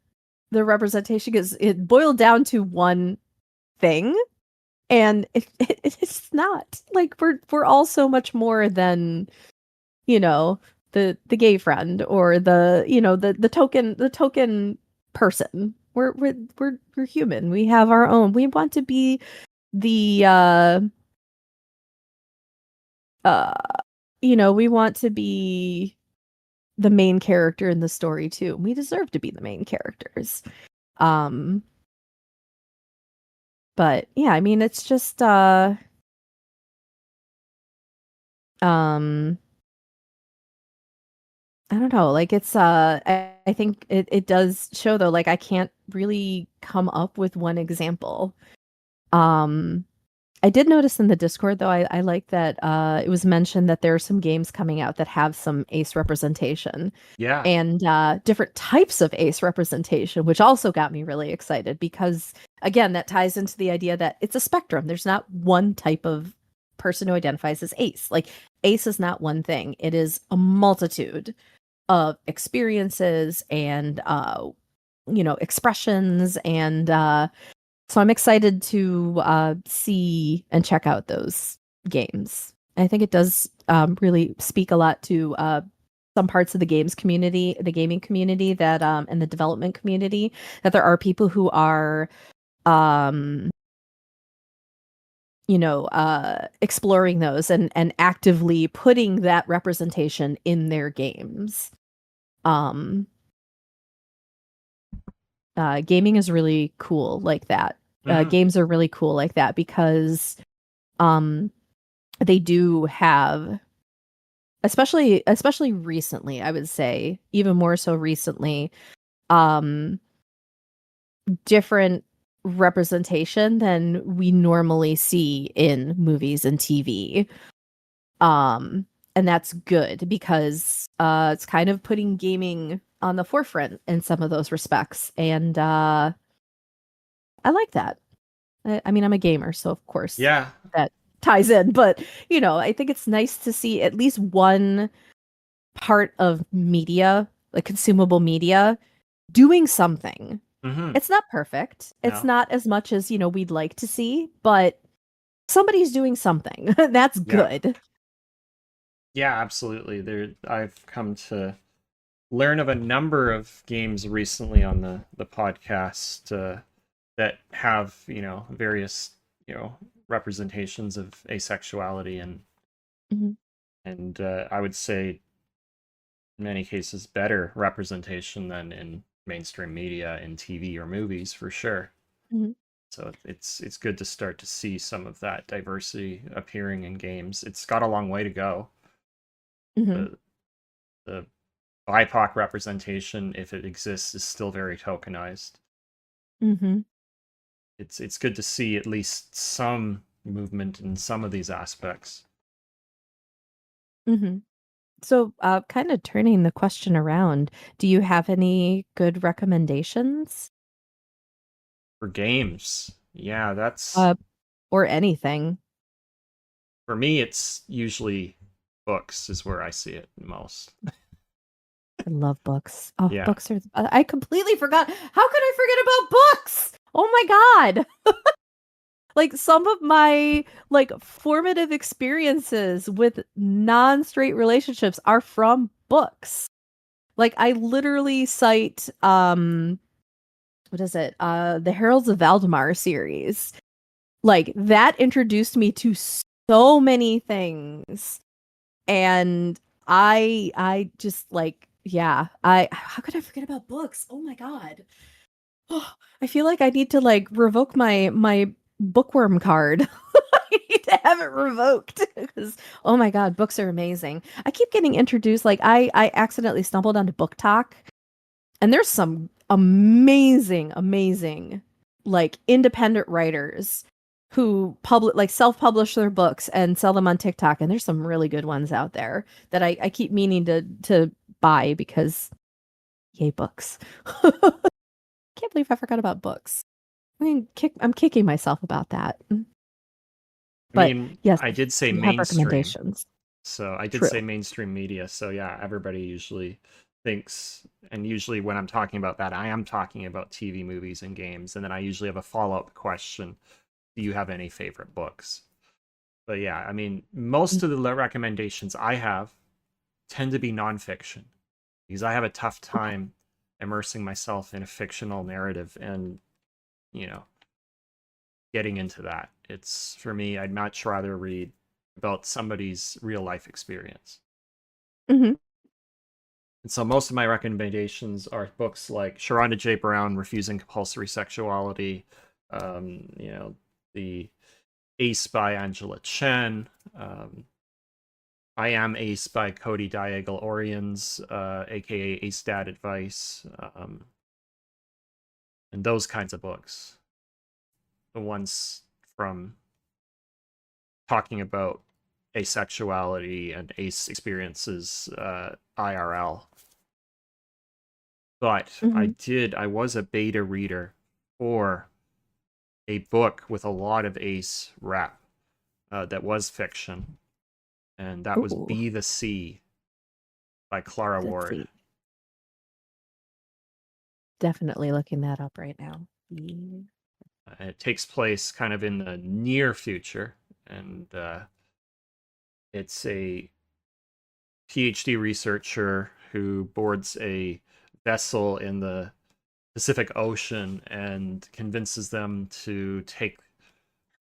the representation is it boiled down to one thing and it's not like we're all so much more than, you know, the gay friend or the, you know, the token person. We're human. We have our own. We want to be the uh you know, we want to be the main character in the story too. We deserve to be the main characters. Um but yeah, I mean it's just um I don't know, like it's I think it does show though, like I can't really come up with one example. Um I did notice in the Discord though, I like that it was mentioned that there are some games coming out that have some ace representation Yeah. and different types of ace representation, which also got me really excited because again, that ties into the idea that it's a spectrum. There's not one type of person who identifies as ace. Like ace is not one thing. It is a multitude of experiences and you know, expressions and so I'm excited to see and check out those games. I think it does really speak a lot to some parts of the games community, the gaming community that and the development community, that there are people who are um you know exploring those and actively putting that representation in their games. Um Gaming is really cool like that. Hmm. Games are really cool like that because um they do have, especially recently, I would say, even more so recently, um different representation than we normally see in movies and TV. Um and that's good because it's kind of putting gaming on the forefront in some of those respects and I like that. I mean, I'm a gamer, so of course Yeah. that ties in, but you know, I think it's nice to see at least one part of media, like consumable media, doing something. Hmm. It's not perfect. It's No. not as much as, you know, we'd like to see, but somebody's doing something. That's Yeah. good. Yeah, absolutely. I've come to learn of a number of games recently on the podcast that have, you know, various, you know, representations of asexuality Mhm. and I would say in many cases better representation than in mainstream media in TV or movies for sure. Mhm. So it's good to start to see some of that diversity appearing in games. It's got a long way to go. Mhm. The BIPOC representation, if it exists, is still very tokenized. Mhm. It's good to see at least some movement in some of these aspects. Mhm. So, kind of turning the question around, do you have any good recommendations? For games, yeah, that's Uh, or anything? for me. It's usually books is where I see it most. I love books. Oh, Yeah, books are. I completely forgot. How could I forget about books? Oh my God. Like some of my like formative experiences with non-straight relationships are from books. Like I literally cite what is it? The Heralds of Valdemar series. Like that introduced me to so many things. And I just like yeah, I how could I forget about books? Oh my God. Oh, I feel like I need to like revoke my bookworm card. I need to have it revoked because oh my God, books are amazing. I keep getting introduced like I accidentally stumbled onto Book Talk and there's some amazing like independent writers who publish like self-publish their books and sell them on TikTok and there's some really good ones out there that I keep meaning to buy because yay books. Can't believe I forgot about books. I'm kicking myself about that. I But mean, yes, I did say you have mainstream. recommendations. So I did True. say mainstream media. So yeah, everybody usually thinks, and usually when I'm talking about that, I am talking about TV, movies, and games. And then I usually have a follow-up question. Do you have any favorite books? But yeah, I mean, most of the recommendations I have tend to be nonfiction because I have a tough time immersing myself in a fictional narrative and, you know, getting into that. It's for me, I'd much rather read about somebody's real life experience. Hmm. And so most of my recommendations are books like Sharonda J. Brown, Refusing Compulsory Sexuality, you know, the Ace by Angela Chen, I Am Ace by Cody Diagle Oriens, aka Ace Dad Advice, and those kinds of books. The ones from talking about asexuality and ace experiences IRL. But Hmm. I was a beta reader for a book with a lot of ace rap that was fiction, and that was Ooh, Be the Sea by Clara let's Ward. see. Definitely looking that up right now. Mm. It takes place kind of in the near future, and it's a PhD researcher who boards a vessel in the Pacific Ocean and convinces them to take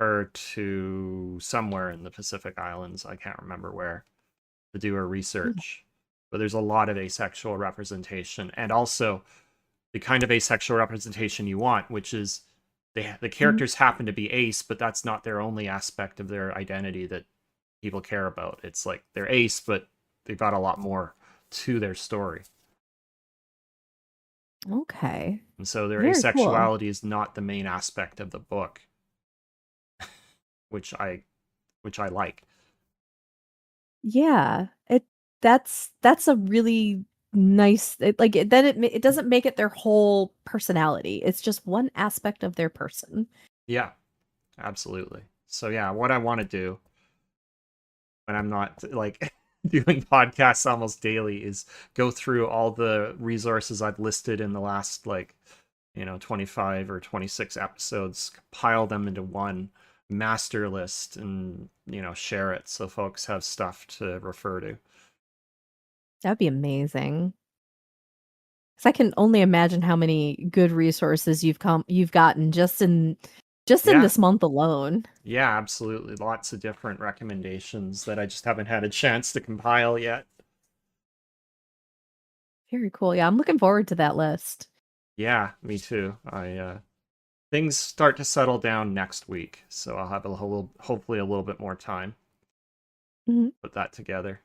her to somewhere in the Pacific Islands. I can't remember where to do her research. But there's a lot of asexual representation and also the kind of asexual representation you want, which is the Mhm. characters happen to be ace, but that's not their only aspect of their identity that people care about. It's like they're ace, but they've got a lot more to their story. Okay. And so their Very cool. asexuality is not the main aspect of the book, which I which I like. Yeah. That's a really nice like it doesn't make it their whole personality. It's just one aspect of their person. Yeah, absolutely. So yeah, what I want to do when I'm not like doing podcasts almost daily is go through all the resources I've listed in the last like 25 or 26 episodes, compile them into one master list and share it so folks have stuff to refer to. That'd be amazing. 'Cause I can only imagine how many good resources you've gotten just in Yeah, this month alone. yeah, absolutely. Lots of different recommendations that I just haven't had a chance to compile yet. Very cool. Yeah, I'm looking forward to that list. Yeah, me too. I things start to settle down next week, so I'll have hopefully a little bit more time Mhm. to put that together.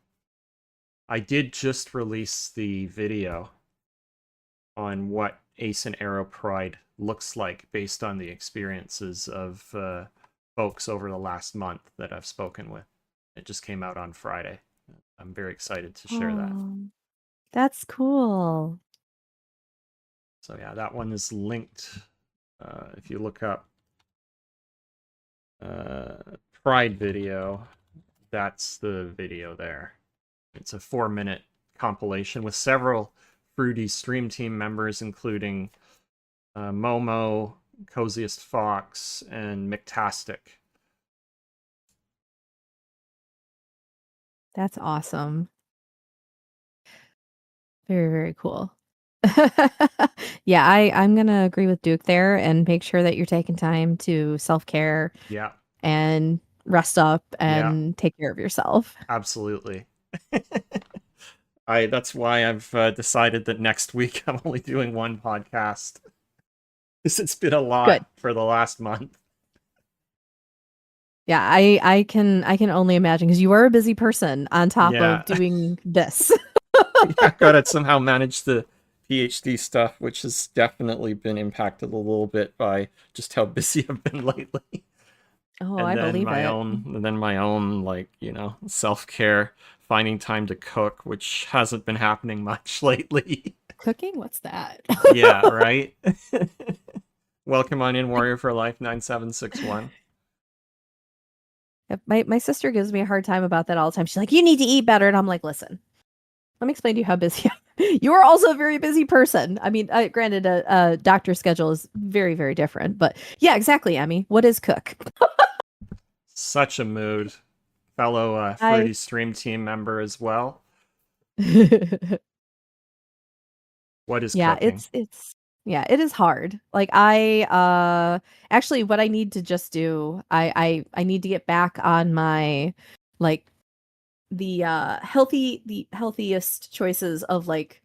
I did just release the video on what Ace and Arrow Pride looks like based on the experiences of folks over the last month that I've spoken with. It just came out on Friday. I'm very excited to share that. Oh, that's cool. So yeah, that one is linked. If you look up Pride video, that's the video there. It's a 4-minute compilation with several Fruity Stream Team members, including Momo, Coziest Fox, and McTastic. That's awesome. Very, very cool. Yeah, I'm gonna agree with Duke there and make sure that you're taking time to self-care Yeah, and rest up yeah, and take care of yourself. absolutely. That's why I've decided that next week I'm only doing one podcast. Because it's been a Good. lot for the last month. Yeah, I can only imagine because you are a busy person on top Yeah. of doing this. Yeah, gotta somehow manage the PhD stuff, which has definitely been impacted a little bit by just how busy I've been lately. Oh, And I then believe it. my own like, self-care, finding time to cook, which hasn't been happening much lately. Cooking? What's that? Yeah, right? Welcome on in, Warrior for Life 9761. Yep, my sister gives me a hard time about that all the time. She's like, "You need to eat better," and I'm like, "Listen, let me explain to you how busy I am. You are also a very busy person. I mean, granted, a doctor's schedule is very, very different, but yeah, exactly, Emmy. What is cook?" Such a mood. Fellow I Fruity Stream Team member as well. What is Yeah, cooking? yeah, it is hard. Like I actually what I need to just do, I need to get back on my like the healthiest choices of like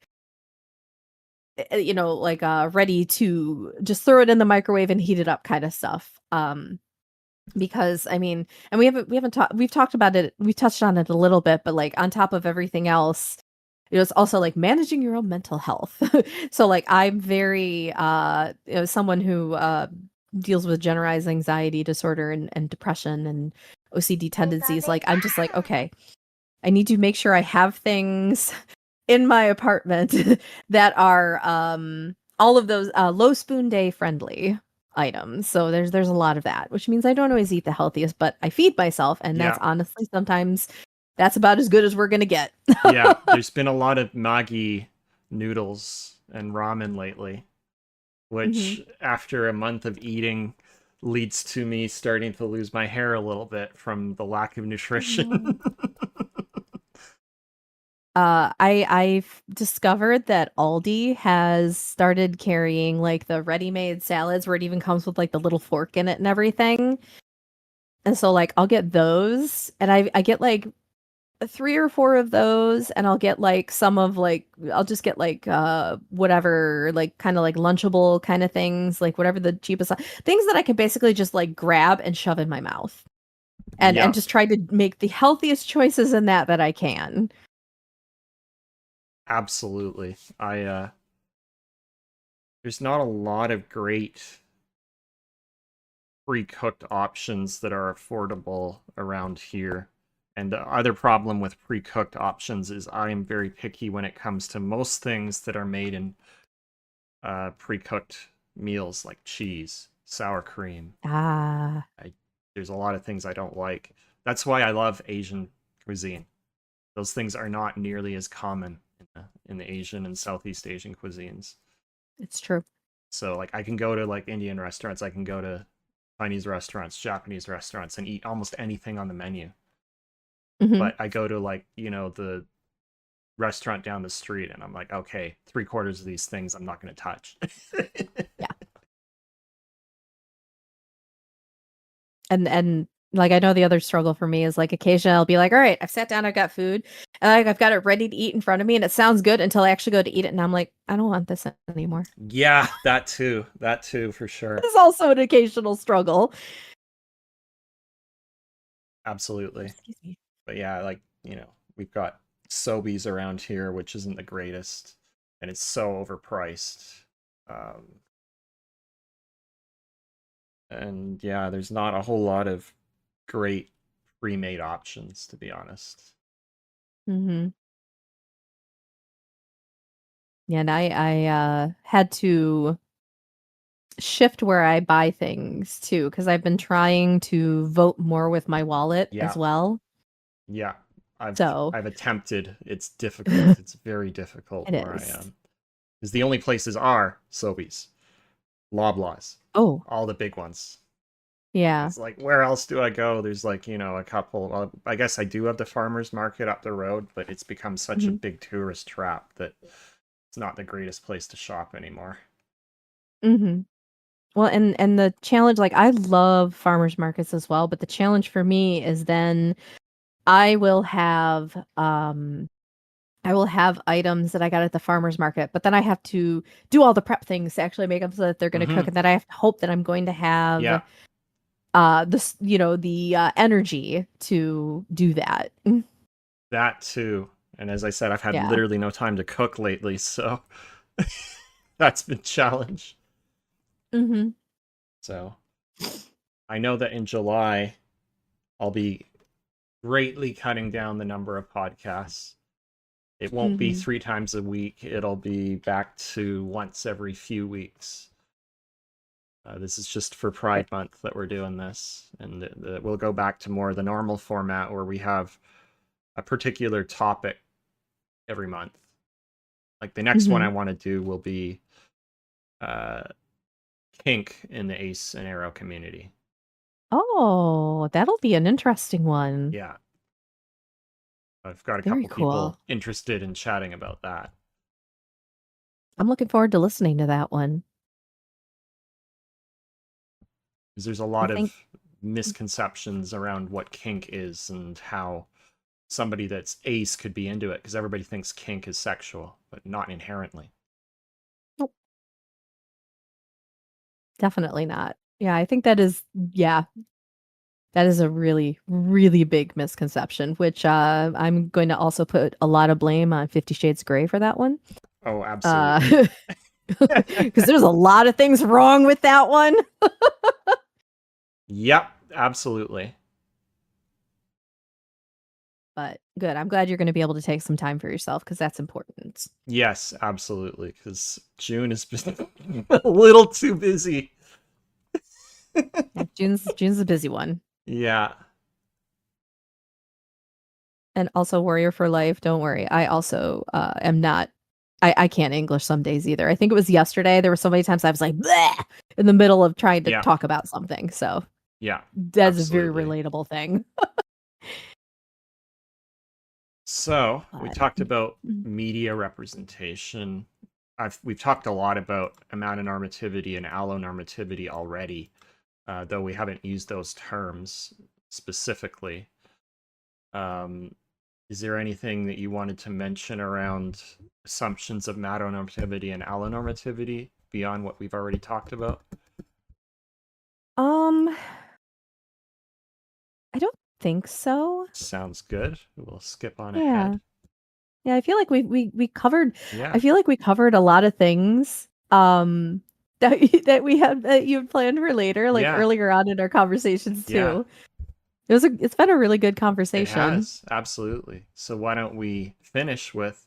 like ready to just throw it in the microwave and heat it up kind of stuff. Because I mean, and we've talked about it, we touched on it a little bit, but like on top of everything else, it's also like managing your own mental health. So like I'm very someone who deals with generalized anxiety disorder and depression and OCD tendencies. Like I'm just like, okay, I need to make sure I have things in my apartment that are all of those low spoon day friendly items. So there's a lot of that, which means I don't always eat the healthiest, but I feed myself, and that's Yeah. honestly sometimes that's about as good as we're gonna get. Yeah, there's been a lot of Maggi noodles and ramen lately, Hmm. which after a month of eating leads to me starting to lose my hair a little bit from the lack of nutrition. I've discovered that Aldi has started carrying like the ready-made salads where it even comes with like the little fork in it and everything. And so like I'll get those and I get like 3 or 4 of those, and I'll get like some of like I'll just get like whatever like kind of like lunchable kind of things, like whatever the cheapest things that I could basically just like grab and shove in my mouth. And Yeah, just try to make the healthiest choices in that I can. absolutely. There's not a lot of great pre-cooked options that are affordable around here. And the other problem with pre-cooked options is I am very picky when it comes to most things that are made in pre-cooked meals like cheese, sour cream. Ah, There's a lot of things I don't like. That's why I love Asian cuisine. Those things are not nearly as common in the Asian and Southeast Asian cuisines. it's true. So like I can go to like Indian restaurants, I can go to Chinese restaurants, Japanese restaurants, and eat almost anything on the menu. Hmm. But I go to like, the restaurant down the street and I'm like, okay, 3/4 of these things I'm not going to touch. Yeah. And like I know the other struggle for me is like occasionally I'll be like, all right, I've sat down, I've got food, and like I've got it ready to eat in front of me, and it sounds good until I actually go to eat it, and I'm like, I don't want this anymore. Yeah, that too. That too, for sure. It's also an occasional struggle. Absolutely. Excuse me. But yeah, like, we've got Sobeys around here, which isn't the greatest, and it's so overpriced. Um, and yeah, there's not a whole lot of great pre-made options, to be honest. Mm-hmm. Yeah, and I had to shift where I buy things too, because I've been trying to vote more with my wallet Yeah, as well. yeah. So I've attempted. It's difficult. It's very difficult it where I is. am. Because the only places are Sobeys, Loblaws, Oh, all the big ones. yeah. It's like, where else do I go? There's like, a couple. Well, I guess I do have the farmer's market up the road, but it's become such a Hmm. big tourist trap that it's not the greatest place to shop anymore. Hmm. Well, and the challenge, like I love farmers markets as well, but the challenge for me is then I will have items that I got at the farmers market, but then I have to do all the prep things to actually make them so that they're going to cook, Hmm. and then I have to hope that I'm going to have Yeah, this, the energy to do that. that too. And as I said, I've had Yeah. literally no time to cook lately, so that's been challenge. Mm-hmm. So I know that in July I'll be greatly cutting down the number of podcasts. It won't be Mm-hmm. 3 times a week. It'll be back to once every few weeks. This is just for Pride Month that we're doing this, and we'll go back to more the normal format where we have a particular topic every month. Like the next one Mm-hmm. I want to do will be uh, kink in the Ace and Arrow community. Oh, that'll be an interesting one. Yeah, I've got a Very couple people cool. interested in chatting about that. I'm looking forward to listening to that one. Because there's a I lot think. of misconceptions around what kink is and how somebody that's ace could be into it, because everybody thinks kink is sexual, but not inherently. Nope, definitely not. Yeah, I think that is. Yeah, that is a really, really big misconception, which I'm going to also put a lot of blame on 50 Shades Grey for that one. Oh, absolutely. Because there's a lot of things wrong with that one. Yep, absolutely. But good. I'm glad you're going to be able to take some time for yourself because that's important. Yes, absolutely. Because June has been a little too busy. Yeah, June's a busy one. Yeah. And also Warrior for Life. Don't worry. I also am not. I can't English some days either. I think it was yesterday. There were so many times I was like bleh! In the middle of trying to Yeah. talk about something. So Yeah. that's a very Absolutely. relatable thing. So we But, talked about mm, media representation. We've talked a lot about amatonormativity and allonormativity already, though we haven't used those terms specifically. Um, is there anything that you wanted to mention around assumptions of matonormativity and allonormativity beyond what we've already talked about? um, I don't think so. Sounds good. We'll skip on Yeah. ahead. Yeah, I feel like we covered Yeah. I feel like we covered a lot of things that that you had planned for later, like Yeah, earlier on in our conversations yeah, too. It's been a really good it conversation. has. Absolutely. So why don't we finish with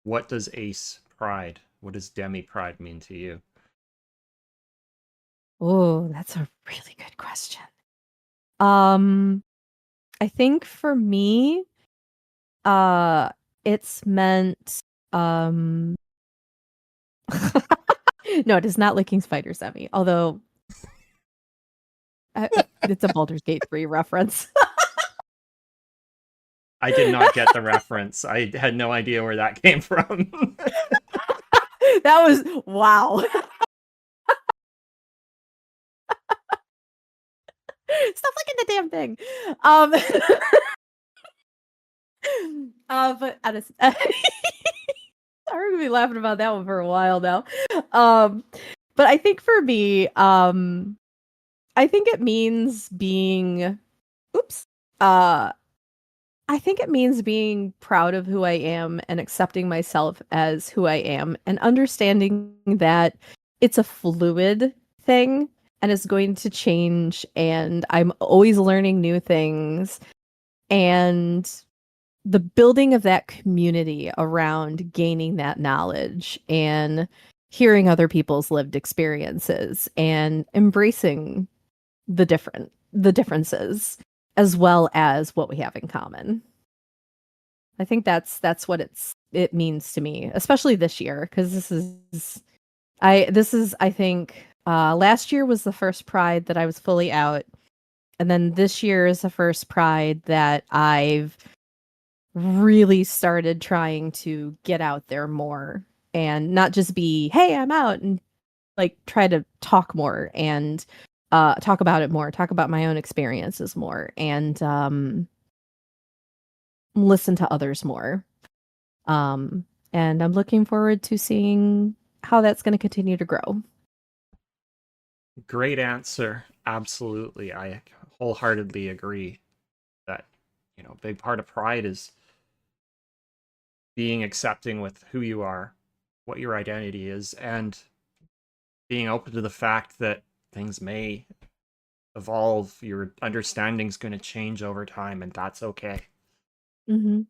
what does ace pride? What does demi pride mean to you? Oh, that's a really good question. Um, I think for me, uh, it's meant, um, no, it is not licking spiders at me. Although it's a Baldur's Gate 3 reference. I did not get the reference. I had no idea where that came from. That was wow. Stop licking the damn thing. Um, but I'm gonna be laughing about that one for a while now. Um, but I think for me, I think it means being, oops, uh, I think it means being proud of who I am and accepting myself as who I am and understanding that it's a fluid thing and it's going to change and I'm always learning new things and the building of that community around gaining that knowledge and hearing other people's lived experiences and embracing the differences as well as what we have in common. I think that's what it means to me, especially this year, because this is I think last year was the first Pride that I was fully out, and then this year is the first Pride that I've really started trying to get out there more and not just be, hey, I'm out, and like try to talk more and talk about it more, talk about my own experiences more, and listen to others more. And I'm looking forward to seeing how that's going to continue to grow. Great answer. Absolutely. I wholeheartedly agree that, a big part of Pride is being accepting with who you are, what your identity is, and being open to the fact that things may evolve, your understanding's going to change over time, and that's okay. Mm-hmm.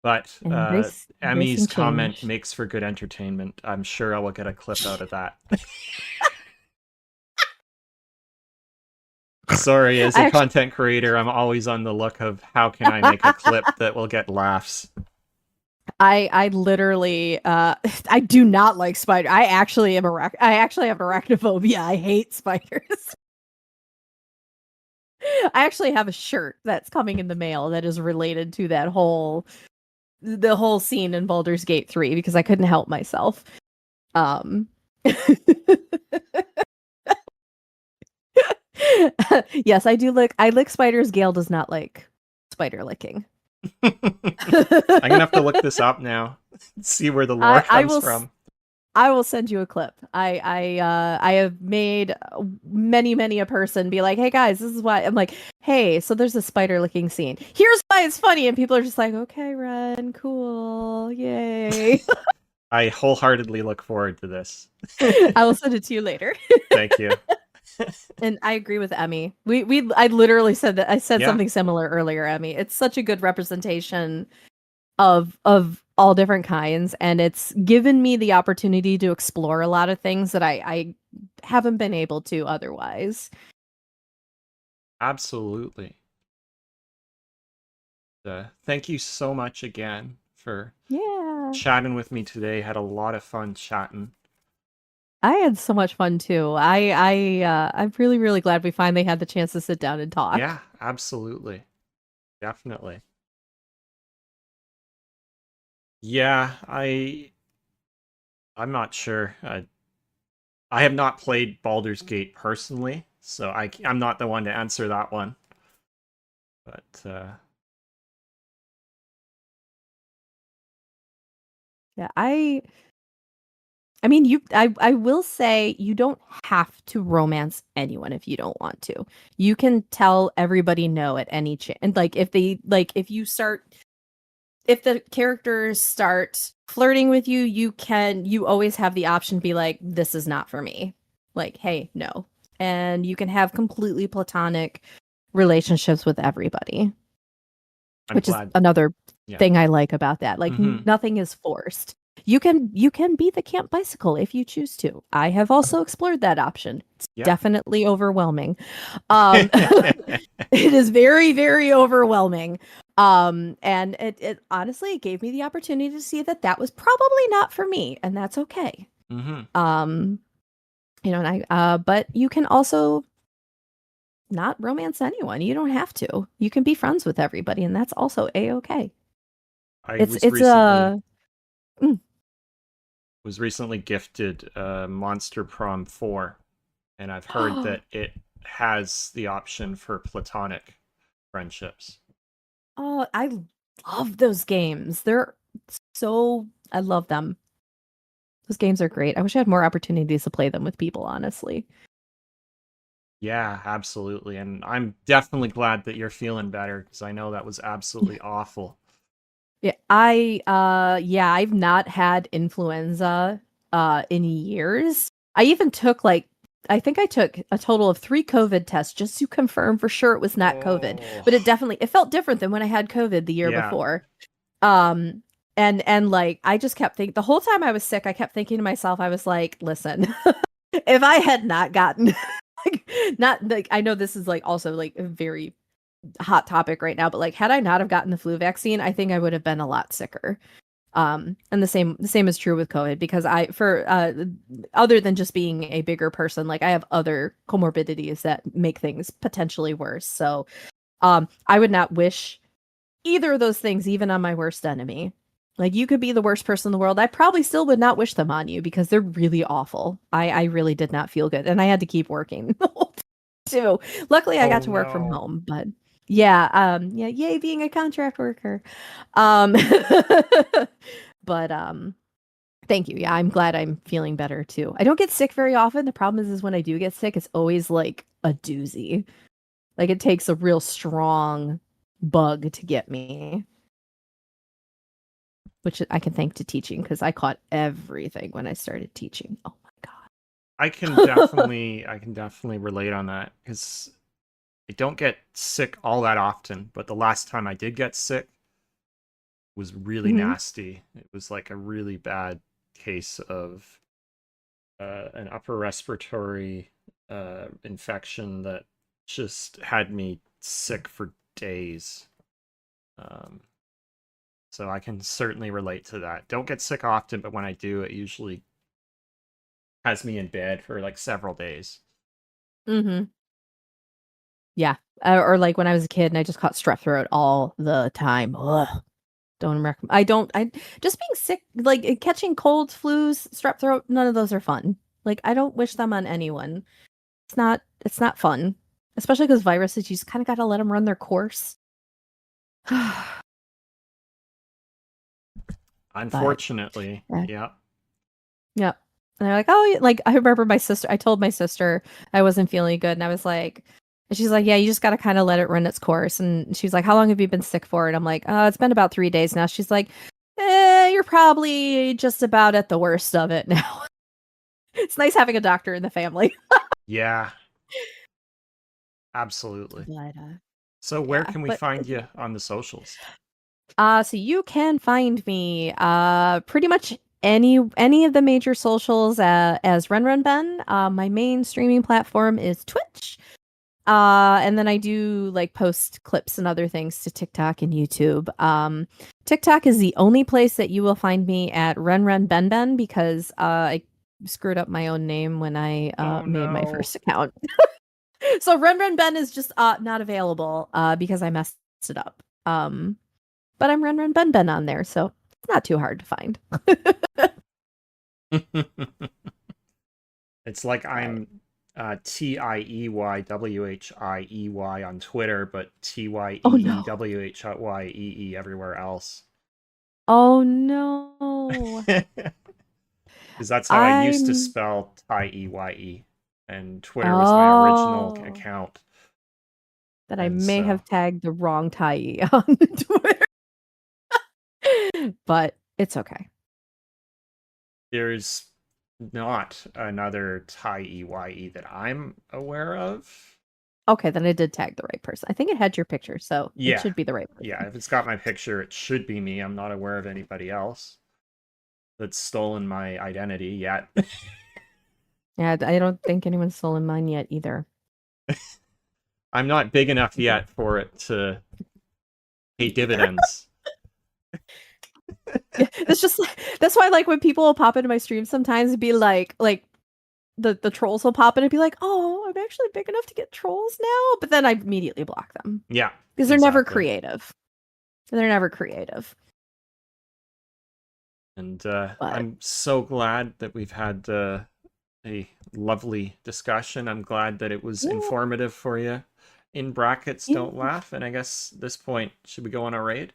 But Embracing Emmy's comment change. makes for good entertainment. I'm sure I will get a clip out of that. Sorry, as a content creator, I'm always on the look of how can I make a clip that will get laughs. I literally I do not like spiders. I actually have arachnophobia. I hate spiders. I actually have a shirt that's coming in the mail that is related to the whole scene in Baldur's Gate 3 because I couldn't help myself. Yes, I do lick spiders. Gale does not like spider licking. I'm gonna have to look this up now. See where the lore comes from. I will send you a clip. I have made many a person be like, "Hey guys, this is why." I'm like, "Hey, so there's a spider licking scene. Here's why it's funny," and people are just like, "Okay, Ren, cool, yay." I wholeheartedly look forward to this. I will send it to you later. Thank you. And I agree with Emmy. I literally said that. I said something similar earlier, Emmy. It's such a good representation of all different kinds, and it's given me the opportunity to explore a lot of things that I haven't been able to otherwise. Absolutely. Thank you so much again for chatting with me today. Had a lot of fun chatting. I had so much fun too. I'm really glad we finally had the chance to sit down and talk. Yeah, absolutely. Definitely. Yeah, I'm not sure. I have not played Baldur's Gate personally, so I'm not the one to answer that one. But yeah, I mean, I will say you don't have to romance anyone if you don't want to. You can tell everybody no at any chance. And if the characters start flirting with you, you always have the option to be like, this is not for me. Like, hey, no. And you can have completely platonic relationships with everybody. Which is another thing I like about that. Like, nothing is forced. You can be the camp bicycle if you choose to. I have also explored that option. It's definitely overwhelming. It is very overwhelming. And it honestly, it gave me the opportunity to see that was probably not for me, and that's okay. And but you can also not romance anyone. You don't have to. You can be friends with everybody, and that's also a-okay. Was recently gifted Monster Prom 4, and I've heard that it has the option for platonic friendships. Oh, I love those games. I love them. Those games are great. I wish I had more opportunities to play them with people, honestly. Yeah, absolutely. And I'm definitely glad that you're feeling better, because I know that was absolutely awful. Yeah, I've not had influenza in years. I even took I think I took a total of 3 COVID tests just to confirm for sure it was not COVID. But it felt different than when I had COVID the year Yeah. before. And like I just kept thinking the whole time I was sick, I kept thinking to myself, I was like, listen, if I had not gotten not like I know this is like also like a very hot topic right now, but like had I not have gotten the flu vaccine, I think I would have been a lot sicker. And the same is true with COVID because other than just being a bigger person, like I have other comorbidities that make things potentially worse. So I would not wish either of those things even on my worst enemy. Like you could be the worst person in the world. I probably still would not wish them on you because they're really awful. I really did not feel good. And I had to keep working too. Luckily I got to work from home, but yeah, yay being a contract worker. But thank you. Yeah, I'm glad I'm feeling better too. I don't get sick very often. The problem is when I do get sick, it's always like a doozy. Like it takes a real strong bug to get me. Which I can thank to teaching because I caught everything when I started teaching. Oh my god. I can definitely relate on that because I don't get sick all that often, but the last time I did get sick was really nasty. It was like a really bad case of an upper respiratory infection that just had me sick for days. So I can certainly relate to that. Don't get sick often, but when I do, it usually has me in bed for like several days. Mm-hmm. Yeah. Or like when I was a kid and I just caught strep throat all the time. Ugh. Don't recommend. I just being sick, like catching colds, flus, strep throat, none of those are fun. Like I don't wish them on anyone. It's not fun. Especially because viruses, you just kind of got to let them run their course. Unfortunately, But, yeah. Yep. And they're like, oh, like I remember I told my sister I wasn't feeling good, and I was like, and she's like, yeah, you just got to kind of let it run its course. And she's like, how long have you been sick for? And I'm like, it's been about 3 days now. She's like, you're probably just about at the worst of it now. It's nice having a doctor in the family. Yeah. Absolutely. But, so where can we find you on the socials? So you can find me pretty much any of the major socials as RunRunBen. My main streaming platform is Twitch. And then I do like post clips and other things to TikTok and YouTube. TikTok is the only place that you will find me at RunRunBenben because I screwed up my own name when I made my first account. So RunRunBen is just not available because I messed it up. But I'm RunRunBenben on there, so it's not too hard to find. It's like I'm TIEYWHIEY on Twitter, but TYEEWHYEE everywhere else. Oh no. Because that's how I used to spell TIEYE. And Twitter was my original account. That I may have tagged the wrong Tyee on Twitter. But it's okay. There's not another TIEYE that I'm aware of. Okay, then I did tag the right person. I think it had your picture, so it should be the right person. Yeah, if it's got my picture, it should be me. I'm not aware of anybody else that's stolen my identity yet. Yeah, I don't think anyone's stolen mine yet either. I'm not big enough yet for it to pay dividends. Yeah, that's why like when people will pop into my stream sometimes it'd be like the trolls will pop in and be like, oh, I'm actually big enough to get trolls now, but then I immediately block them. Yeah, because they're never creative. They're never creative. And I'm so glad that we've had a lovely discussion. I'm glad that it was informative for you. In brackets, don't laugh. And I guess at this point, should we go on our raid?